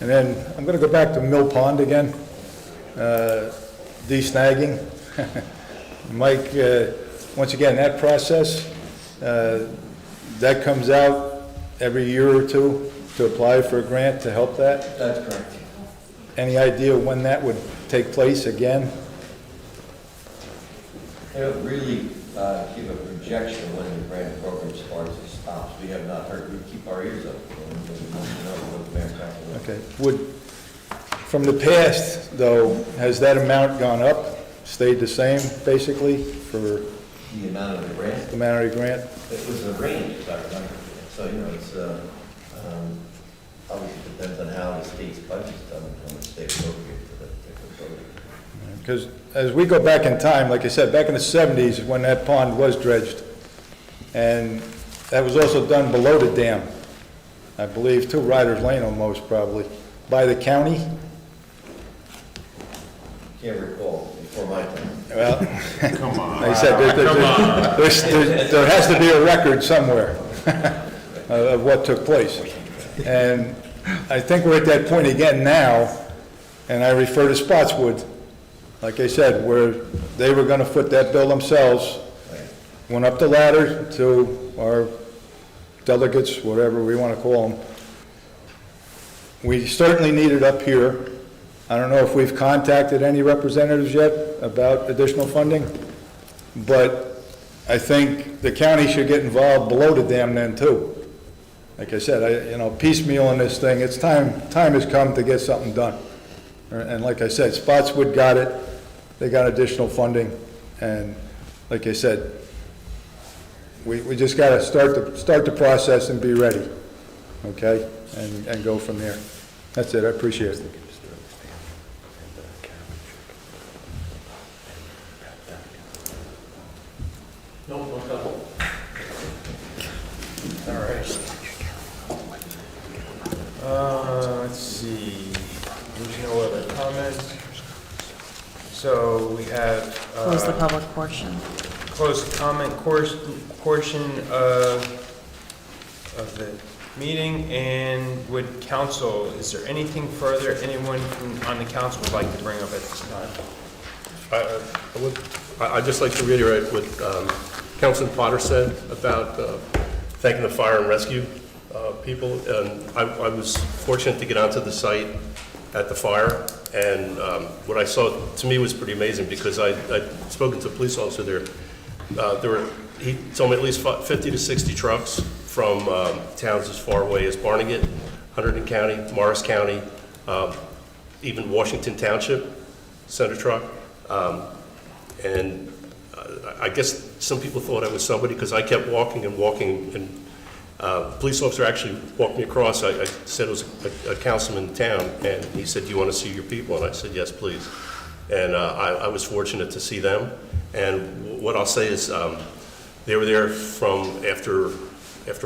S5: and then, I'm gonna go back to Mill Pond again, de-snagging. Mike, once again, that process, that comes out every year or two to apply for a grant to help that?
S1: That's correct.
S5: Any idea when that would take place again?
S12: They don't really give a projection when the grant program starts or stops. We have not heard, we keep our ears up.
S5: Okay, from the past, though, has that amount gone up, stayed the same, basically, for?
S12: The amount of the grant?
S5: The amount of the grant?
S12: It was a range, if I remember. So, you know, it's, obviously depends on how the state's budget's done and how much they appropriate for that particular program.
S5: Because as we go back in time, like I said, back in the 70s, when that pond was dredged, and that was also done below the dam, I believe, 2 Riders Lane almost, probably, by the county.
S12: Can't recall, before my time.
S5: Well,
S12: Come on.
S5: like I said, there has to be a record somewhere of what took place. And I think we're at that point again now, and I refer to Spotswood, like I said, where they were gonna foot that bill themselves, went up the ladder to our delegates, whatever we wanna call them. We certainly need it up here. I don't know if we've contacted any representatives yet about additional funding, but I think the county should get involved below the dam then too. Like I said, you know, piecemeal in this thing, it's time has come to get something done. And like I said, Spotswood got it, they got additional funding, and like I said, we just gotta start the process and be ready, okay? And go from there. That's it, I appreciate it.
S11: No problem.
S2: All right. Let's see, there's no other comments. So we have.
S3: Close the public portion.
S2: Close the comment portion of the meeting, and would council, is there anything further anyone on the council would like to bring up at this time?
S13: I'd just like to reiterate what Councilman Potter said about thanking the fire and rescue people. And I was fortunate to get onto the site at the fire, and what I saw to me was pretty amazing, because I'd spoken to a police officer there. He told me at least 50 to 60 trucks from towns as far away as Barnegat, Hunterdon County, Morris County, even Washington Township sent a truck. And I guess some people thought I was somebody, because I kept walking, and the police officer actually walked me across. I said it was a councilman in town, and he said, "Do you want to see your people?" And I said, "Yes, please." And I was fortunate to see them. And what I'll say is they were there from after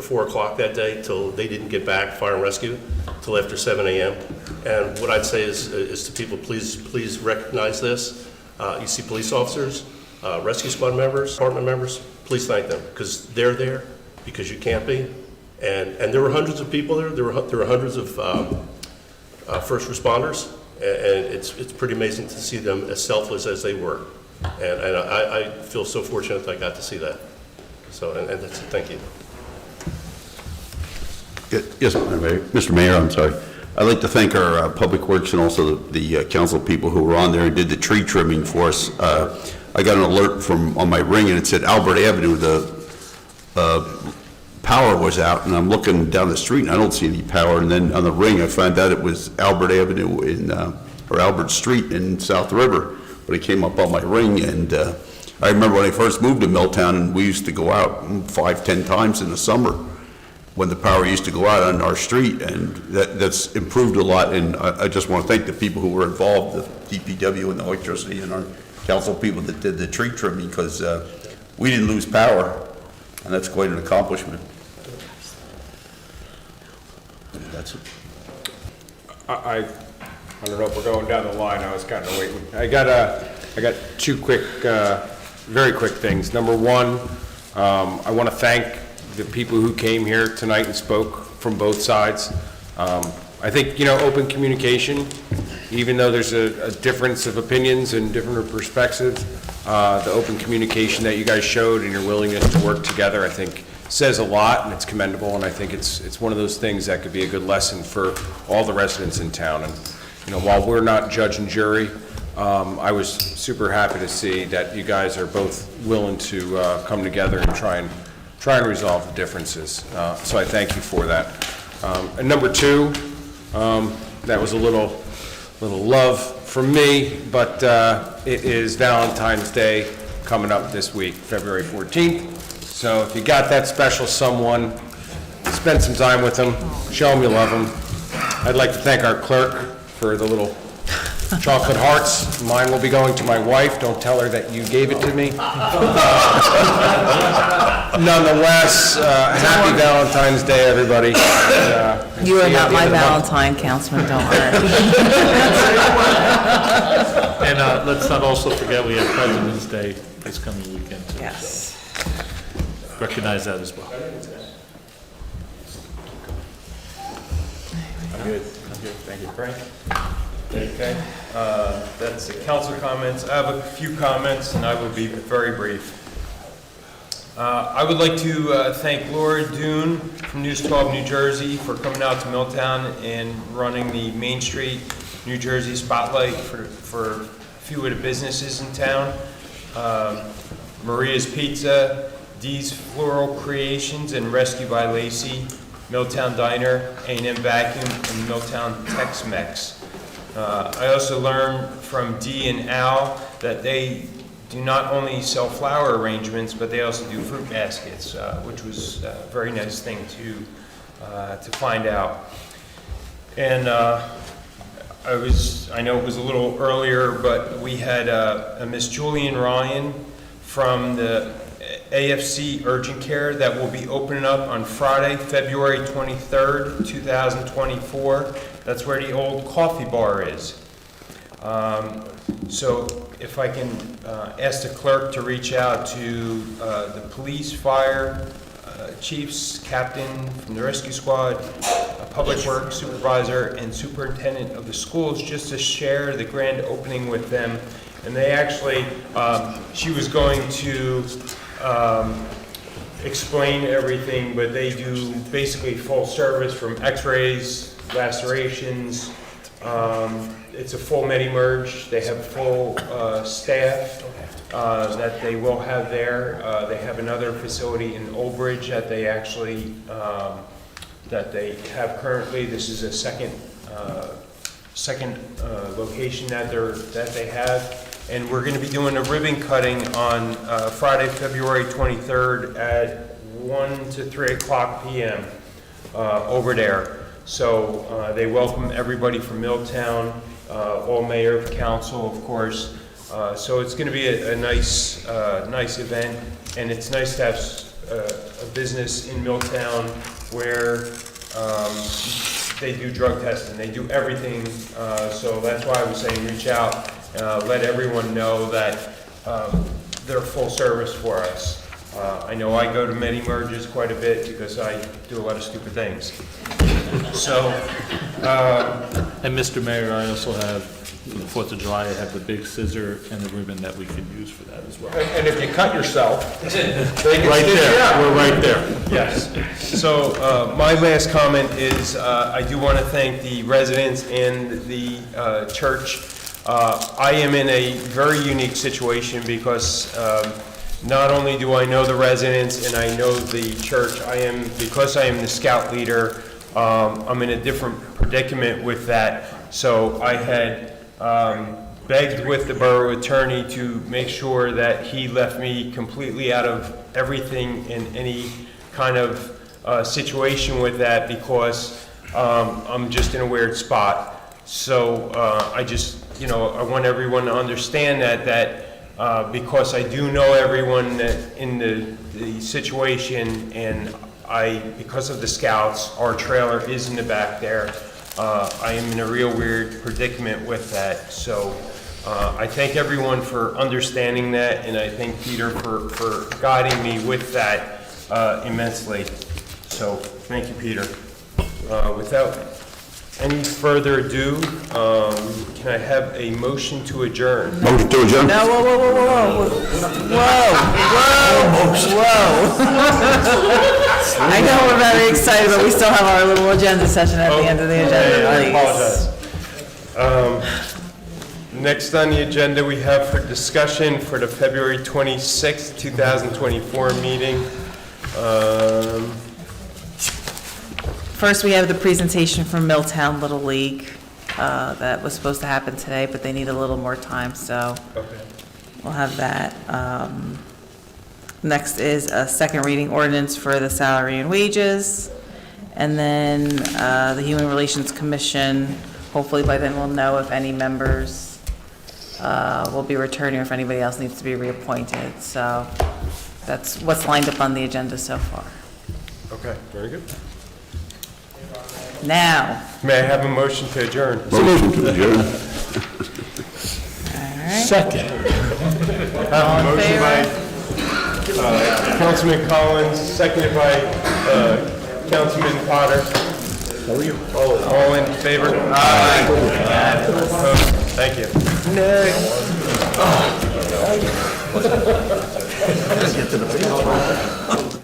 S13: 4 o'clock that day till they didn't get back, fire and rescue, till after 7 a.m. And what I'd say is to people, please recognize this. You see police officers, rescue squad members, department members, please thank them, because they're there because you can't be. And there were hundreds of people there. There were hundreds of first responders, and it's pretty amazing to see them as selfless as they were. And I feel so fortunate that I got to see that. So, and that's it. Thank you.
S9: Yes, Mr. Mayor, I'm sorry. I'd like to thank our Public Works and also the council people who were on there and did the tree trimming for us. I got an alert on my ring, and it said Albert Avenue, the power was out, and I'm looking down the street and I don't see any power, and then on the ring I found out it was Albert Avenue or Albert Street in South River, but it came up on my ring. And I remember when I first moved to Milltown, and we used to go out 5-10 times in the summer. when the power used to go out on our street, and that's improved a lot, and I just want to thank the people who were involved, the DPW and the electricity and our council people that did the tree trimming, because we didn't lose power, and that's quite an accomplishment. That's it.
S15: I don't know if we're going down the line, I was kind of waiting. I got two quick, very quick things. Number one, I want to thank the people who came here tonight and spoke from both sides. I think, open communication, even though there's a difference of opinions and different perspectives, the open communication that you guys showed and your willingness to work together, I think says a lot, and it's commendable, and I think it's one of those things that could be a good lesson for all the residents in town. And, while we're not judge and jury, I was super happy to see that you guys are both willing to come together and try and resolve the differences. So I thank you for that. And number two, that was a little love from me, but it is Valentine's Day coming up this week, February 14th. So if you got that special someone, spend some time with them, show them you love them. I'd like to thank our clerk for the little chocolate hearts. Mine will be going to my wife. Don't tell her that you gave it to me. Nonetheless, happy Valentine's Day, everybody.
S3: You are not my Valentine, Councilman, don't worry.
S7: And let's not also forget we have President's Day this coming weekend, too.
S3: Yes.
S7: So recognize that as well.
S2: I'm good. Thank you, Frank. Okay, that's the council comments. I have a few comments, and I will be very brief. I would like to thank Laura Dune from News 12 New Jersey for coming out to Milltown and running the Main Street New Jersey Spotlight for a few of the businesses in town. Maria's Pizza, Dee's Floral Creations, and Rescue by Lacey, Milltown Diner, A&M Vacuum, and Milltown Tex-Mex. I also learned from Dee and Al that they do not only sell flower arrangements, but they also do fruit baskets, which was a very nice thing to find out. And I know it was a little earlier, but we had a Miss Julian Ryan from the AFC Urgent Care that will be opening up on Friday, February 23rd, 2024. That's where the old coffee bar is. So if I can ask the clerk to reach out to the police, fire, chiefs, captain from the rescue squad, public works supervisor, and superintendent of the schools, just to share the grand opening with them. And they actually, she was going to explain everything, but they do basically full service from x-rays, lacerations. It's a full Medi-Merge. They have full staff that they will have there. They have another facility in Old Bridge that they actually that they have currently. This is a second location that they have. And we're going to be doing a ribbon cutting on Friday, February 23rd at 1 to 3 o'clock p.m. Over there. So they welcome everybody from Milltown, all mayor, council, of course. So it's going to be a nice event, and it's nice to have a business in Milltown where they do drug testing. They do everything. So that's why I was saying reach out. Let everyone know that they're full service for us. I know I go to Medi-Merges quite a bit because I do a lot of stupid things. So,
S7: and Mr. Mayor, I also have, for the 4th of July, I have the big scissor and the ribbon that we can use for that as well.
S15: And if you cut yourself, they can
S7: Right
S15: stitch
S7: there,
S15: you out.
S7: we're right there.
S2: yes. So my last comment is I do want to thank the residents and the church. I am in a very unique situation because not only do I know the residents and I know the church, because I am the scout leader, I'm in a different predicament with that. So I had begged with the borough attorney to make sure that he left me completely out of everything and any kind of situation with that because I'm just in a weird spot. So I just, I want everyone to understand that because I do know everyone that in the situation, and because of the scouts, our trailer is in the back there. I am in a real weird predicament with that. So I thank everyone for understanding that, and I thank Peter for guiding me with that immensely. So thank you, Peter. Without any further ado, can I have a motion to adjourn?
S9: Motion to adjourn?
S3: No, whoa, whoa, whoa, whoa, whoa, whoa, whoa. I know we're very excited, but we still have our little agenda session at the end of the agenda.
S2: I apologize. Next on the agenda, we have for discussion for the February 26th, 2024 meeting.
S3: First, we have the presentation from Milltown Little League that was supposed to happen today, but they need a little more time, so we'll have that. Next is a second reading ordinance for the salary and wages. And then the Human Relations Commission, hopefully by then we'll know if any members will be returning or if anybody else needs to be reappointed. So that's what's lined up on the agenda so far.
S2: Okay, very good.
S3: Now.
S2: May I have a motion to adjourn?
S9: Motion to adjourn.
S3: All right.
S19: Second.
S2: Have a motion by Councilman Collins, seconded by Councilman Potter. How are you? All in favor? Aye. Opposed? Thank you.
S1: Get to the